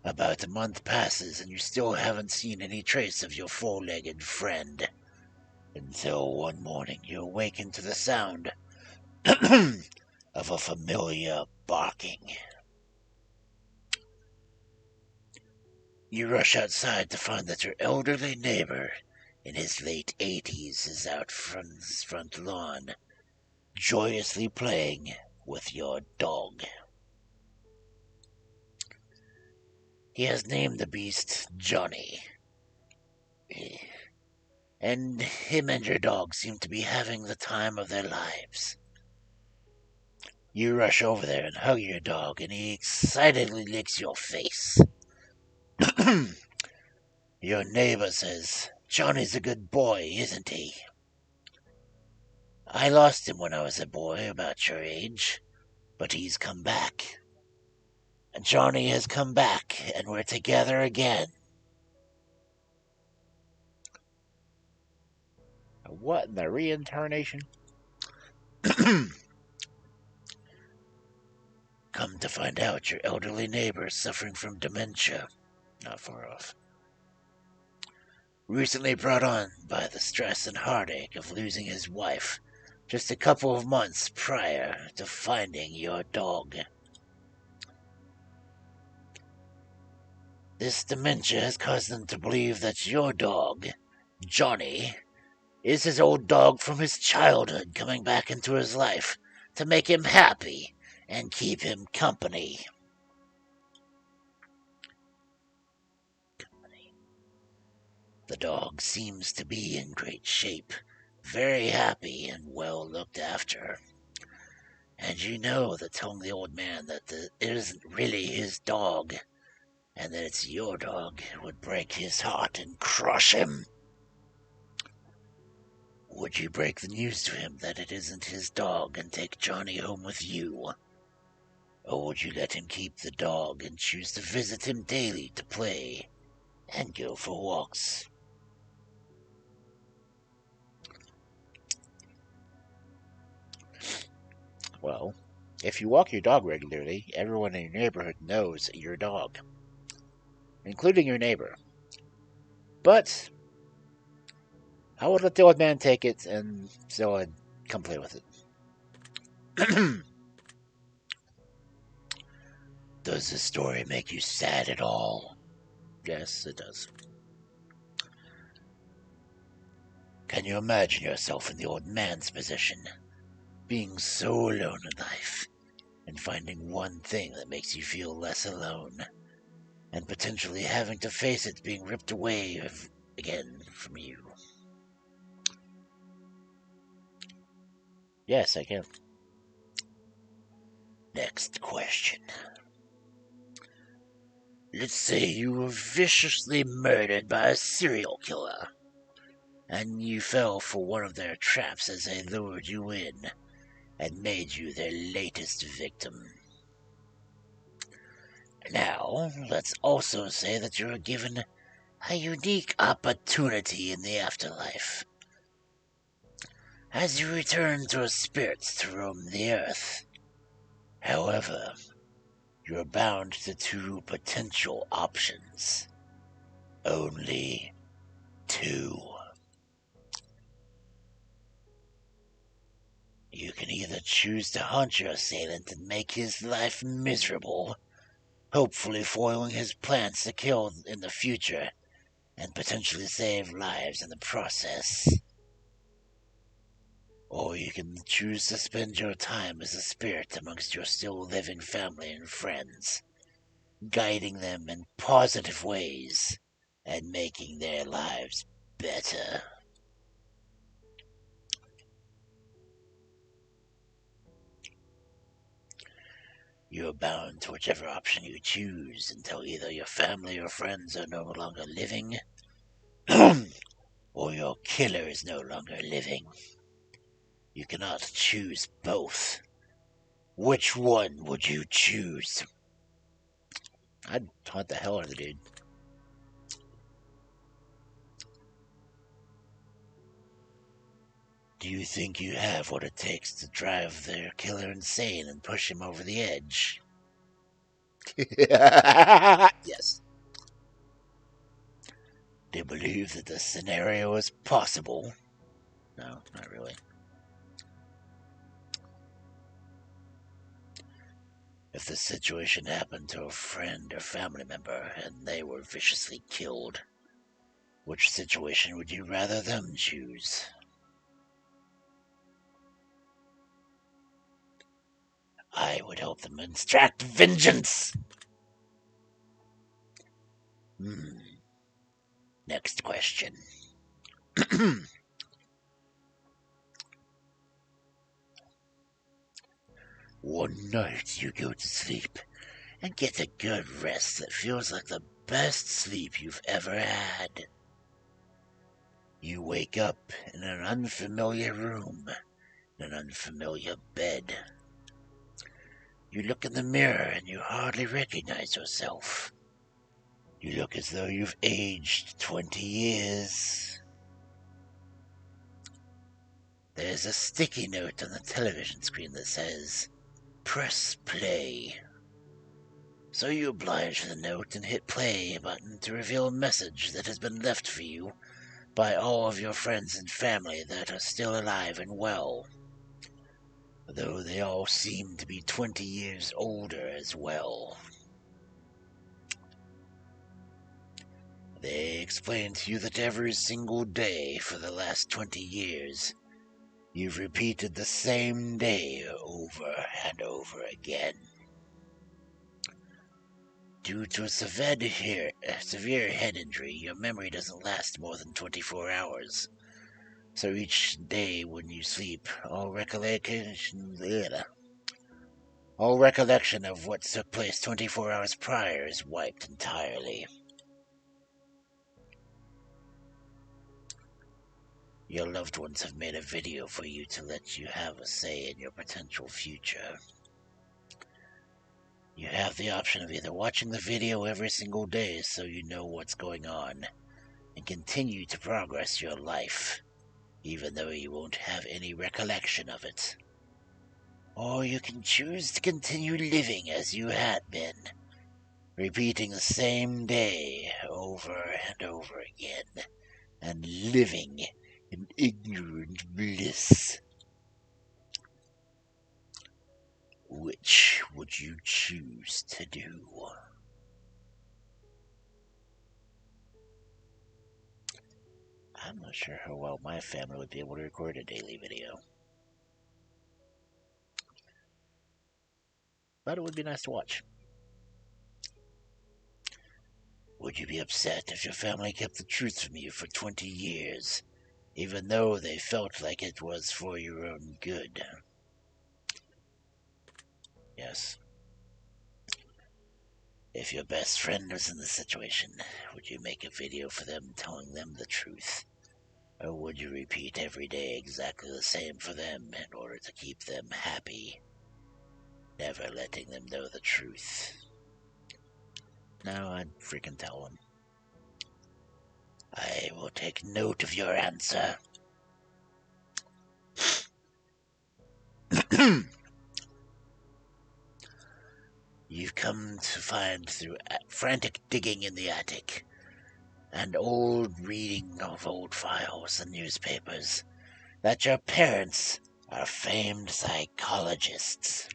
About a month passes and you still haven't seen any trace of your four-legged friend, until one morning you awaken to the sound of a familiar barking. You rush outside to find that your elderly neighbor in his late 80s is out from his front lawn, joyously playing with your dog. He has named the beast Johnny, and him and your dog seem to be having the time of their lives. You rush over there and hug your dog, and he excitedly licks your face. Your neighbor says, "Johnny's a good boy, isn't he? I lost him when I was a boy about your age, but he's come back. Johnny has come back, and we're together again." What in the reincarnation? Come to find out, your elderly neighbor is suffering from dementia, not far off. Recently brought on by the stress and heartache of losing his wife just a couple of months prior to finding your dog. This dementia has caused them to believe that your dog, Johnny, is his old dog from his childhood coming back into his life to make him happy and keep him company. The dog seems to be in great shape, very happy and well looked after. And you know that telling the old man that it isn't really his dog, and that it's your dog, would break his heart and crush him. Would you break the news to him that it isn't his dog and take Johnny home with you? Or would you let him keep the dog and choose to visit him daily to play and go for walks? Well, if you walk your dog regularly, everyone in your neighborhood knows your dog, including your neighbor. But I would let the old man take it, and so I'd come play with it. Does this story make you sad at all? Yes, it does. Can you imagine yourself in the old man's position, being so alone in life, and finding one thing that makes you feel less alone, and potentially having to face it being ripped away again from you? Yes, I can. Next question. Let's say you were viciously murdered by a serial killer, and you fell for one of their traps as they lured you in and made you their latest victim. Now, let's also say that you were given a unique opportunity in the afterlife. As you return to a spirit to roam the earth. However, you're bound to two potential options. Only two. You can either choose to hunt your assailant and make his life miserable, hopefully foiling his plans to kill in the future and potentially save lives in the process. Or you can choose to spend your time as a spirit amongst your still living family and friends, guiding them in positive ways and making their lives better. You're bound to whichever option you choose until either your family or friends are no longer living, or your killer is no longer living. You cannot choose both. Which one would you choose? I'd haunt the hell out of the dude. Do you think you have what it takes to drive their killer insane and push him over the edge? Yes. Do you believe that this scenario is possible? No, not really. If the situation happened to a friend or family member and they were viciously killed, which situation would you rather them choose? I would help them extract vengeance. Next question. One night you go to sleep and get a good rest that feels like the best sleep you've ever had. You wake up in an unfamiliar room, in an unfamiliar bed. You look in the mirror and you hardly recognize yourself. You look as though you've aged 20 years. There's a sticky note on the television screen that says, "Press play." So you oblige the note and hit play button to reveal a message that has been left for you by all of your friends and family that are still alive and well, though they all seem to be 20 years older as well. They explain to you that every single day for the last 20 years, you've repeated the same day over and over again. Due to a severe head injury, your memory doesn't last more than 24 hours. So each day when you sleep, all recollection of what took place 24 hours prior is wiped entirely. Your loved ones have made a video for you to let you have a say in your potential future. You have the option of either watching the video every single day so you know what's going on, and continue to progress your life, even though you won't have any recollection of it. Or you can choose to continue living as you had been, repeating the same day over and over again, and living in ignorant bliss. Which would you choose to do? I'm not sure how well my family would be able to record a daily video, but it would be nice to watch. Would you be upset if your family kept the truth from you for 20 years, even though they felt like it was for your own good? Yes. If your best friend was in this situation, would you make a video for them telling them the truth? Or would you repeat every day exactly the same for them in order to keep them happy, never letting them know the truth? No, I'd freaking tell them. I will take note of your answer. You've come to find through frantic digging in the attic and old reading of old files and newspapers that your parents are famed psychologists.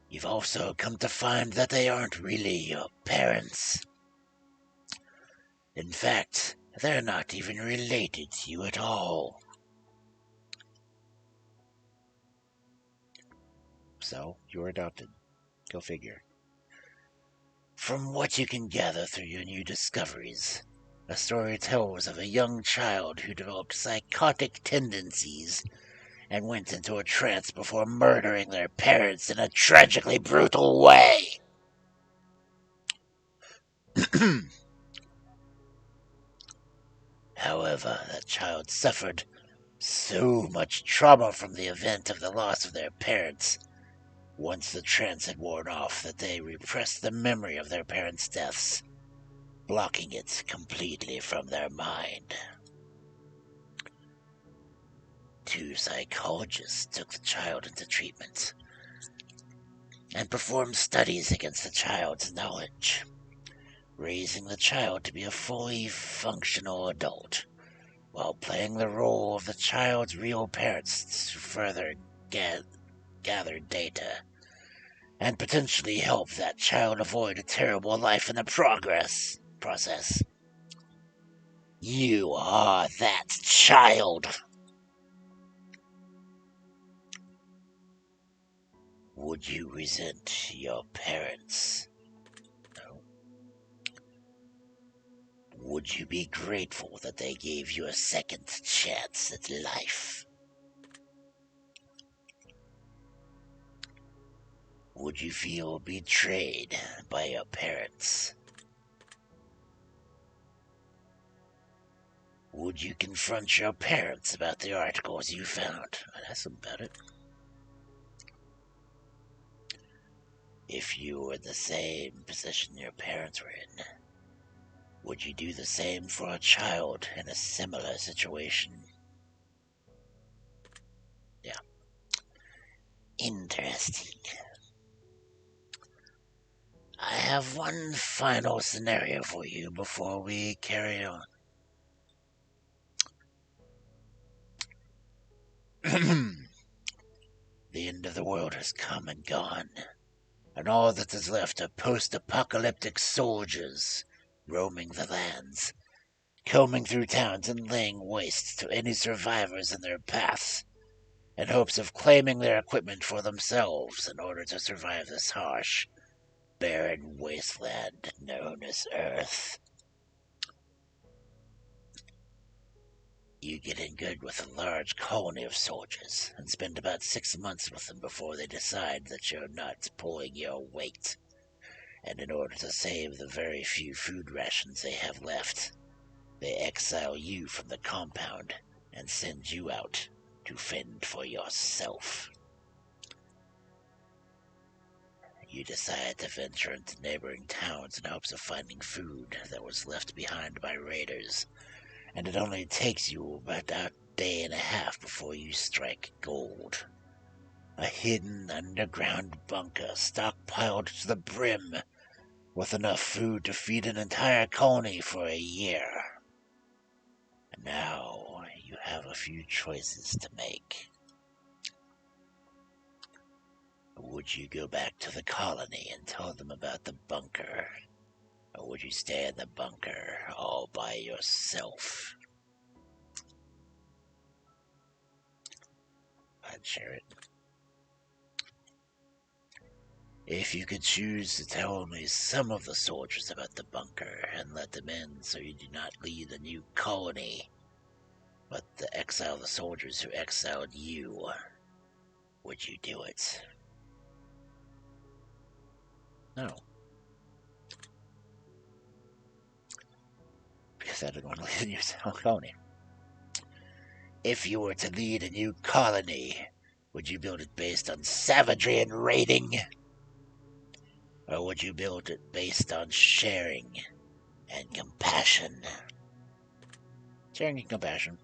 You've also come to find that they aren't really your parents. In fact, they're not even related to you at all. So, you were adopted. Go figure. From what you can gather through your new discoveries, a story tells of a young child who developed psychotic tendencies and went into a trance before murdering their parents in a tragically brutal way. However, that child suffered So much trauma from the event of the loss of their parents. Once the trance had worn off, that they repressed the memory of their parents' deaths, blocking it completely from their mind. 2 psychologists took the child into treatment and performed studies against the child's knowledge, raising the child to be a fully functional adult, while playing the role of the child's real parents to further gather data and potentially help that child avoid a terrible life in the process. You are that child. Would you resent your parents? No. Would you be grateful that they gave you a second chance at life? Would you feel betrayed by your parents? Would you confront your parents about the articles you found? I'd ask them about it. If you were in the same position your parents were in, would you do the same for a child in a similar situation? Yeah. Interesting. I have one final scenario for you before we carry on. The end of the world has come and gone, and all that is left are post-apocalyptic soldiers roaming the lands, combing through towns and laying waste to any survivors in their paths, in hopes of claiming their equipment for themselves in order to survive this harsh, barren wasteland known as Earth. You get in good with a large colony of soldiers and spend about 6 months with them before they decide that you're not pulling your weight. And in order to save the very few food rations they have left, they exile you from the compound and send you out to fend for yourself. You decide to venture into neighboring towns in hopes of finding food that was left behind by raiders, and it only takes you about a day and a half before you strike gold. A hidden underground bunker stockpiled to the brim with enough food to feed an entire colony for a year. And now you have a few choices to make. Would you go back to the colony and tell them about the bunker? Or would you stay in the bunker all by yourself? I'd share it. If you could choose to tell only some of the soldiers about the bunker and let them in so you do not lead a new colony, but to exile the soldiers who exiled you, would you do it? No. Because I didn't want to lead a new colony. If you were to lead a new colony, would you build it based on savagery and raiding? Or would you build it based on sharing and compassion? Sharing and compassion.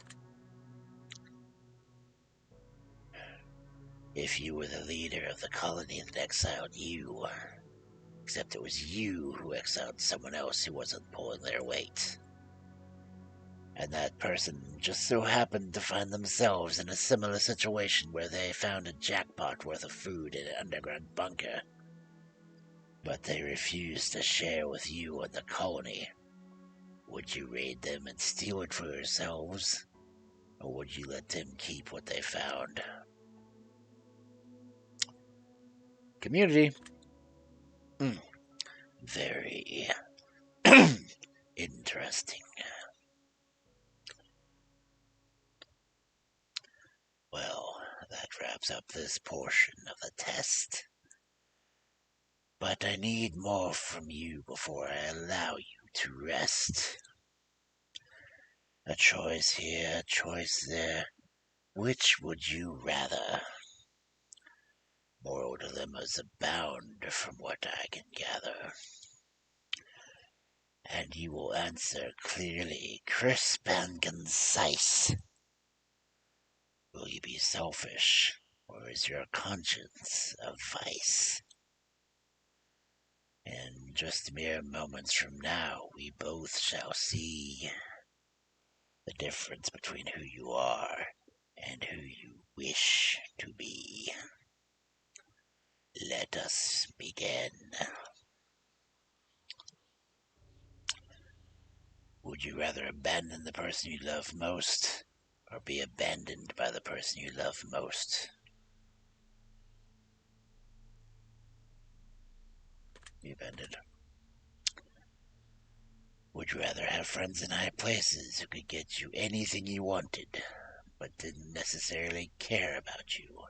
If you were the leader of the colony that exiled you, except it was you who exiled someone else who wasn't pulling their weight. And that person just so happened to find themselves in a similar situation where they found a jackpot worth of food in an underground bunker. But they refused to share with you and the colony. Would you raid them and steal it for yourselves? Or would you let them keep what they found? Community. Very interesting. Well, that wraps up this portion of the test. But I need more from you before I allow you to rest. A choice here, a choice there. Which would you rather? Moral dilemmas abound from what I can gather. And you will answer clearly, crisp and concise. Will you be selfish, or is your conscience a vice? In just mere moments from now, we both shall see the difference between who you are and who you wish to be. Let us begin. Would you rather abandon the person you love most, or be abandoned by the person you love most? Be abandoned. Would you rather have friends in high places who could get you anything you wanted, but didn't necessarily care about you?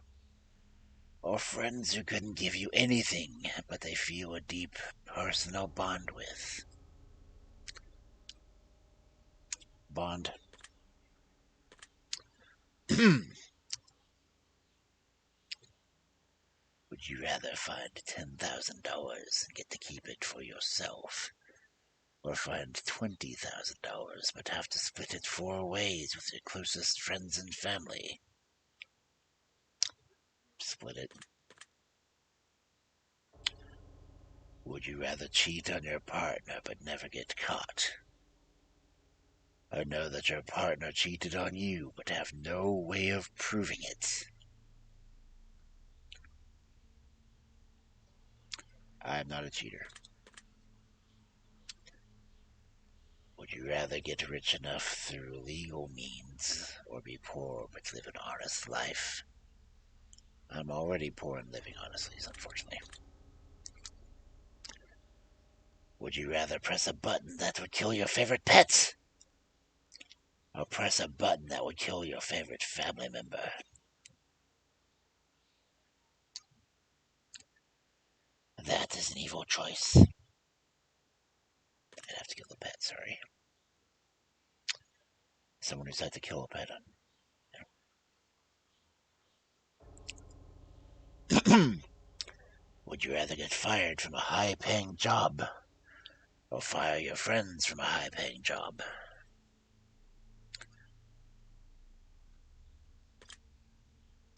Or friends who couldn't give you anything, but they feel a deep personal bond with? Bond. Would you rather find $10,000 and get to keep it for yourself, or find $20,000 but have to split it 4 ways with your closest friends and family? Split it. Would you rather cheat on your partner but never get caught, or know that your partner cheated on you but have no way of proving it? I'm not a cheater. Would you rather get rich enough through legal means, or be poor but live an honest life? I'm already poor and living honestly, unfortunately. Would you rather press a button that would kill your favorite pet, or press a button that would kill your favorite family member? That is an evil choice. I'd have to kill the pet, sorry. Someone who's had to kill a pet. Would you rather get fired from a high-paying job, or fire your friends from a high-paying job?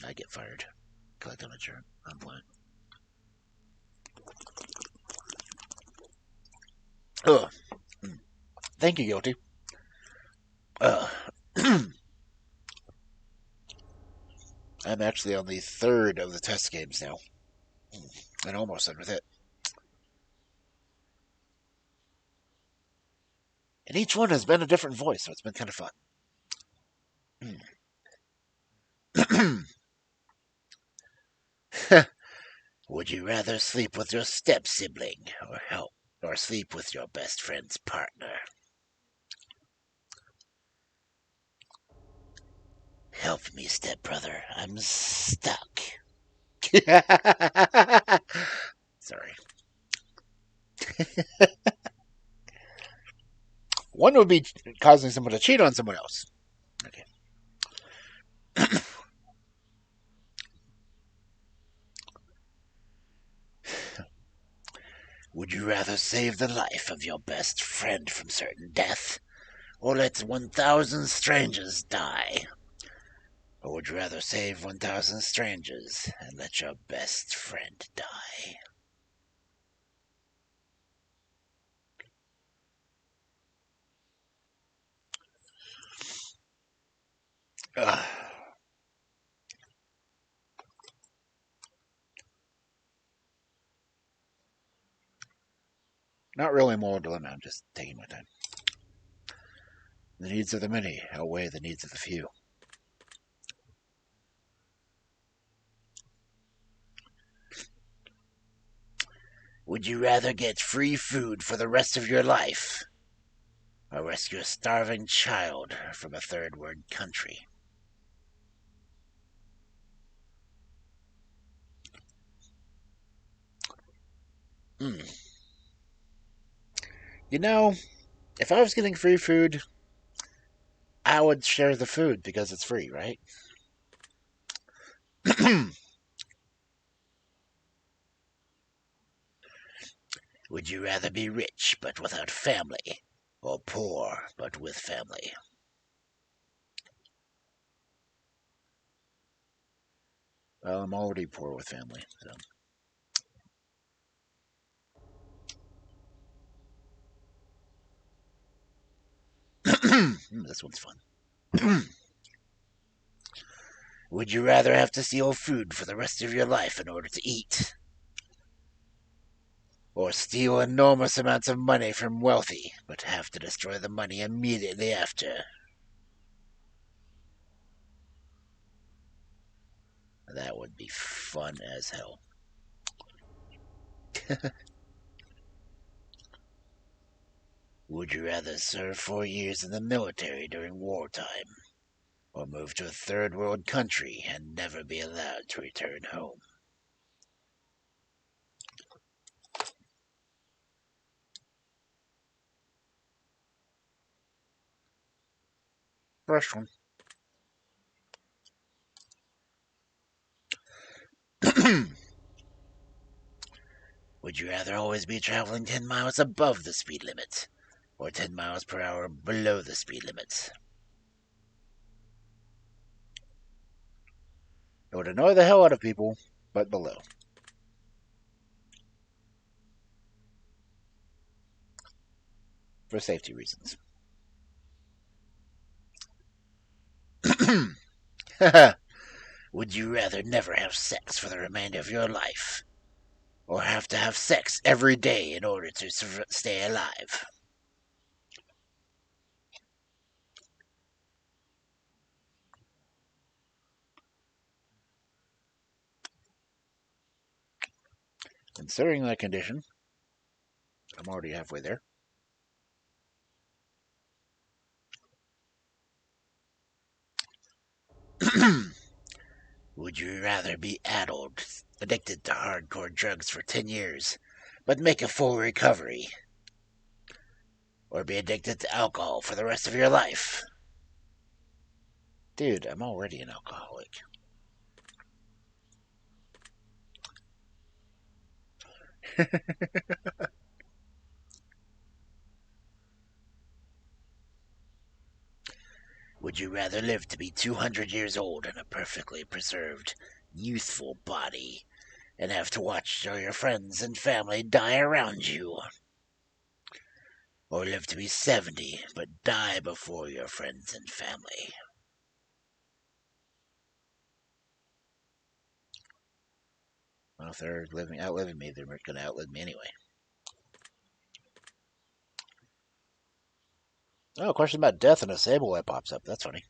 I get fired. Collect unemployment. Oh, thank you, Guilty. I'm actually on the third of the test games now, and almost done with it. And each one has been a different voice, so it's been kind of fun. Would you rather sleep with your step-sibling, or sleep with your best friend's partner? Help me, stepbrother. I'm stuck. Sorry. One would be causing someone to cheat on someone else. Okay. Would you rather save the life of your best friend from certain death, or let 1,000 strangers die? Or would you rather save 1,000 strangers and let your best friend die? Ugh. Not really a moral dilemma, I'm just taking my time. The needs of the many outweigh the needs of the few. Would you rather get free food for the rest of your life, or rescue a starving child from a third world country? Hmm. You know, if I was getting free food, I would share the food because it's free, right? Would you rather be rich but without family, or poor but with family? Well, I'm already poor with family, so. This one's fun. Would you rather have to steal food for the rest of your life in order to eat? Or steal enormous amounts of money from wealthy, but have to destroy the money immediately after? That would be fun as hell. Would you rather serve 4 years in the military during wartime, or move to a third world country and never be allowed to return home? First one. Would you rather always be traveling 10 miles above the speed limit, or 10 miles per hour below the speed limit? It would annoy the hell out of people, but below. For safety reasons. Would you rather never have sex for the remainder of your life, or have to have sex every day in order to stay alive? Considering that condition, I'm already halfway there. Would you rather be addicted to hardcore drugs for 10 years, but make a full recovery? Or be addicted to alcohol for the rest of your life? Dude, I'm already an alcoholic. Would you rather live to be 200 years old in a perfectly preserved, youthful body, and have to watch your friends and family die around you? Or live to be 70, but die before your friends and family? Well, if they're outliving me, they're going to outlive me anyway. Oh, a question about death and a sable light pops up. That's funny.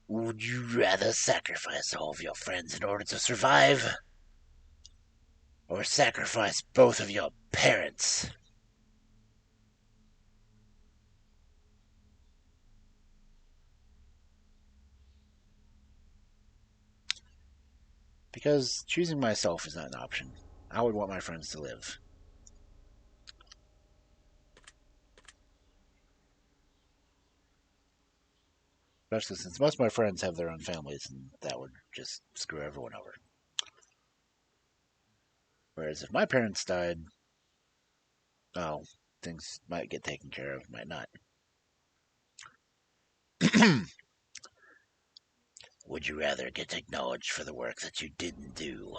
Would you rather sacrifice all of your friends in order to survive? Or sacrifice both of your parents? Because choosing myself is not an option. I would want my friends to live. Especially since most of my friends have their own families, and that would just screw everyone over. Whereas if my parents died, oh, things might get taken care of, might not. Would you rather get acknowledged for the work that you didn't do,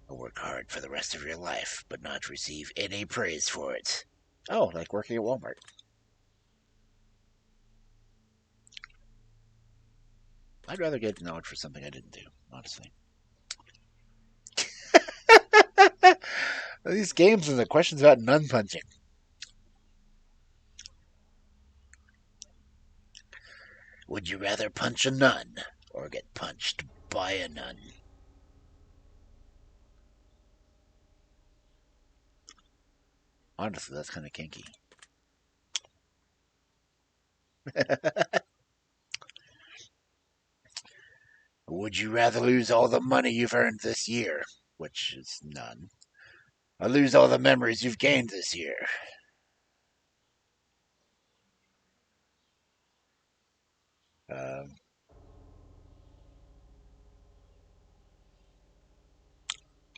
or work hard for the rest of your life but not receive any praise for it? Oh, like working at Walmart. I'd rather get acknowledged for something I didn't do, honestly. These games and the questions about nun punching. Would you rather punch a nun or get punched by a nun? Honestly, that's kind of kinky. Would you rather lose all the money you've earned this year, Which is none. or lose all the memories you've gained this year? Um,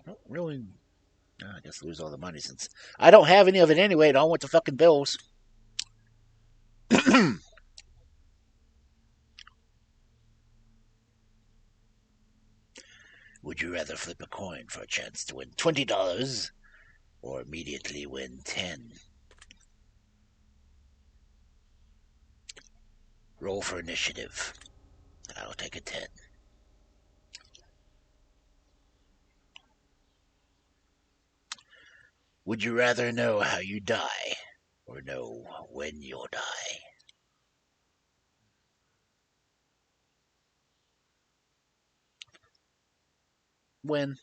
I don't really. I guess lose all the money since I don't have any of it anyway. It all went to fucking bills. Would you rather flip a coin for a chance to win $20 or immediately win 10? Roll for initiative. I'll take a 10. Would you rather know how you die or know when you'll die? When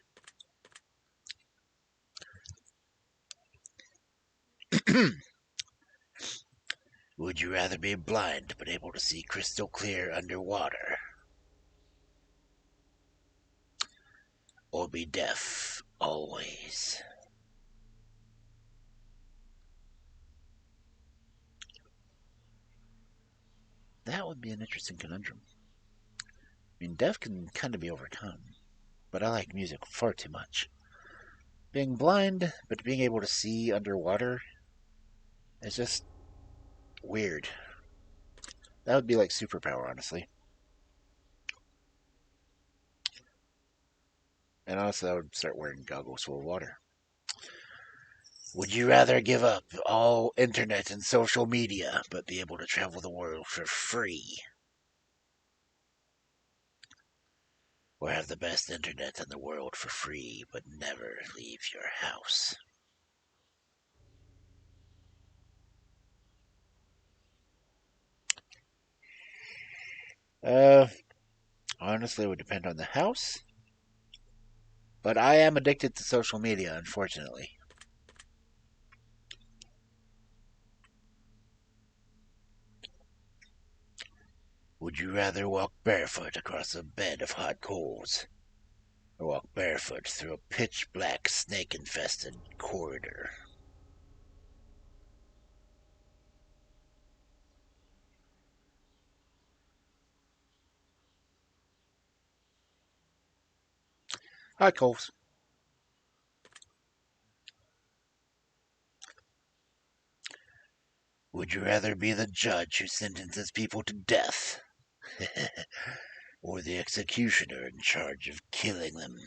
Would you rather be blind but able to see crystal clear underwater or be deaf always? that would be an interesting conundrum. I mean, deaf can kind of be overcome, but I like music far too much. Being blind but being able to see underwater is just weird. That would be like superpower, honestly. And honestly, I would start wearing goggles full of water. Would you rather give up all internet and social media but be able to travel the world for free? Or have the best internet in the world for free but never leave your house? Uh, honestly, it would depend on the house. But I am addicted to social media, unfortunately. Would you rather walk barefoot across a bed of hot coals or walk barefoot through a pitch black snake infested corridor? Hi, Coles. Would you rather be the judge who sentences people to death or the executioner in charge of killing them?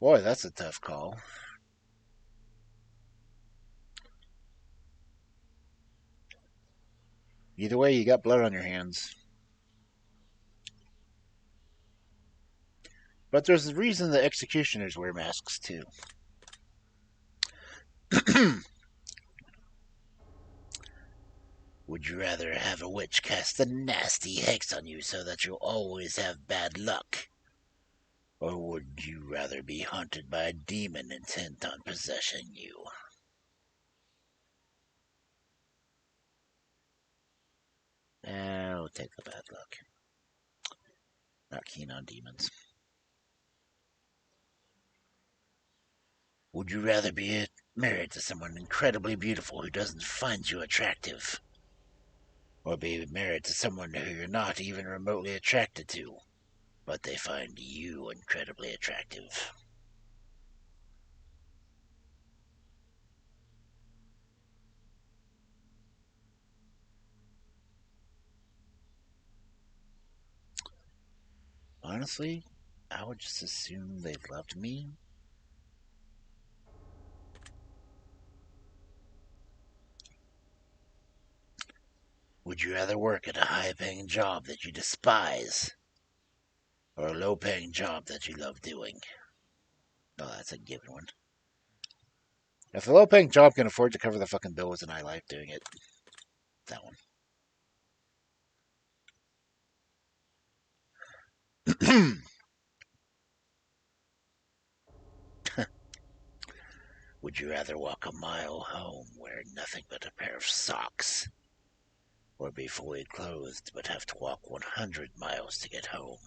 Boy, that's a tough call. Either way, you got blood on your hands. But there's a reason the executioners wear masks, too. Would you rather have a witch cast a nasty hex on you so that you'll always have bad luck? Or would you rather be haunted by a demon intent on possessing you? I'll take the bad luck. Not keen on demons. Would you rather be married to someone incredibly beautiful who doesn't find you attractive? Or be married to someone who you're not even remotely attracted to, but they find you incredibly attractive? Honestly, I would just assume they loved me. Would you rather work at a high paying job that you despise, or a low paying job that you love doing? Oh, that's a given one. If a low paying job can afford to cover the fucking bills, then I like doing it. That one. Would you rather walk a mile home wearing nothing but a pair of socks, or be fully clothed but have to walk 100 miles to get home?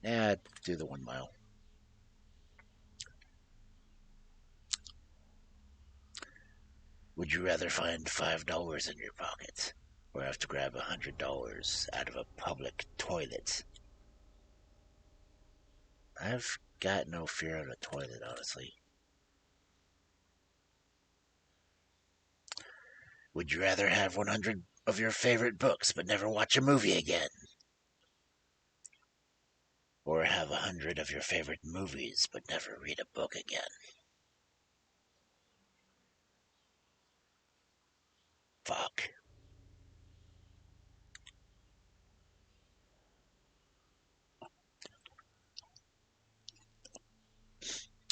Yeah, do the 1 mile. Would you rather find $5 in your pocket or have to grab $100 out of a public toilet? I've got no fear of the toilet, honestly. Would you rather have 100 of your favorite books but never watch a movie again? Or have 100 of your favorite movies but never read a book again? Fuck.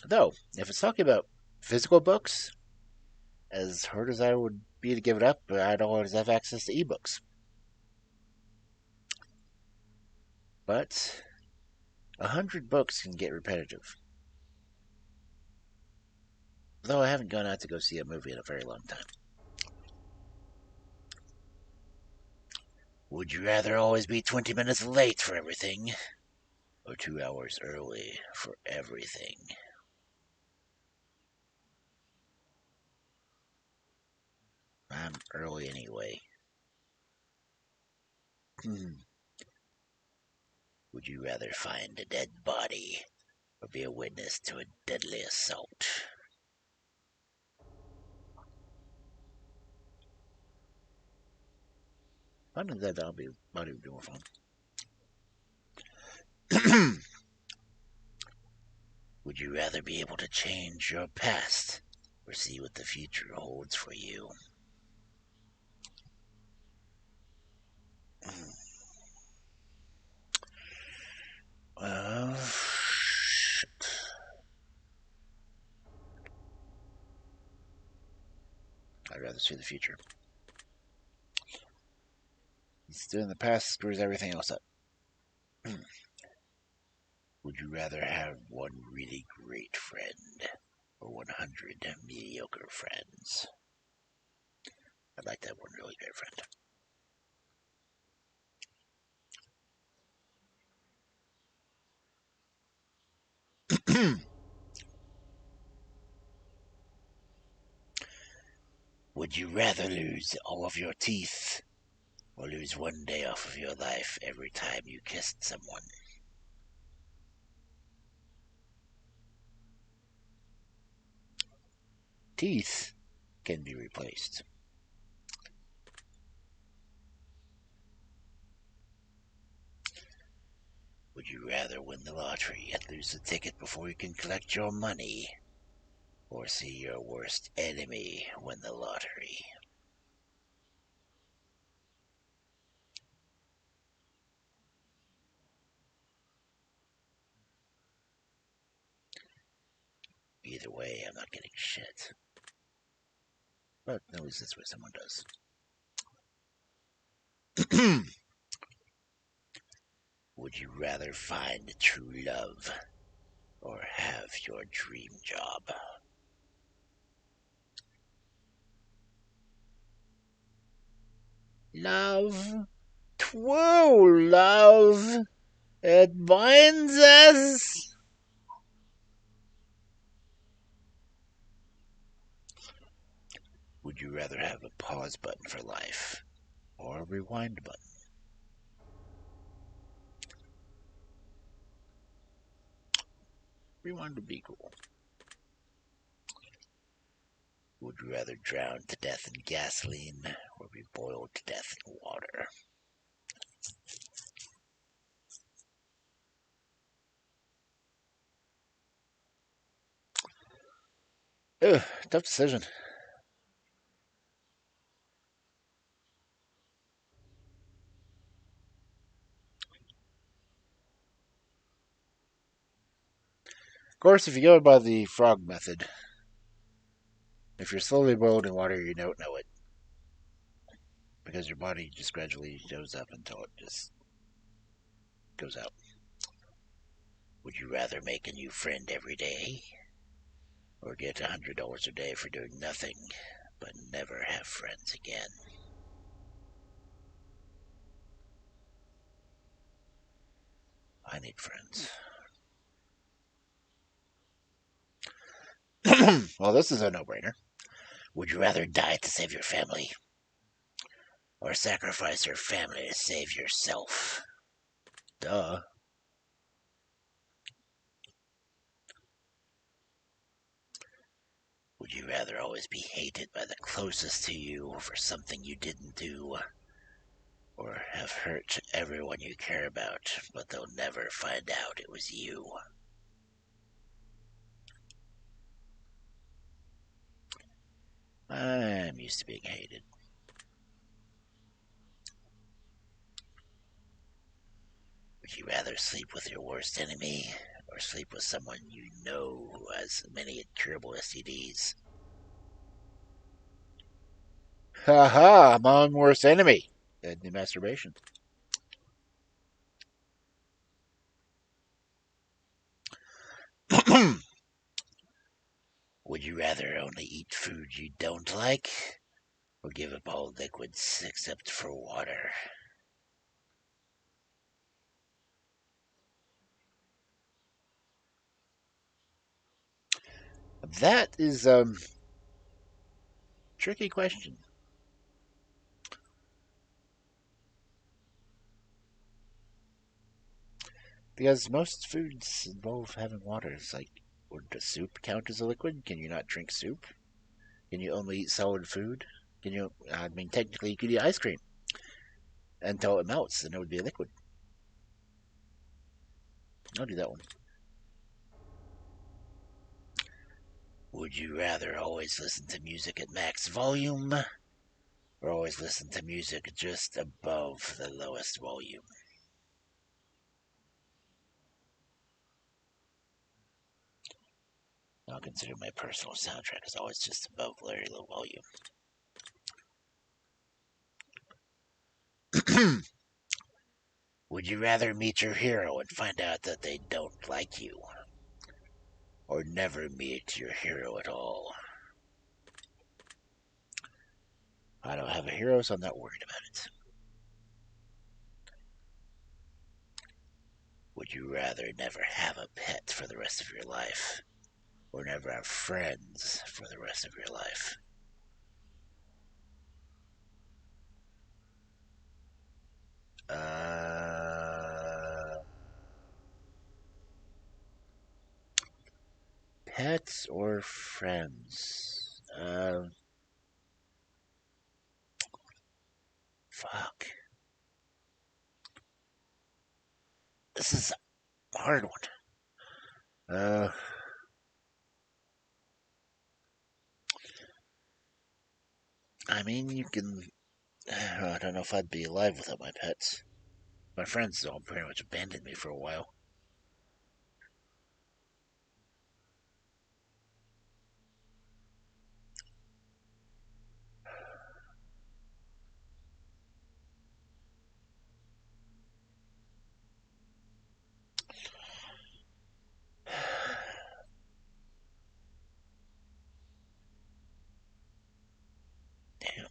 Though, if it's talking about physical books, as hard as I would be to give it up, I'd always have access to ebooks. But 100 books can get repetitive. Though I haven't gone out to go see a movie in a very long time. Would you rather always be 20 minutes late for everything or 2 hours early for everything? I'm early anyway. Would you rather find a dead body or be a witness to a deadly assault? Finding that body would be more fun. Would you rather be able to change your past or see what the future holds for you? Shit. I'd rather see the future. Doing the past screws everything else up. Would you rather have one really great friend or 100 mediocre friends? I'd like to have one really great friend. Would you rather lose all of your teeth or lose 1 day off of your life every time you kissed someone? Teeth can be replaced. Would you rather win the lottery and lose the ticket before you can collect your money, or see your worst enemy win the lottery? Either way, I'm not getting shit. But at least that's what someone does. Would you rather find true love or have your dream job? Love. True love. It binds us. Would you rather have a pause button for life or a rewind button? Rewind would be cool. Would you rather drown to death in gasoline or be boiled to death in water? Ugh, tough decision. Of course, if you go by the frog method, if you're slowly boiled in water, you don't know it. Because your body just gradually goes up until it just goes out. Would you rather make a new friend every day or get $100 a day for doing nothing but never have friends again? I need friends. Well, this is a no-brainer. Would you rather die to save your family or sacrifice your family to save yourself? Duh. Would you rather always be hated by the closest to you for something you didn't do, or have hurt everyone you care about, but they'll never find out it was you? I'm used to being hated. Would you rather sleep with your worst enemy or sleep with someone you know who has many incurable STDs? Haha, my own worst enemy. The masturbation. Would you rather only eat food you don't like or give up all liquids except for water? That is tricky question. Because most foods involve having water. It's like, does soup count as a liquid? Can you not drink soup? Can you only eat solid food? Can you? I mean, technically, you could eat ice cream until it melts, and it would be a liquid. I'll do that one. Would you rather always listen to music at max volume or always listen to music just above the lowest volume? I'll consider my personal soundtrack is always just above very low volume. Would you rather meet your hero and find out that they don't like you, or never meet your hero at all? I don't have a hero, so I'm not worried about it. Would you rather never have a pet for the rest of your life, or never have friends for the rest of your life? Pets or friends? Fuck. This is a hard one. Uh, I mean, you can. I don't know if I'd be alive without my pets. My friends all pretty much abandoned me for a while. Damn.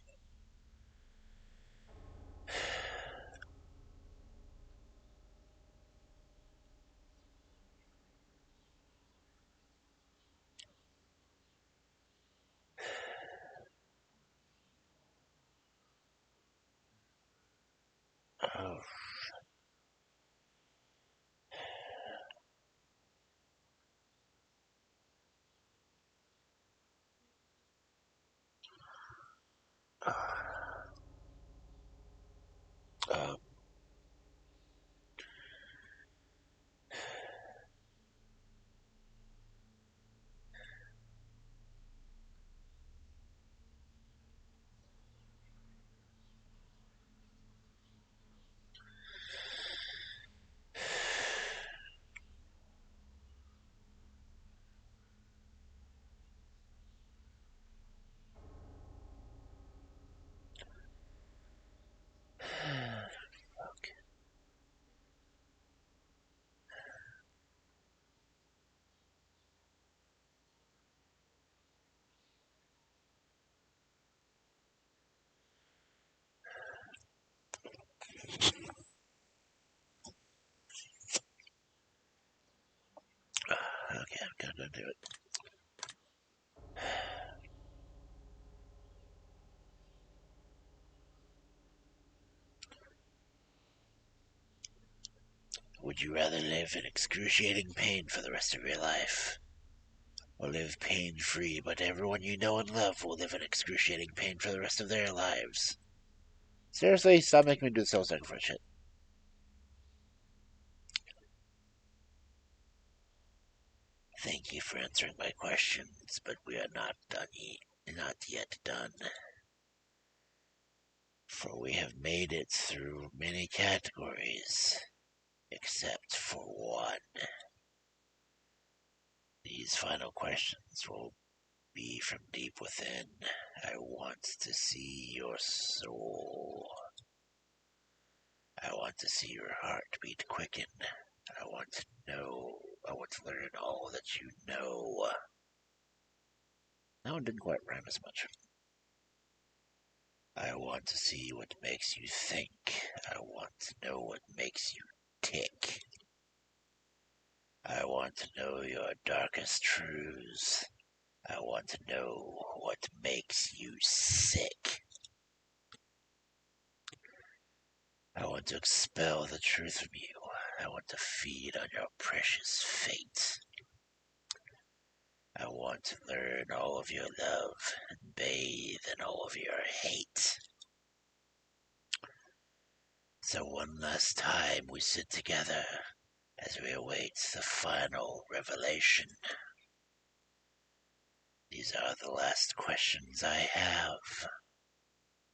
gonna do it. Would you rather live in excruciating pain for the rest of your life? Or live pain-free, but everyone you know and love will live in excruciating pain for the rest of their lives? Seriously, stop making me do the self-sacrifice shit. Thank you for answering my questions, but we are not yet done. For we have made it through many categories, except for one. These final questions will be from deep within. I want to see your soul. I want to see your heartbeat quicken. I want to learn all that you know. That one didn't quite rhyme as much. I want to see what makes you think. I want to know what makes you tick. I want to know your darkest truths. I want to know what makes you sick. I want to expel the truth from you. I want to feed on your precious fate. I want to learn all of your love and bathe in all of your hate. So one last time we sit together as we await the final revelation. These are the last questions I have.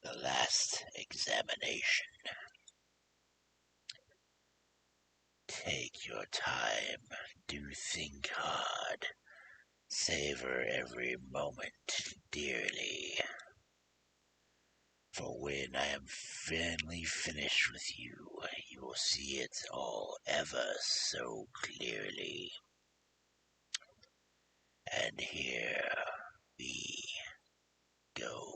The last examination. Take your time. Do think hard. Savor every moment dearly. For when I am finally finished with you, you will see it all ever so clearly. And here we go.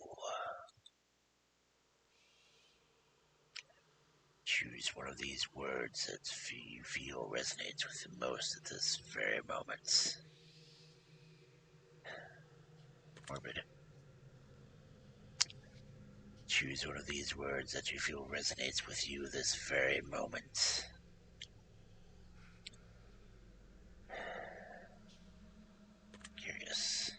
Choose one of these words that you feel resonates with you most at this very moment. Morbid. Choose one of these words that you feel resonates with you this very moment. Curious.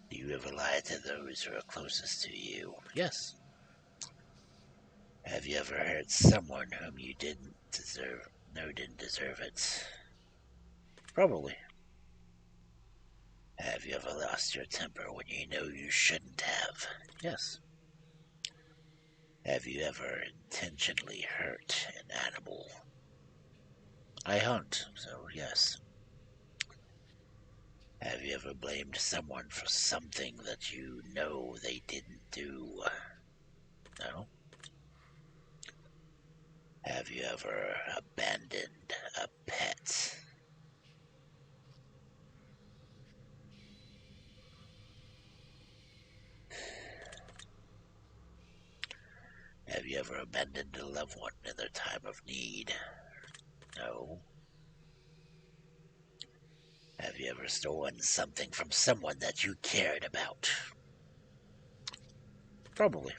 Do you ever lie to those who are closest to you? Yes. Have you ever hurt someone whom you didn't deserve it? Probably. Have you ever lost your temper when you know you shouldn't have? Yes. Have you ever intentionally hurt an animal? I hunt, so yes. Have you ever blamed someone for something that you know they didn't do? No. Have you ever abandoned a pet? Have you ever abandoned a loved one in their time of need? No. Have you ever stolen something from someone that you cared about? Probably.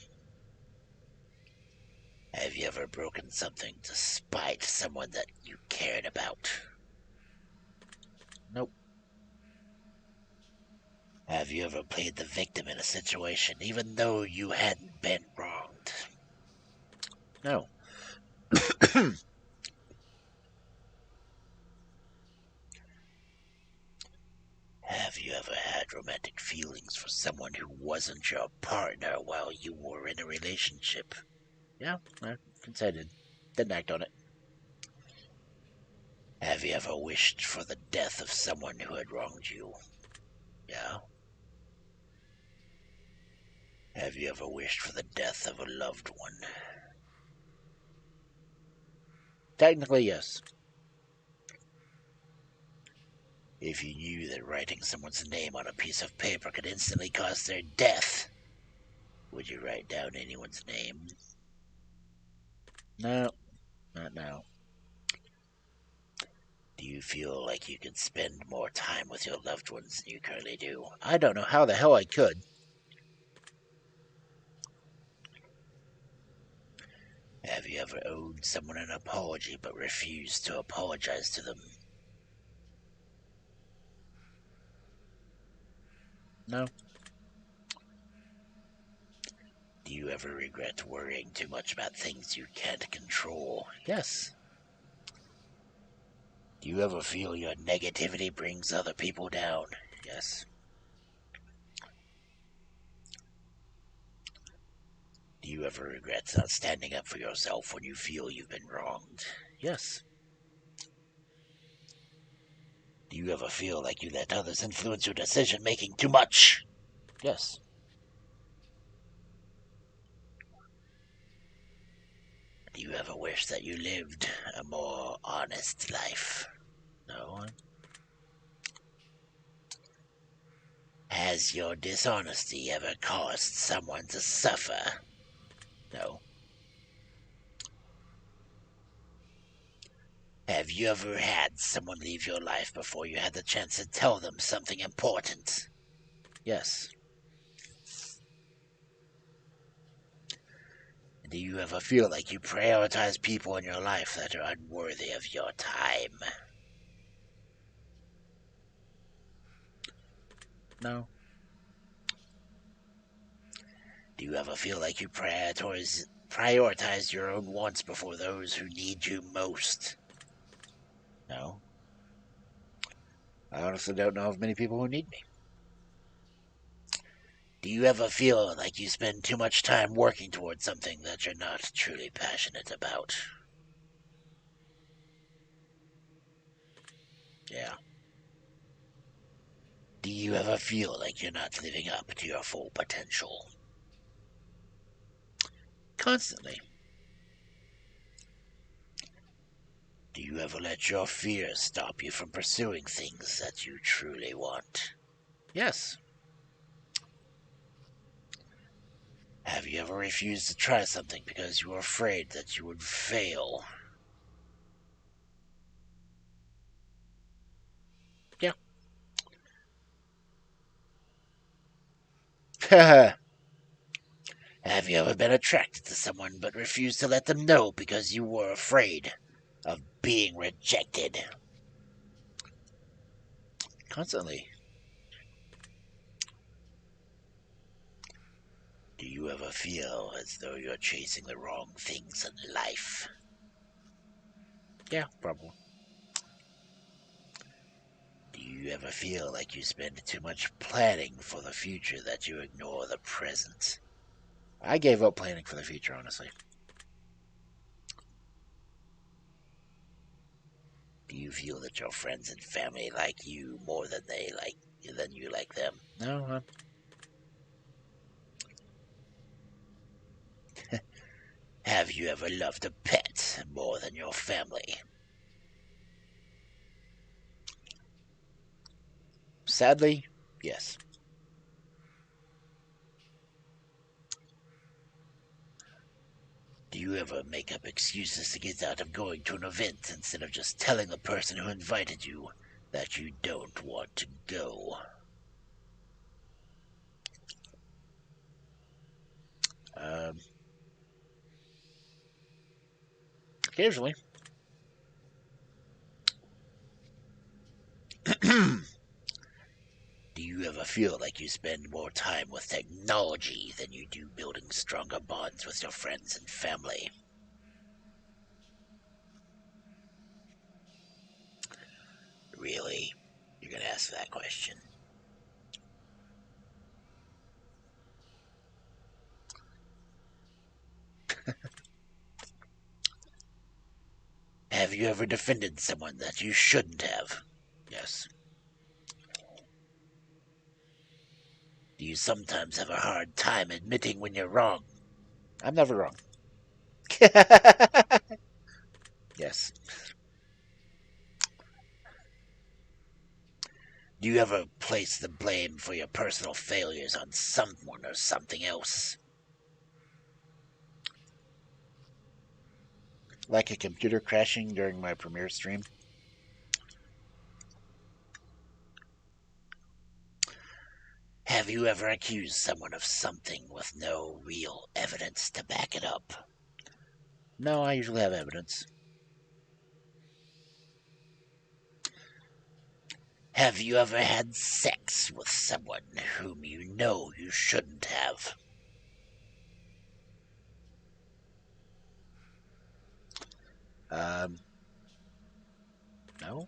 Have you ever broken something to spite someone that you cared about? Nope. Have you ever played the victim in a situation even though you hadn't been wronged? No. Have you ever had romantic feelings for someone who wasn't your partner while you were in a relationship? Yeah, I can say I did. Didn't act on it. Have you ever wished for the death of someone who had wronged you? Yeah. Have you ever wished for the death of a loved one? Technically, yes. If you knew that writing someone's name on a piece of paper could instantly cause their death, would you write down anyone's name? No. Not now. Do you feel like you could spend more time with your loved ones than you currently do? I don't know how the hell I could. Have you ever owed someone an apology but refused to apologize to them? No. Do you ever regret worrying too much about things you can't control? Yes. Do you ever feel your negativity brings other people down? Yes. Do you ever regret not standing up for yourself when you feel you've been wronged? Yes. Do you ever feel like you let others influence your decision making too much? Yes. Do you ever wish that you lived a more honest life? No. Has your dishonesty ever caused someone to suffer? No. Have you ever had someone leave your life before you had the chance to tell them something important? Yes. Do you ever feel like you prioritize people in your life that are unworthy of your time? No. Do you ever feel like you prioritize your own wants before those who need you most? No. I honestly don't know of many people who need me. Do you ever feel like you spend too much time working towards something that you're not truly passionate about? Yeah. Do you ever feel like you're not living up to your full potential? Constantly. Do you ever let your fears stop you from pursuing things that you truly want? Yes. Have you ever refused to try something because you were afraid that you would fail? Yeah. Have you ever been attracted to someone but refused to let them know because you were afraid of being rejected? Constantly. Do you ever feel as though you're chasing the wrong things in life? Yeah, probably. Do you ever feel like you spend too much planning for the future that you ignore the present? I gave up planning for the future, honestly. Do you feel that your friends and family like you more than you like them? No. Have you ever loved a pet more than your family? Sadly, yes. Do you ever make up excuses to get out of going to an event instead of just telling the person who invited you that you don't want to go? Um, Occasionally. Do you ever feel like you spend more time with technology than you do building stronger bonds with your friends and family? Really? You're gonna ask that question? Have you ever defended someone that you shouldn't have? Yes. Do you sometimes have a hard time admitting when you're wrong? I'm never wrong. Yes. Do you ever place the blame for your personal failures on someone or something else? Like a computer crashing during my premiere stream. you ever accused someone of something with no real evidence to back it up? No, I usually have evidence. Have you ever had sex with someone whom you know you shouldn't have? No.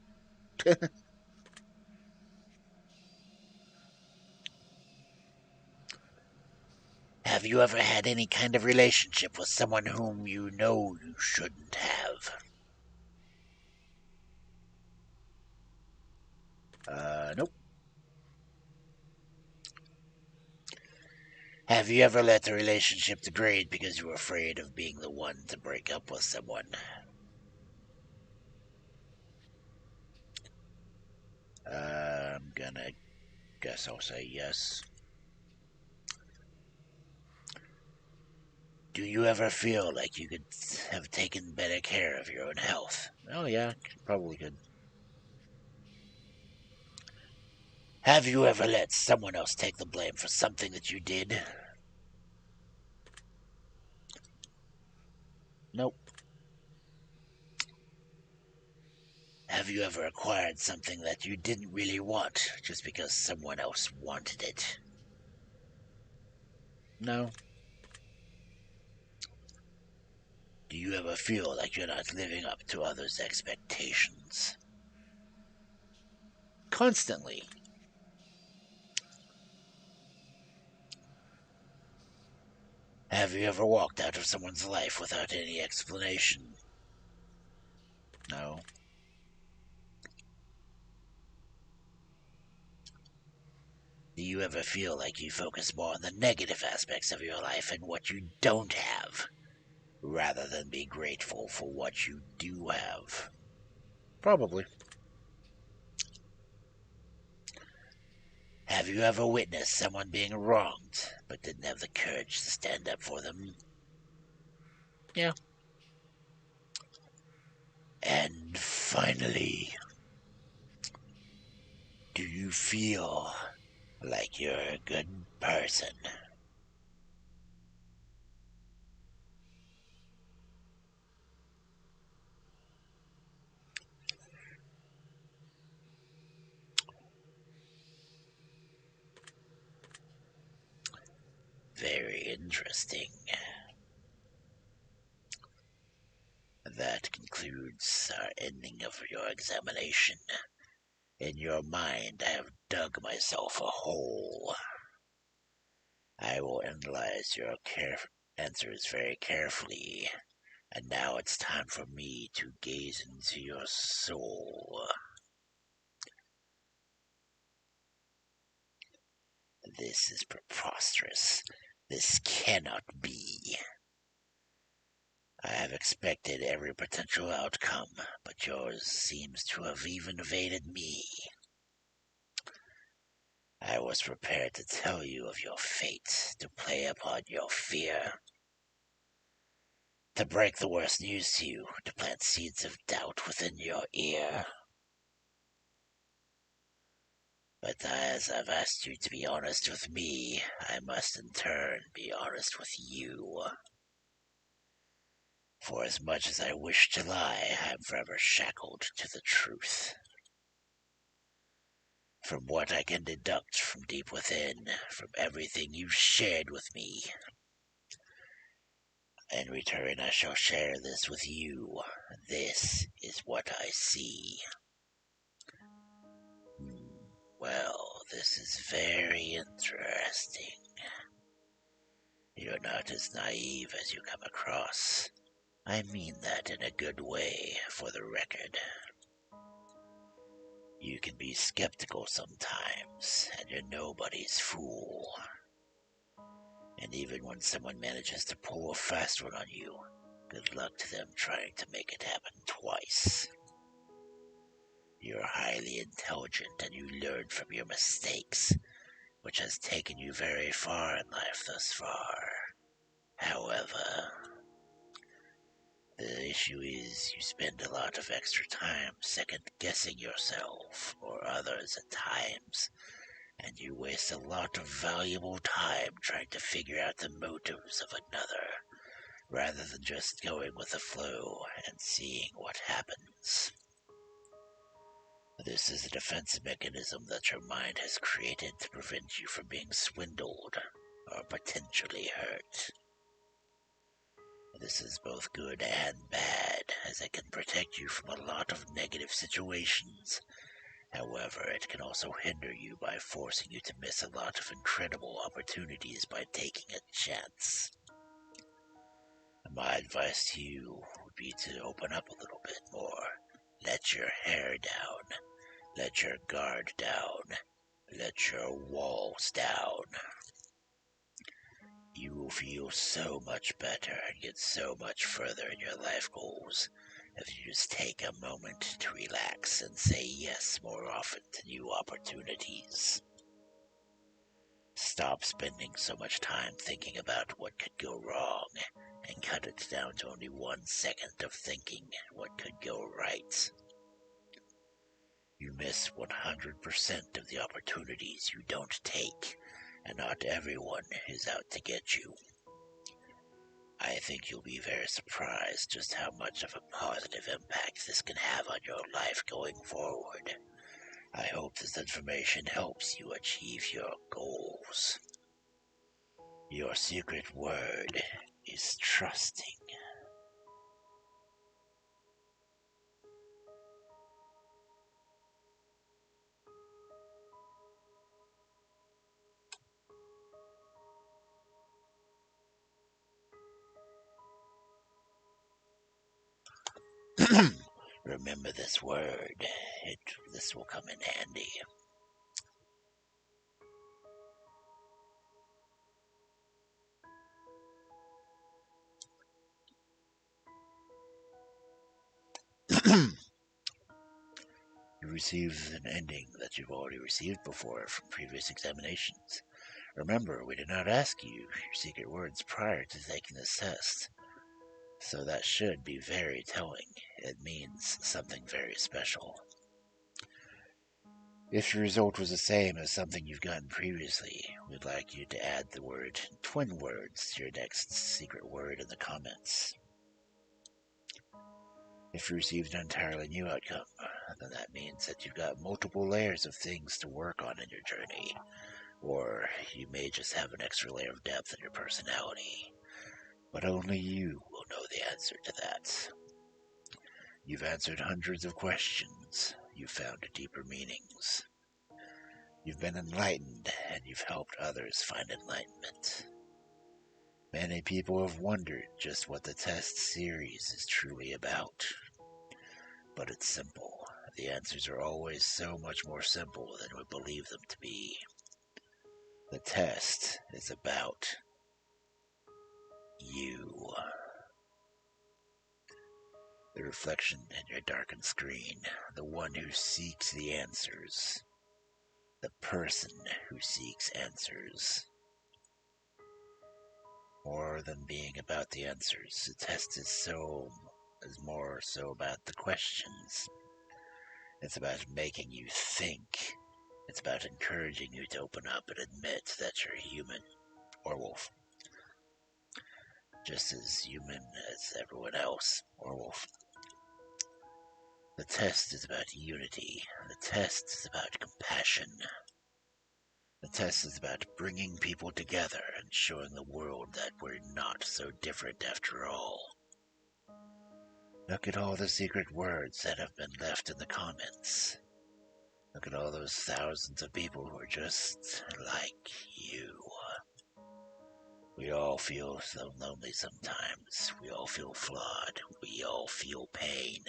Have you ever had any kind of relationship with someone whom you know you shouldn't have? Nope. Have you ever let a relationship degrade because you were afraid of being the one to break up with someone? I'm gonna guess I'll say yes. Do you ever feel like you could have taken better care of your own health? Oh yeah, probably could. Have you ever let someone else take the blame for something that you did? Nope. Have you ever acquired something that you didn't really want just because someone else wanted it? No. Do you ever feel like you're not living up to others' expectations? Constantly. Have you ever walked out of someone's life without any explanation? No. Do you ever feel like you focus more on the negative aspects of your life and what you don't have, rather than be grateful for what you do have? Probably. Have you ever witnessed someone being wronged, but didn't have the courage to stand up for them? Yeah. And finally, do you feel like you're a good person? Very interesting. That concludes our ending of your examination. In your mind, I have dug myself a hole. I will analyze your answers very carefully, and now it's time for me to gaze into your soul. This is preposterous. This cannot be. I have expected every potential outcome, but yours seems to have even evaded me. I was prepared to tell you of your fate, to play upon your fear, to break the worst news to you, to plant seeds of doubt within your ear. But as I've asked you to be honest with me, I must in turn be honest with you. For as much as I wish to lie, I am forever shackled to the truth. From what I can deduct from deep within, from everything you've shared with me, in return I shall share this with you. This is what I see. Well, this is very interesting. You're not as naive as you come across. I mean that in a good way, for the record. You can be skeptical sometimes, and you're nobody's fool. And even when someone manages to pull a fast one on you, good luck to them trying to make it happen twice. You're highly intelligent and you learn from your mistakes, which has taken you very far in life thus far. However, the issue is you spend a lot of extra time second guessing yourself or others at times, and you waste a lot of valuable time trying to figure out the motives of another, rather than just going with the flow and seeing what happens. This is a defense mechanism that your mind has created to prevent you from being swindled or potentially hurt. This is both good and bad, as it can protect you from a lot of negative situations. However, it can also hinder you by forcing you to miss a lot of incredible opportunities by taking a chance. My advice to you would be to open up a little bit more. Let your hair down. Let your guard down. Let your walls down. You will feel so much better and get so much further in your life goals if you just take a moment to relax and say yes more often to new opportunities. Stop spending so much time thinking about what could go wrong and cut it down to only 1 second of thinking what could go right. You miss 100% of the opportunities you don't take, and not everyone is out to get you. I think you'll be very surprised just how much of a positive impact this can have on your life going forward. I hope this information helps you achieve your goals. Your secret word is trusting. Remember this word. This will come in handy. You receive an ending that you've already received before from previous examinations. Remember, we did not ask you your secret words prior to taking this test, so that should be very telling. It means something very special. If your result was the same as something you've gotten previously, we'd like you to add the word twin words to your next secret word in the comments. If you received an entirely new outcome, then that means that you've got multiple layers of things to work on in your journey, or you may just have an extra layer of depth in your personality, but only you will know the answer to that. You've answered hundreds of questions, you've found deeper meanings. You've been enlightened, and you've helped others find enlightenment. Many people have wondered just what the test series is truly about. But it's simple. The answers are always so much more simple than we believe them to be. The test is about you. The reflection in your darkened screen, the one who seeks the answers. The person who seeks answers. More than being about the answers, the test is more so about the questions. It's about making you think. It's about encouraging you to open up and admit that you're human, or wolf. Just as human as everyone else, or wolf. The test is about unity. The test is about compassion. The test is about bringing people together and showing the world that we're not so different after all. Look at all the secret words that have been left in the comments. Look at all those thousands of people who are just like you. We all feel so lonely sometimes. We all feel flawed. We all feel pain.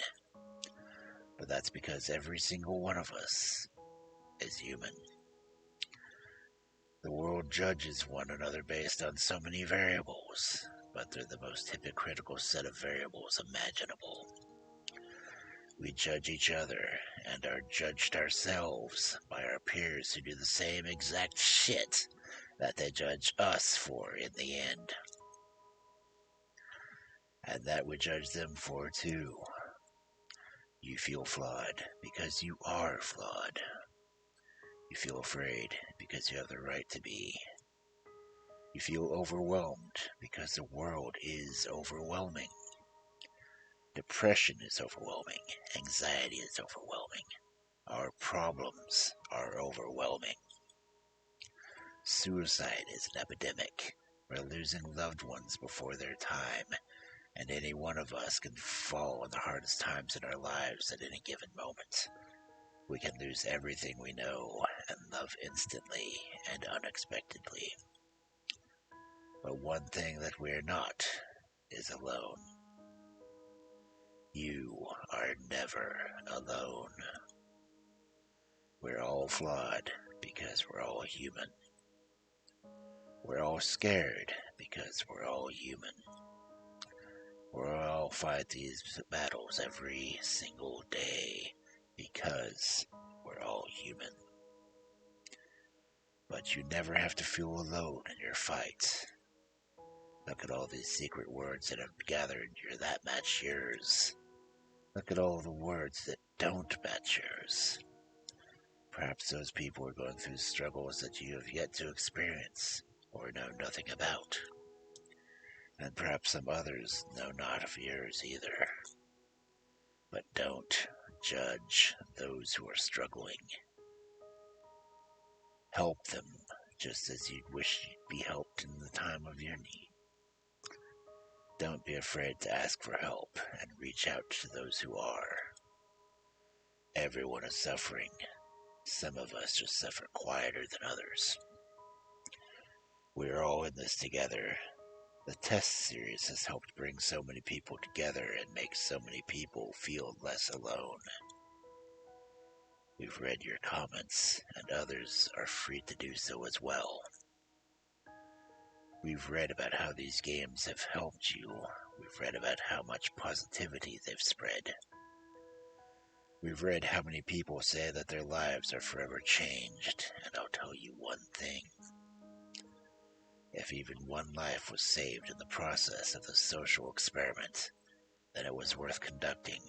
But that's because every single one of us is human. The world judges one another based on so many variables, but they're the most hypocritical set of variables imaginable. We judge each other and are judged ourselves by our peers who do the same exact shit that they judge us for in the end. And that we judge them for too. You feel flawed because you are flawed. You feel afraid because you have the right to be. You feel overwhelmed because the world is overwhelming. Depression is overwhelming. Anxiety is overwhelming. Our problems are overwhelming. Suicide is an epidemic. We're losing loved ones before their time, and any one of us can fall in the hardest times in our lives at any given moment. We can lose everything we know and love instantly and unexpectedly. But one thing that we're not is alone. You are never alone. We're all flawed because we're all human. We're all scared because we're all human. We all fight these battles every single day because we're all human. But you never have to feel alone in your fight. Look at all these secret words that have gathered. That match yours. Look at all the words that don't match yours. Perhaps those people are going through struggles that you have yet to experience or know nothing about. And perhaps some others know not of yours either. But don't judge those who are struggling. Help them just as you'd wish you'd be helped in the time of your need. Don't be afraid to ask for help and reach out to those who are. Everyone is suffering. Some of us just suffer quieter than others. We're all in this together. The test series has helped bring so many people together and make so many people feel less alone. We've read your comments, and others are free to do so as well. We've read about how these games have helped you. We've read about how much positivity they've spread. We've read how many people say that their lives are forever changed, and I'll tell you one thing. If even one life was saved in the process of this social experiment, then it was worth conducting,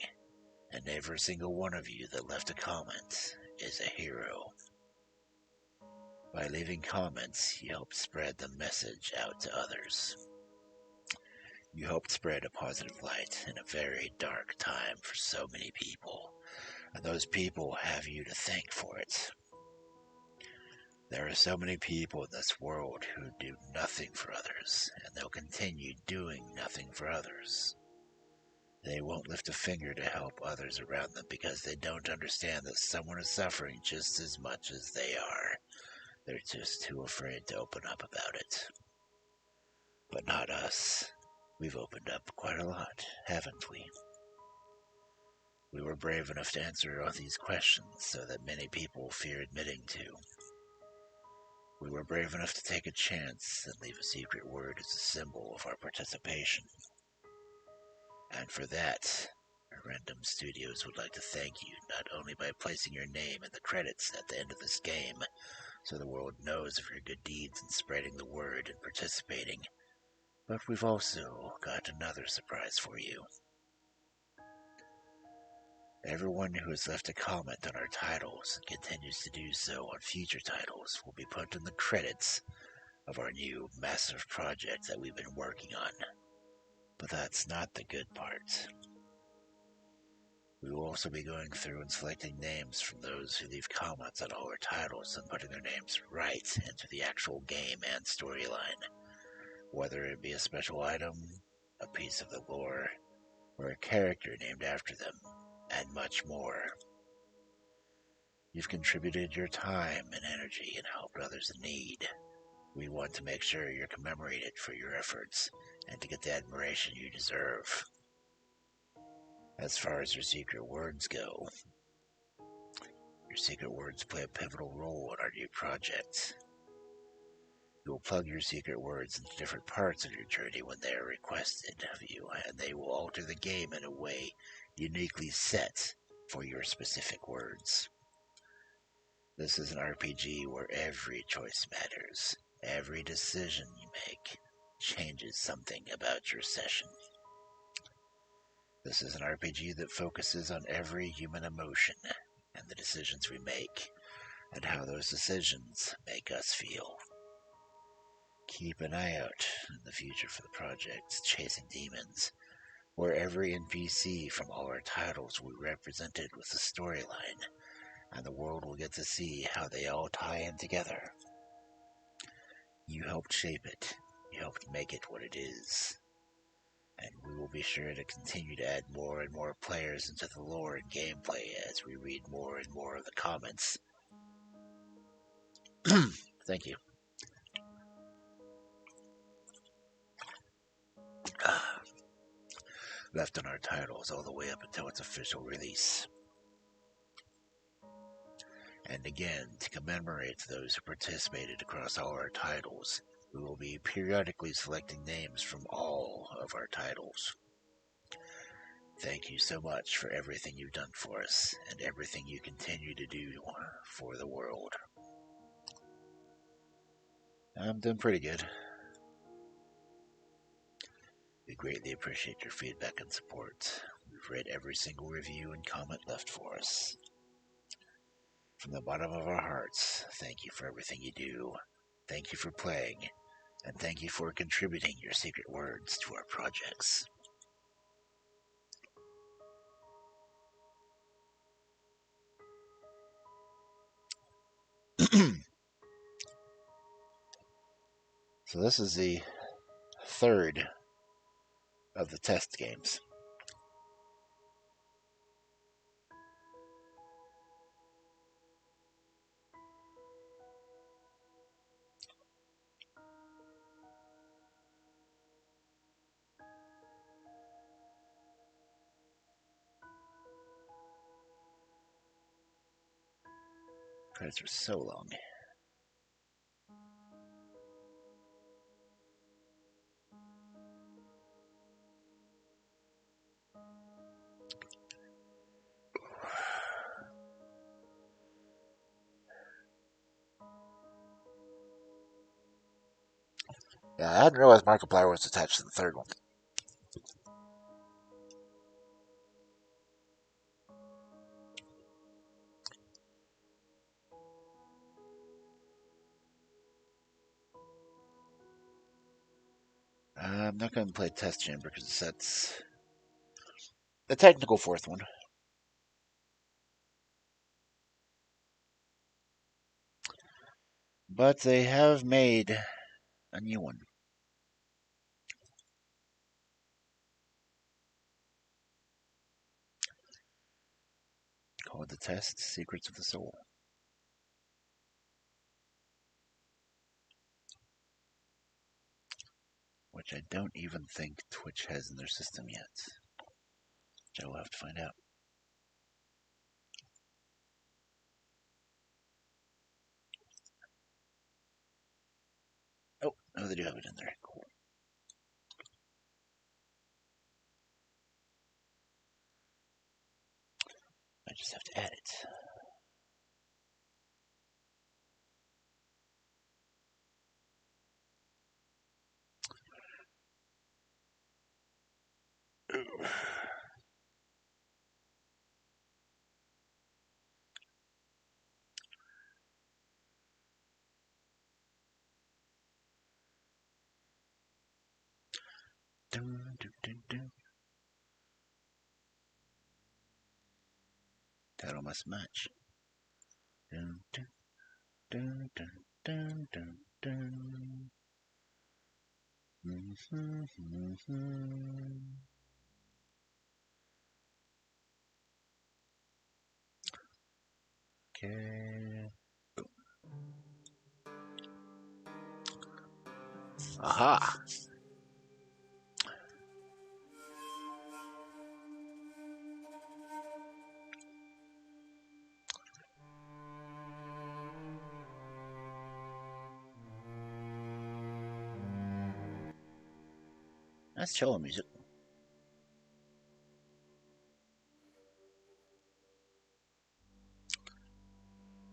and every single one of you that left a comment is a hero. By leaving comments, you helped spread the message out to others. You helped spread a positive light in a very dark time for so many people, and those people have you to thank for it. There are so many people in this world who do nothing for others, and they'll continue doing nothing for others. They won't lift a finger to help others around them because they don't understand that someone is suffering just as much as they are. They're just too afraid to open up about it. But not us. We've opened up quite a lot, haven't we? We were brave enough to answer all these questions so that many people fear admitting to. We were brave enough to take a chance and leave a secret word as a symbol of our participation. And for that, Random Studios would like to thank you not only by placing your name in the credits at the end of this game, so the world knows of your good deeds in spreading the word and participating, but we've also got another surprise for you. Everyone who has left a comment on our titles and continues to do so on future titles will be put in the credits of our new massive project that we've been working on. But that's not the good part. We will also be going through and selecting names from those who leave comments on all our titles and putting their names right into the actual game and storyline. Whether it be a special item, a piece of the lore, or a character named after them, and much more. You've contributed your time and energy and helped others in need. We want to make sure you're commemorated for your efforts and to get the admiration you deserve. As far as your secret words go, your secret words play a pivotal role in our new project. You will plug your secret words into different parts of your journey when they are requested of you, and they will alter the game in a way uniquely set for your specific words. This is an RPG where every choice matters. Every decision you make changes something about your session. This is an RPG that focuses on every human emotion and the decisions we make. and how those decisions make us feel. Keep an eye out in the future for the project Chasing Demons, where every NPC from all our titles will be represented with a storyline, and the world will get to see how they all tie in together. You helped shape it. You helped make it what it is. And we will be sure to continue to add more and more players into the lore and gameplay as we read more and more of the comments. Thank you. Left on our titles all the way up until its official release. And again, to commemorate those who participated across all our titles, we will be periodically selecting names from all of our titles. Thank you so much for everything you've done for us, and everything you continue to do for the world. I'm doing pretty good. We greatly appreciate your feedback and support. We've read every single review and comment left for us. From the bottom of our hearts, thank you for everything you do. Thank you for playing, and thank you for contributing your secret words to our projects. So this is the third of the test games. Credits are so long. Yeah, I hadn't realized Markiplier was attached to the third one. I'm not going to play Test Chamber because that's the technical fourth one. But they have made a new one. Called The Test Secrets of the Soul. Which I don't even think Twitch has in their system yet. Which I will have to find out. Oh, no, they do have it in there. Cool. I just have to add it. Dun, dun, dun, dun. Title must match. Dun, dun, dun, dun, dun, dun, dun. Mm-hmm, mm-hmm. Okay. Aha! That's cello music.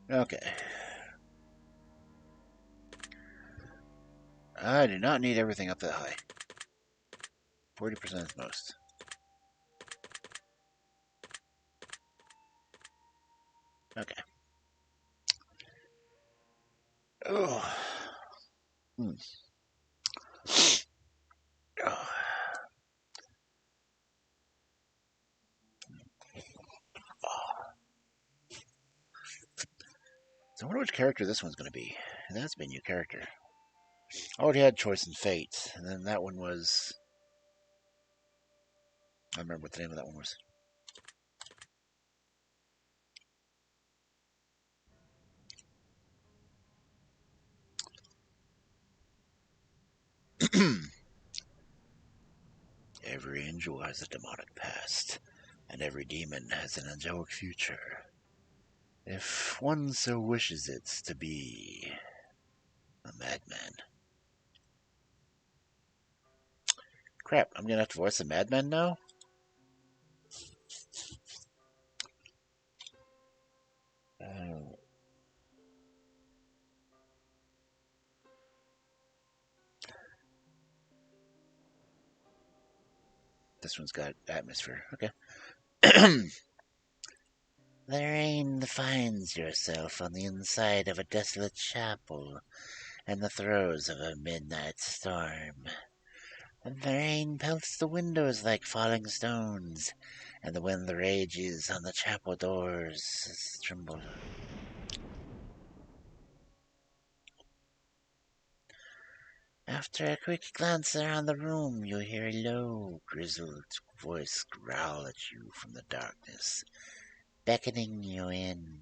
Okay. I do not need everything up that high. 40% is most. Okay. Oh. Mm. Oh. So I wonder which character this one's going to be. That's been a new character. I already had Choice and Fate, and then that one was. I remember what the name of that one was. Every angel has a demonic past, and every demon has an angelic future. If one so wishes it to be a madman. Crap, I'm gonna have to voice a madman now? Oh. This one's got atmosphere. Okay. Lorraine finds yourself on the inside of a desolate chapel in the throes of a midnight storm. And the rain pelts the windows like falling stones, and the wind rages on the chapel doors tremble. After a quick glance around the room, you hear a low, grizzled voice growl at you from the darkness, beckoning you in.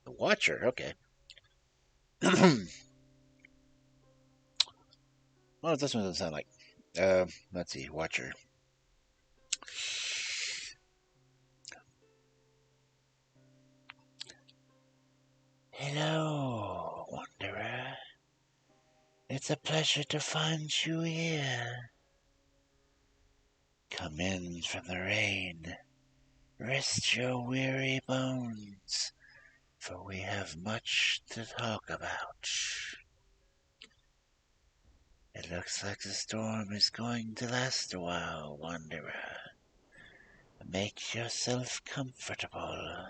The Watcher, okay. What does this one doesn't sound like? Let's see, Watcher. Hello, Wanderer. It's a pleasure to find you here. Come in from the rain. Rest your weary bones, for we have much to talk about. It looks like the storm is going to last a while, Wanderer. Make yourself comfortable.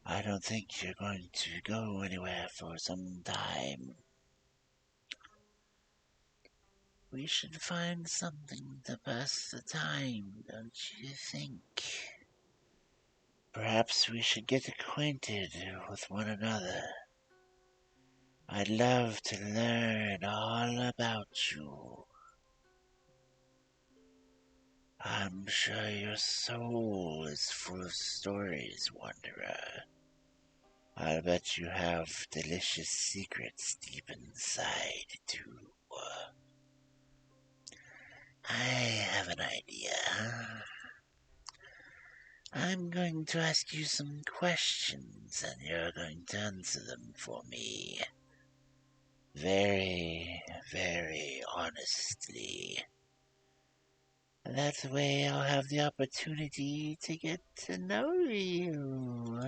I don't think you're going to go anywhere for some time. We should find something to pass the time, don't you think? Perhaps we should get acquainted with one another. I'd love to learn all about you. I'm sure your soul is full of stories, Wanderer. I'll bet you have delicious secrets deep inside, too. I have an idea. I'm going to ask you some questions, and you're going to answer them for me. Very, very honestly. That way I'll have the opportunity to get to know you.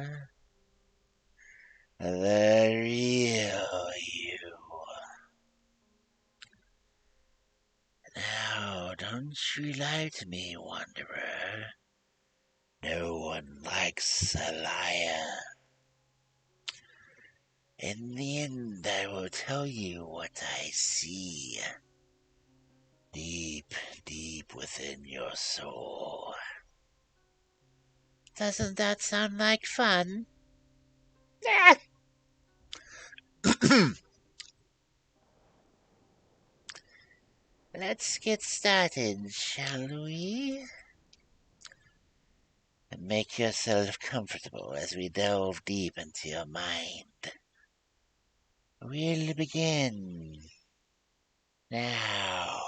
The real you. Now, don't you lie to me, Wanderer. No one likes a liar. In the end, I will tell you what I see. Deep, deep within your soul. Doesn't that sound like fun? Let's get started, shall we? And make yourself comfortable as we delve deep into your mind. We'll begin now.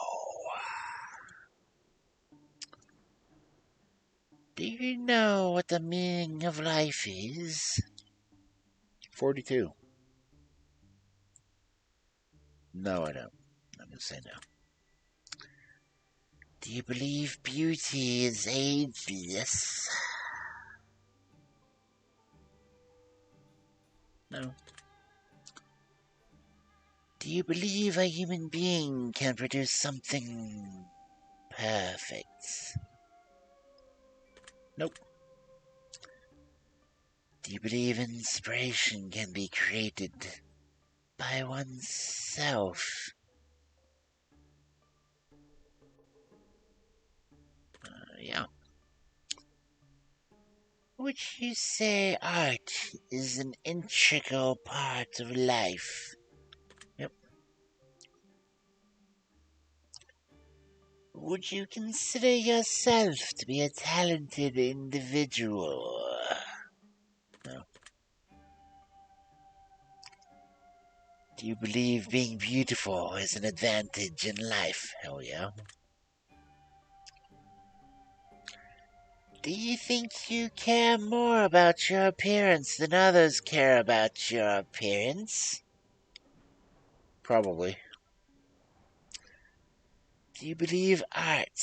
Do you know what the meaning of life is? 42. No, I don't. I'm going to say no. Do you believe beauty is ageless? No. Do you believe a human being can produce something perfect? Nope. Do you believe inspiration can be created by oneself? Yeah. Would you say art is an integral part of life? Yep. Would you consider yourself to be a talented individual? No. Do you believe being beautiful is an advantage in life? Hell yeah. Do you think you care more about your appearance than others care about your appearance? Probably. Do you believe art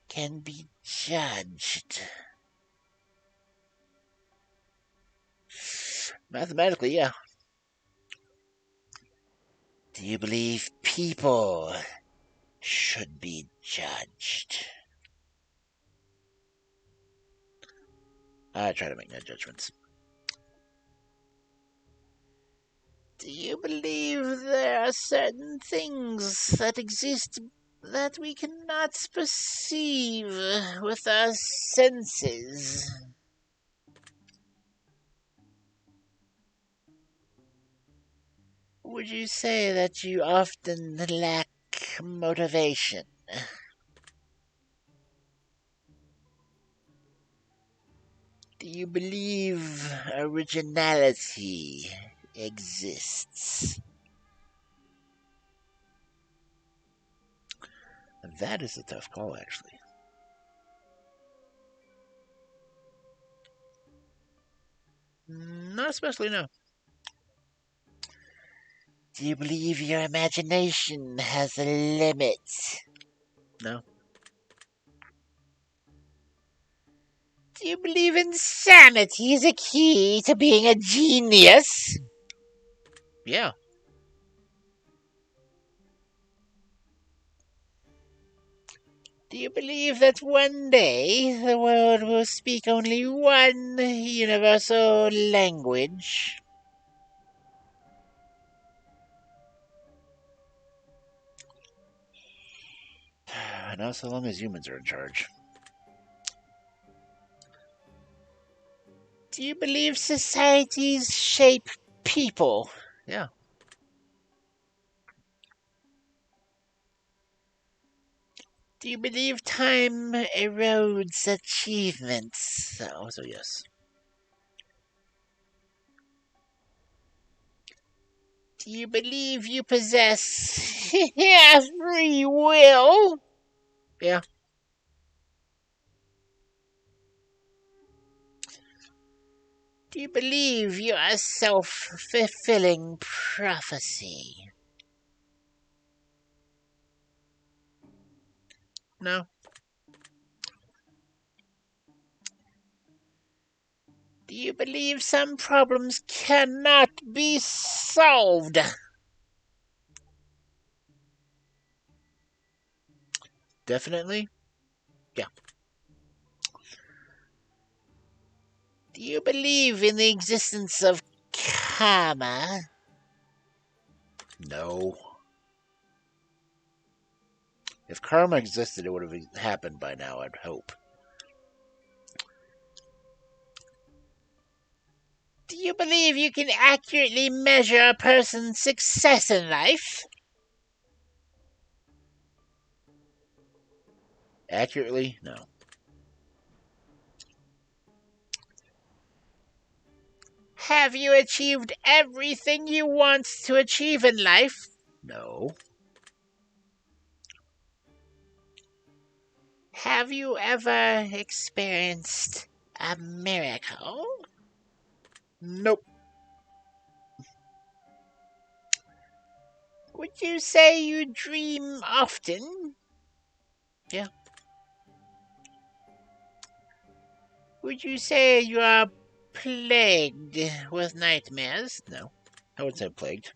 can be judged? Mathematically, yeah. Do you believe people should be judged? I try to make no judgments. Do you believe there are certain things that exist that we cannot perceive with our senses? Would you say that you often lack motivation? Do you believe originality exists? That is a tough call, actually. Not especially, no. Do you believe your imagination has a limit? No. Do you believe insanity is a key to being a genius? Yeah. Do you believe that one day the world will speak only one universal language? Not so long as humans are in charge. Do you believe societies shape people? Yeah. Do you believe time erodes achievements? Also, yes. Do you believe you possess free will? Yeah. Do you believe you are a self-fulfilling prophecy? No. Do you believe some problems cannot be solved? Definitely. Yeah. Do you believe in the existence of karma? No. If karma existed, it would have happened by now, I'd hope. Do you believe you can accurately measure a person's success in life? Accurately? No. Have you achieved everything you want to achieve in life? No. Have you ever experienced a miracle? Nope. Would you say you dream often? Yeah. Would you say you are plagued with nightmares? No. I would say plagued.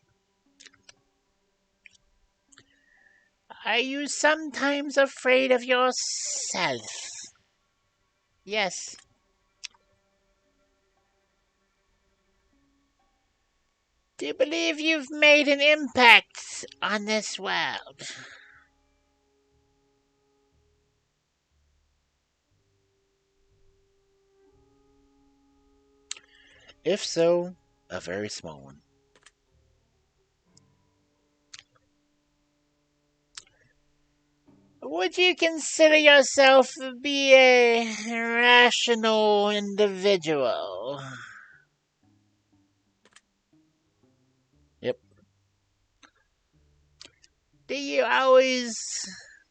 Are you sometimes afraid of yourself? Yes. Do you believe you've made an impact on this world? If so, a very small one. Would you consider yourself to be a rational individual? Yep. Do you always.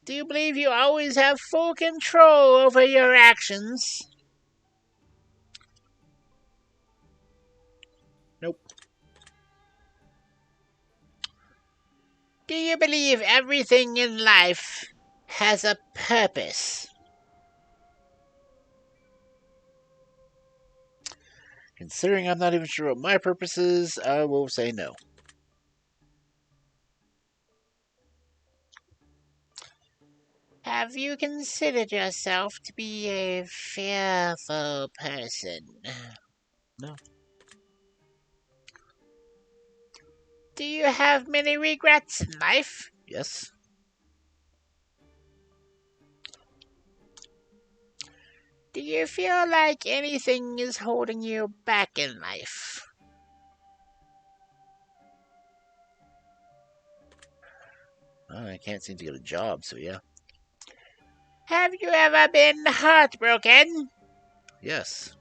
Do you believe you always have full control over your actions? Nope. Do you believe everything in life has a purpose? Considering I'm not even sure what my purpose is, I will say no. Have you considered yourself to be a fearful person? No. Do you have many regrets in life? Yes. Do you feel like anything is holding you back in life? I can't seem to get a job, so yeah. Have you ever been heartbroken? Yes.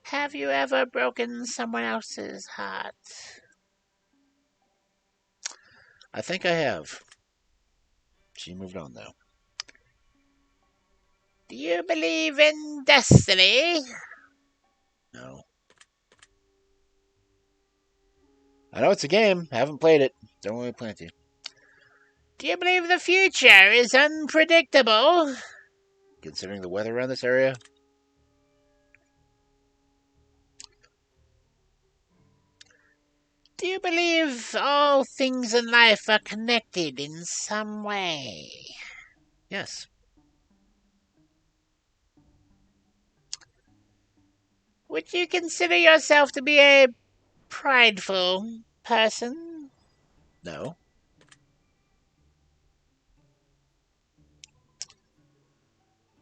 Have you ever broken someone else's heart? I think I have. She moved on, though. Do you believe in destiny? No. I know it's a game. Haven't played it. Don't really plan to. Do you believe the future is unpredictable? Considering the weather around this area? Do you believe all things in life are connected in some way? Yes. Would you consider yourself to be a prideful person? No.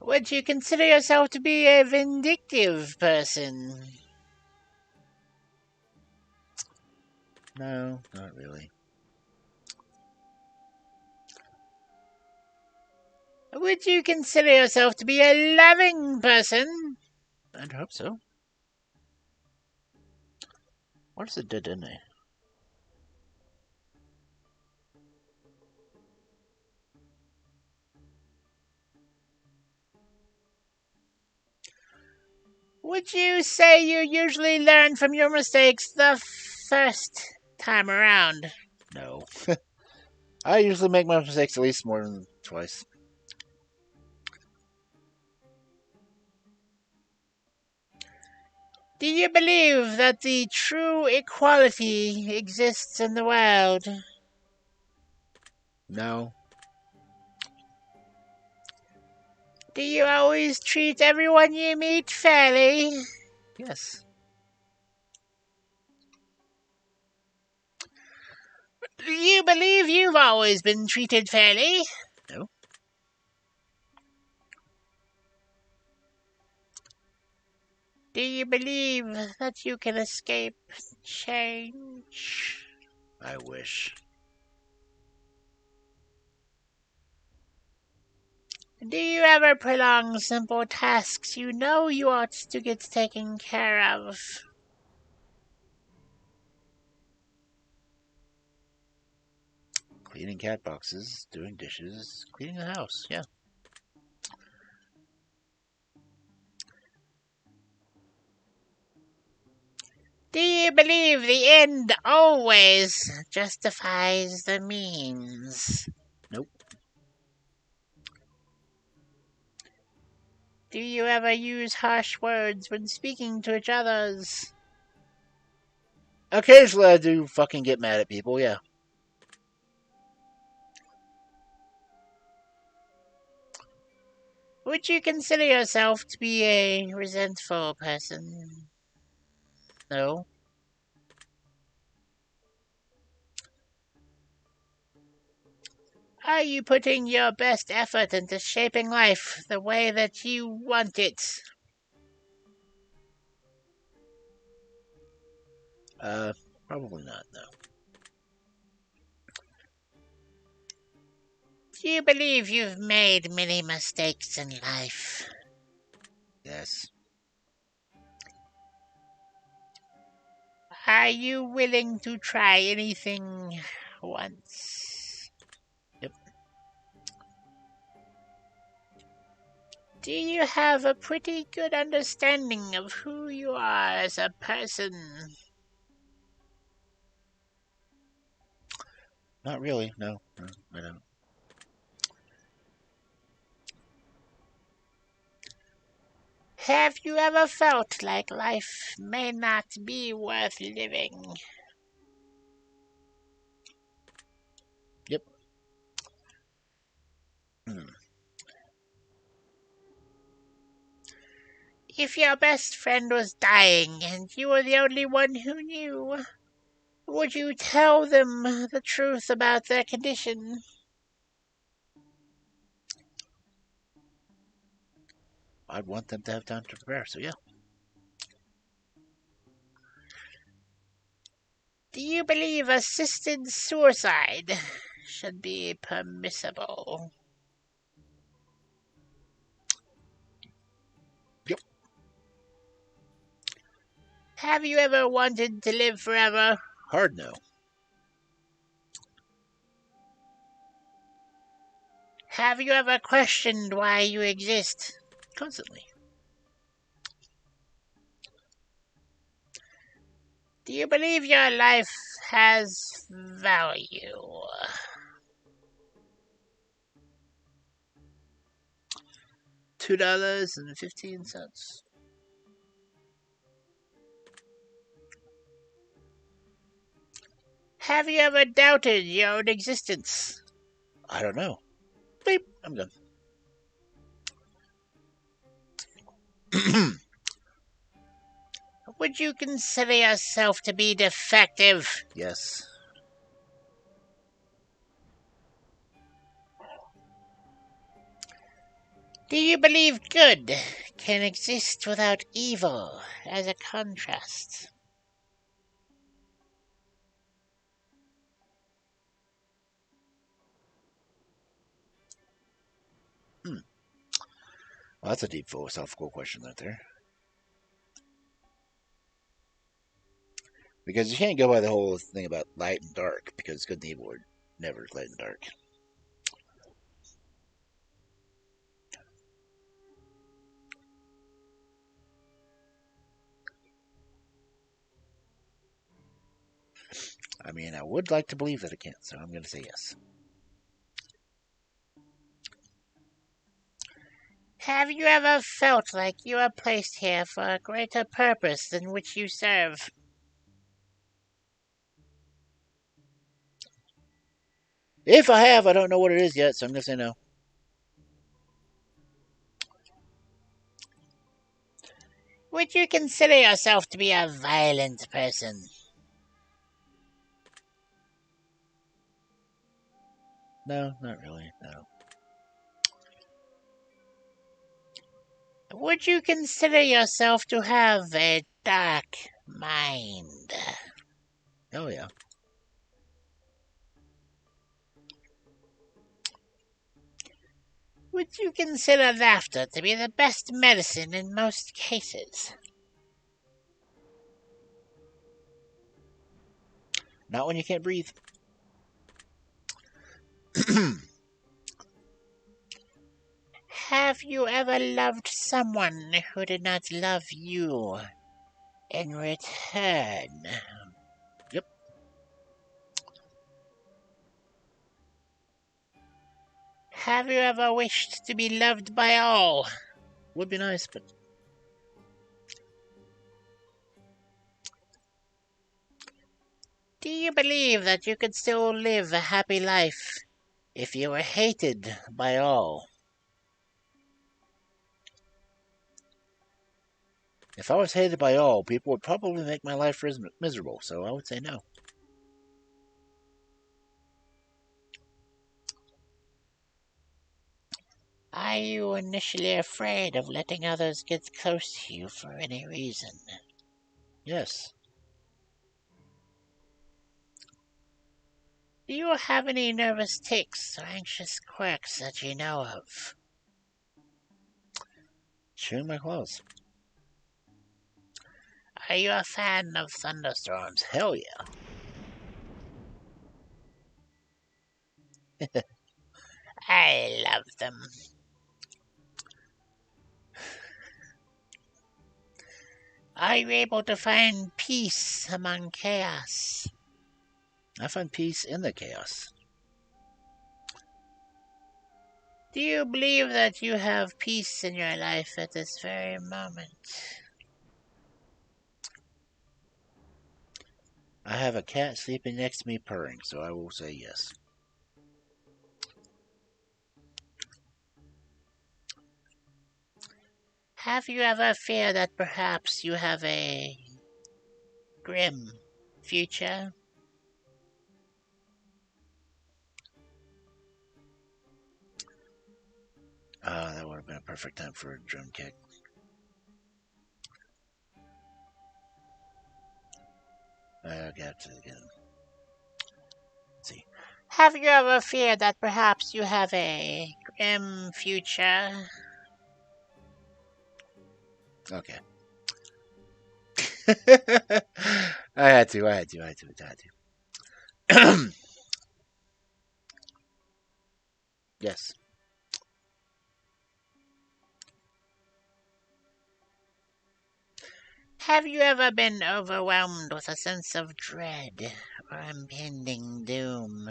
Would you consider yourself to be a vindictive person? No, not really. Would you consider yourself to be a loving person? I'd hope so. What is it did, didn't I? Would you say you usually learn from your mistakes the first time around? No. I usually make my mistakes at least more than twice. Do you believe that the true equality exists in the world? No. Do you always treat everyone you meet fairly? Yes. Do you believe you've always been treated fairly? No. Do you believe that you can escape change? I wish. Do you ever prolong simple tasks you know you ought to get taken care of? Cleaning cat boxes, doing dishes, cleaning the house, yeah. Do you believe the end always justifies the means? Nope. Do you ever use harsh words when speaking to each others? Occasionally I do fucking get mad at people, yeah. Would you consider yourself to be a resentful person? No? Are you putting your best effort into shaping life the way that you want it? Probably not, no. Do you believe you've made many mistakes in life? Yes. Are you willing to try anything once? Yep. Do you have a pretty good understanding of who you are as a person? Not really, no. No, I don't. Have you ever felt like life may not be worth living? Yep. Hmm. If your best friend was dying and you were the only one who knew, would you tell them the truth about their condition? I'd want them to have time to prepare, so yeah. Do you believe assisted suicide should be permissible? Yep. Have you ever wanted to live forever? Hard no. Have you ever questioned why you exist? Constantly. Do you believe your life has value? $2.15. Have you ever doubted your own existence? I don't know. Beep. I'm done. Would you consider yourself to be defective? Yes. Do you believe good can exist without evil as a contrast? Hmm. Well, that's a deep philosophical question right there. Because you can't go by the whole thing about light and dark, because good and evil are never light and dark. I mean, I would like to believe that it can't, so I'm going to say yes. Have you ever felt like you are placed here for a greater purpose than which you serve? If I have, I don't know what it is yet, so I'm going to say no. Would you consider yourself to be a violent person? No, not really, no. Would you consider yourself to have a dark mind? Oh, yeah. Would you consider laughter to be the best medicine in most cases? Not when you can't breathe. Have you ever loved someone who did not love you in return? Yep. Have you ever wished to be loved by all? Would be nice, but Do you believe that you could still live a happy life if you were hated by all? If I was hated by all, people would probably make my life miserable, so I would say no. Are you initially afraid of letting others get close to you for any reason? Yes. Do you have any nervous tics or anxious quirks that you know of? Chewing my clothes. Are you a fan of thunderstorms? Hell yeah. I love them. Are you able to find peace among chaos? I find peace in the chaos. Do you believe that you have peace in your life at this very moment? I have a cat sleeping next to me purring, so I will say yes. Have you ever feared that perhaps you have a grim future? That would have been a perfect time for a drum kick. I got to again. Let's see. Have you ever feared that perhaps you have a grim future? Okay. I had to. Yes. Have you ever been overwhelmed with a sense of dread or impending doom?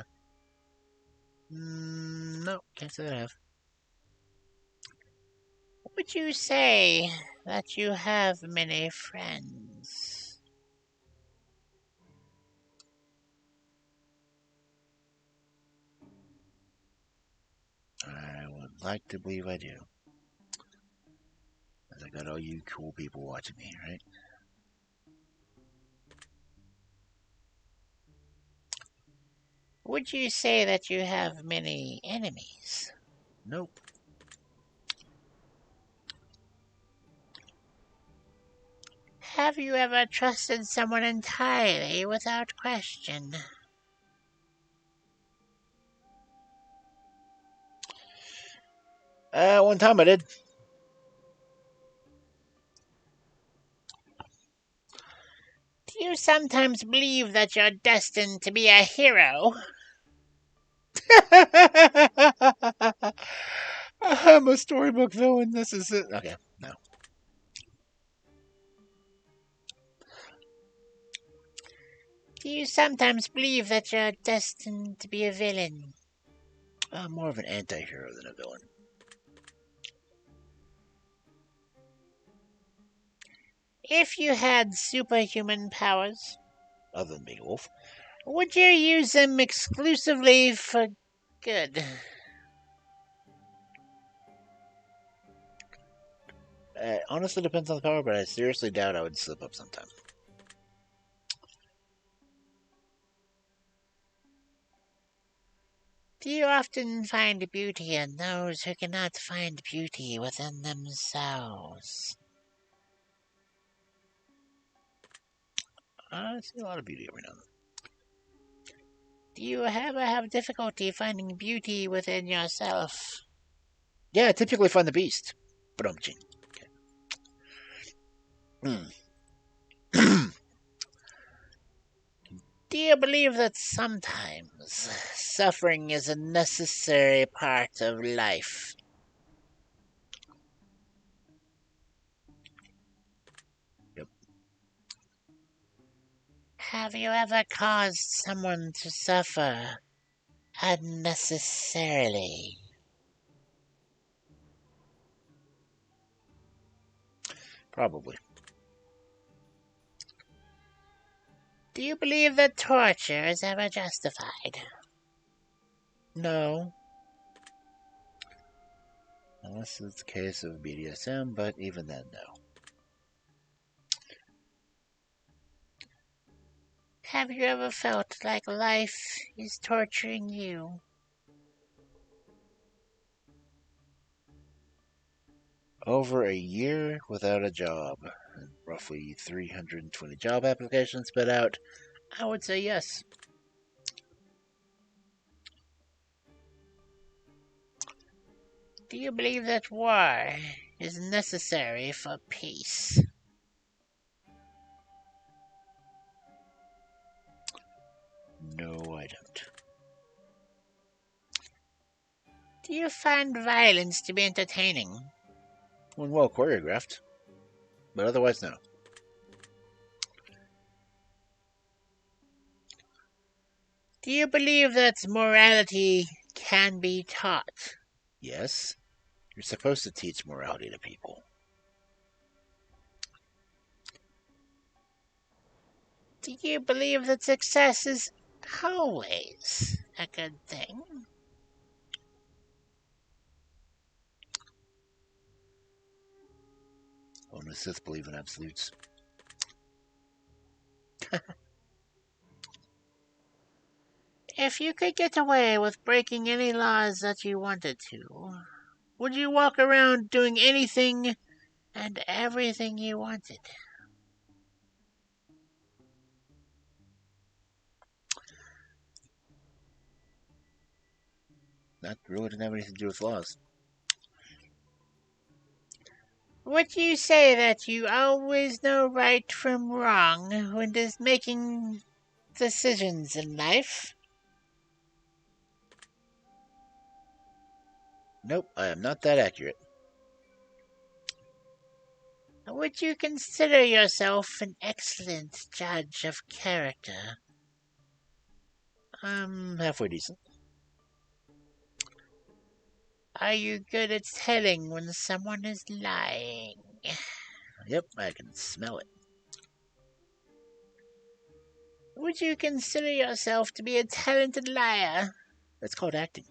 No, can't say that I have. Would you say that you have many friends? I would like to believe I do. As I got all you cool people watching me, right? Would you say that you have many enemies? Nope. Have you ever trusted someone entirely without question? One time I did. Do you sometimes believe that you're destined to be a hero? I'm a storybook villain. This is it. Okay, no. Do you sometimes believe that you're destined to be a villain? I'm more of an anti-hero than a villain. If you had superhuman powers, Other than being a wolf. would you use them exclusively for good? Honestly, depends on the power, but I seriously doubt I would slip up sometime. Do you often find beauty in those who cannot find beauty within themselves? I see a lot of beauty every now and then. Do you ever have difficulty finding beauty within yourself? Yeah, I typically find the beast. But I'm ching. Okay. Do you believe that sometimes suffering is a necessary part of life? Yep. Have you ever caused someone to suffer unnecessarily? Probably. Do you believe that torture is ever justified? No. Unless it's a case of BDSM, but even then, no. Have you ever felt like life is torturing you? Over a year without a job, and roughly 320 job applications put out, I would say yes. Do you believe that war is necessary for peace? No, I don't. Do you find violence to be entertaining? When well choreographed, but otherwise, no. Do you believe that morality can be taught? Yes, you're supposed to teach morality to people. Do you believe that success is always a good thing? Only Sith believe in absolutes. If you could get away with breaking any laws that you wanted to, would you walk around doing anything and everything you wanted? That really didn't have anything to do with laws. Would you say that you always know right from wrong when making decisions in life? Nope, I am not that accurate. Would you consider yourself an excellent judge of character? I'm halfway decent. Are you good at telling when someone is lying? Yep, I can smell it. Would you consider yourself to be a talented liar? That's called acting.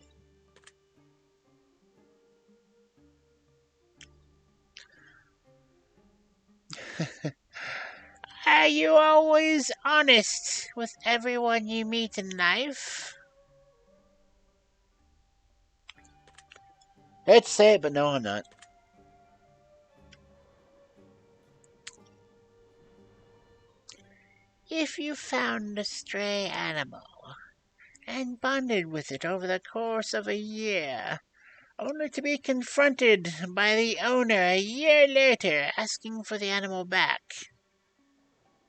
Are you always honest with everyone you meet in life? Hate to say it, but no, I'm not. If you found a stray animal and bonded with it over the course of a year, only to be confronted by the owner a year later asking for the animal back,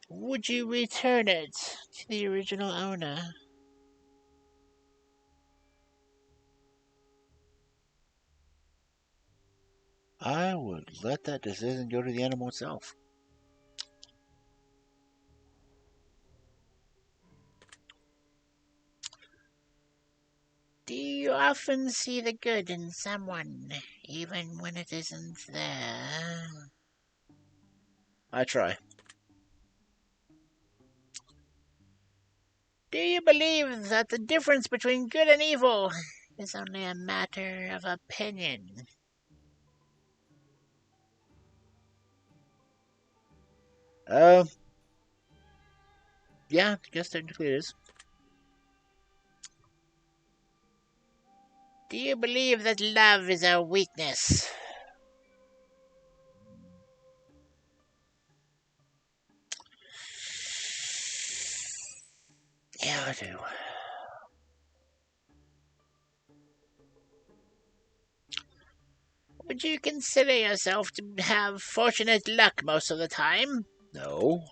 would you return it to the original owner? I would let that decision go to the animal itself. Do you often see the good in someone, even when it isn't there? I try. Do you believe that the difference between good and evil is only a matter of opinion? Uh, yeah, I guess technically it is. Do you believe that love is a weakness? Yeah, I do. Would you consider yourself to have fortunate luck most of the time? No.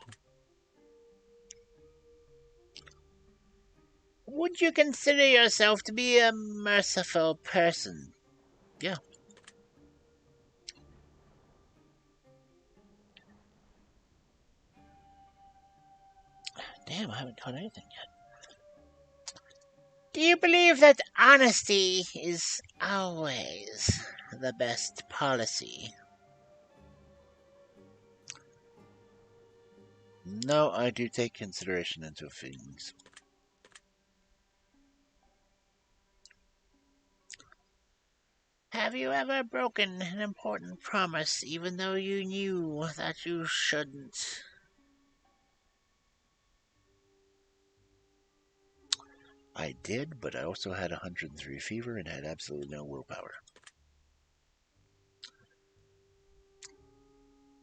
Would you consider yourself to be a merciful person? Yeah. Damn, I haven't caught anything yet. Do you believe that honesty is always the best policy? No, I do take consideration into feelings. Have you ever broken an important promise even though you knew that you shouldn't? I did, but I also had 103 fever and had absolutely no willpower.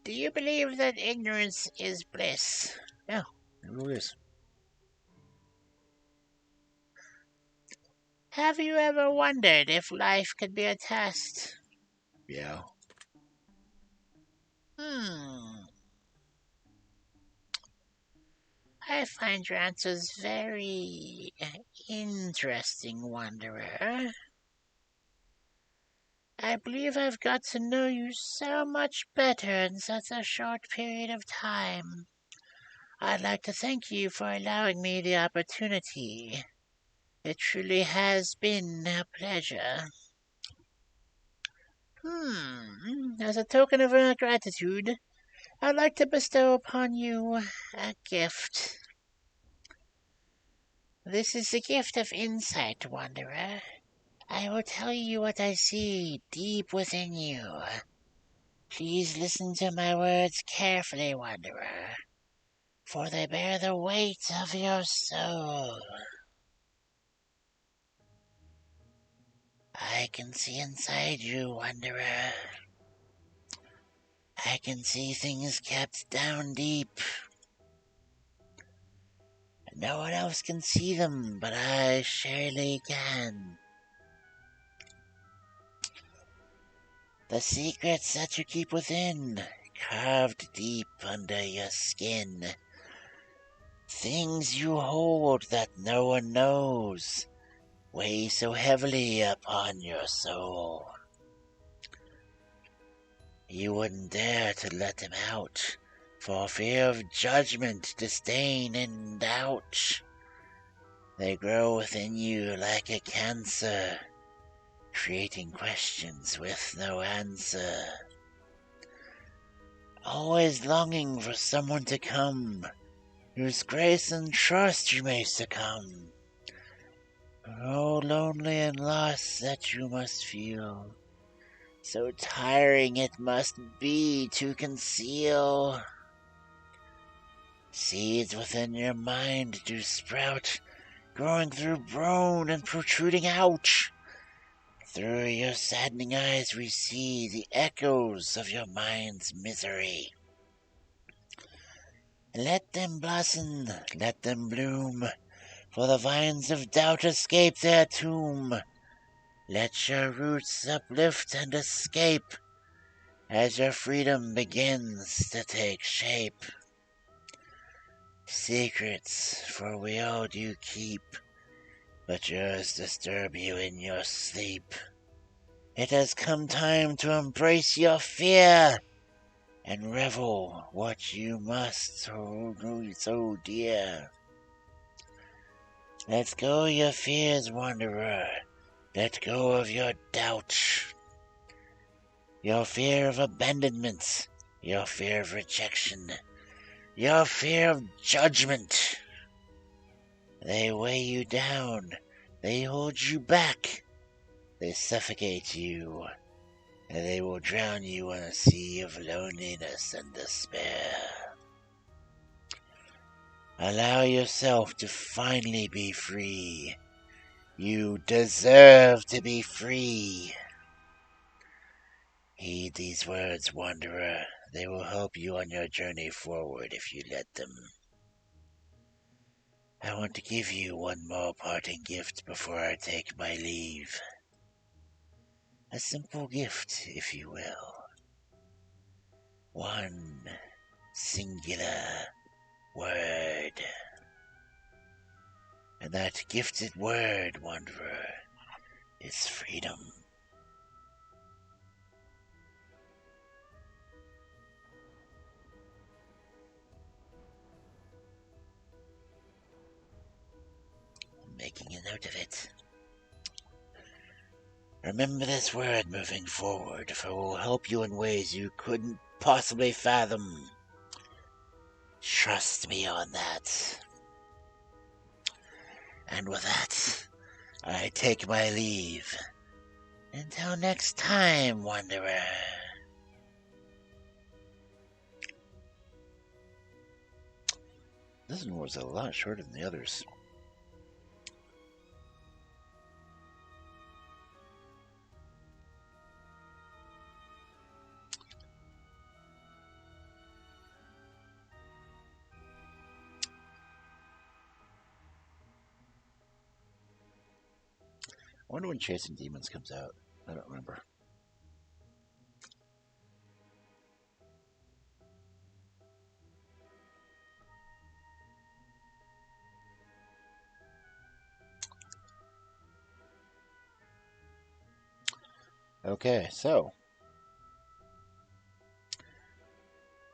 Do you believe that ignorance is bliss? Yeah, it really is. Have you ever wondered if life could be a test? Yeah. Hmm. I find your answers very interesting, Wanderer. I believe I've got to know you so much better in such a short period of time. I'd like to thank you for allowing me the opportunity. It truly has been a pleasure. As a token of gratitude, I'd like to bestow upon you a gift. This is the gift of insight, Wanderer. I will tell you what I see deep within you. Please listen to my words carefully, Wanderer, for they bear the weight of your soul. I can see inside you, Wanderer. I can see things kept down deep. No one else can see them, but I surely can. The secrets that you keep within, carved deep under your skin. Things you hold that no one knows, weigh so heavily upon your soul. You wouldn't dare to let them out, for fear of judgment, disdain, and doubt. They grow within you like a cancer, creating questions with no answer. Always longing for someone to come, whose grace and trust you may succumb. Oh, lonely and lost that you must feel, so tiring it must be to conceal. Seeds within your mind do sprout, growing through bone and protruding out. Through your saddening eyes we see the echoes of your mind's misery. Let them blossom, let them bloom, for the vines of doubt escape their tomb. Let your roots uplift and escape, as your freedom begins to take shape. Secrets, for we all do keep, but yours disturb you in your sleep. It has come time to embrace your fear, and revel what you must hold so dear. Let go your fears, wanderer, let go of your doubt. Your fear of abandonment, your fear of rejection, your fear of judgment. They weigh you down, they hold you back, they suffocate you, and they will drown you in a sea of loneliness and despair. Allow yourself to finally be free. You deserve to be free. Heed these words, wanderer. They will help you on your journey forward if you let them. I want to give you one more parting gift before I take my leave. A simple gift, if you will. One singular word. And that gifted word, wanderer, is freedom. I'm making a note of it. Remember this word moving forward, for it will help you in ways you couldn't possibly fathom. Trust me on that. And with that, I take my leave. Until next time, wanderer. This one was a lot shorter than the others. wonder when Chasing Demons comes out. I don't remember. Okay, so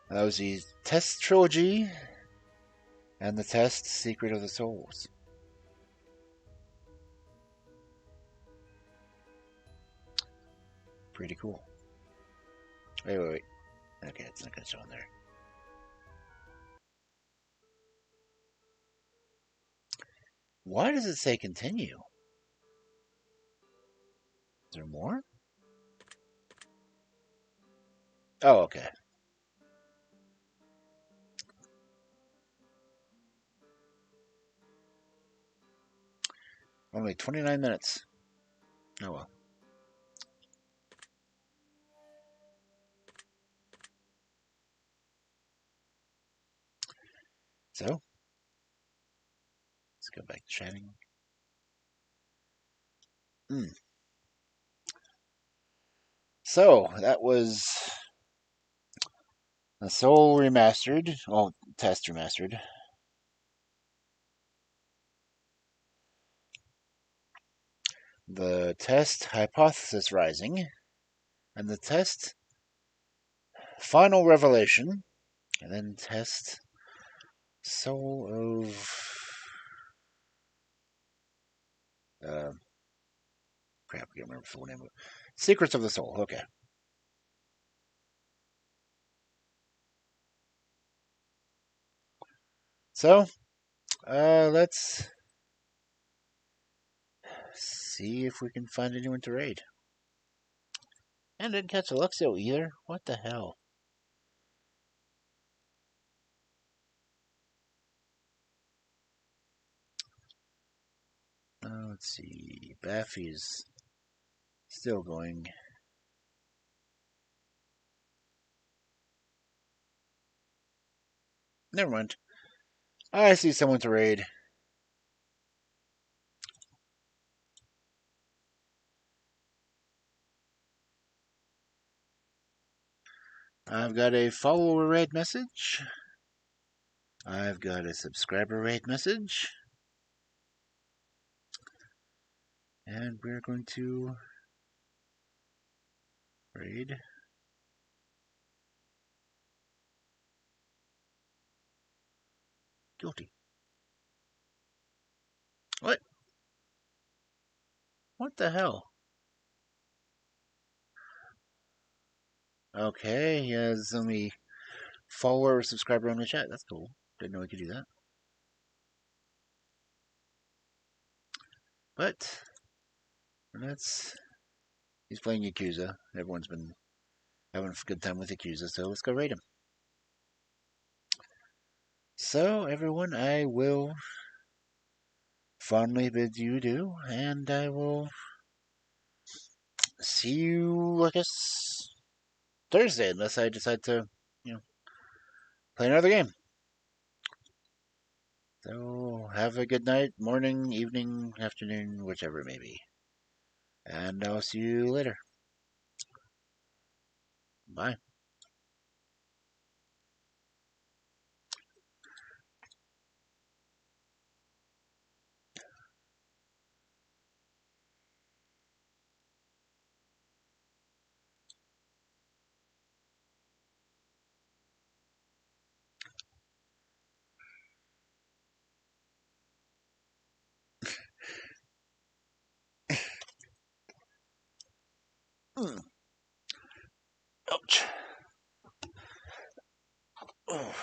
that was the Test Trilogy and the Test Secret of the Souls. Pretty cool. Wait. Okay, it's not going to show on there. Why does it say continue? Is there more? Oh, okay. Only 29 minutes. Oh well. So, let's go back to chatting. So, that was a Soul Remastered. Well, Test Remastered. The Test Hypothesis Rising. And the Test Final Revelation. And then Test Soul of... crap, I can't remember the full name of it. Secrets of the Soul. Okay. So, let's see if we can find anyone to raid. And didn't catch Alexio either. What the hell? Let's see. Baffy's still going. Never mind. I see someone to raid. I've got a follower raid message. I've got a subscriber raid message. And we're going to raid. Guilty. What? What the hell? Okay, he has only follower or subscriber on the chat. That's cool. Didn't know we could do that. But that's... He's playing Yakuza. Everyone's been having a good time with Yakuza, so let's go raid him. So, everyone, I will fondly bid you adieu, and I will see you, I guess, Thursday, unless I decide to, play another game. So, have a good night, morning, evening, afternoon, whichever it may be. And I'll see you later. Bye. Ouch. Oh.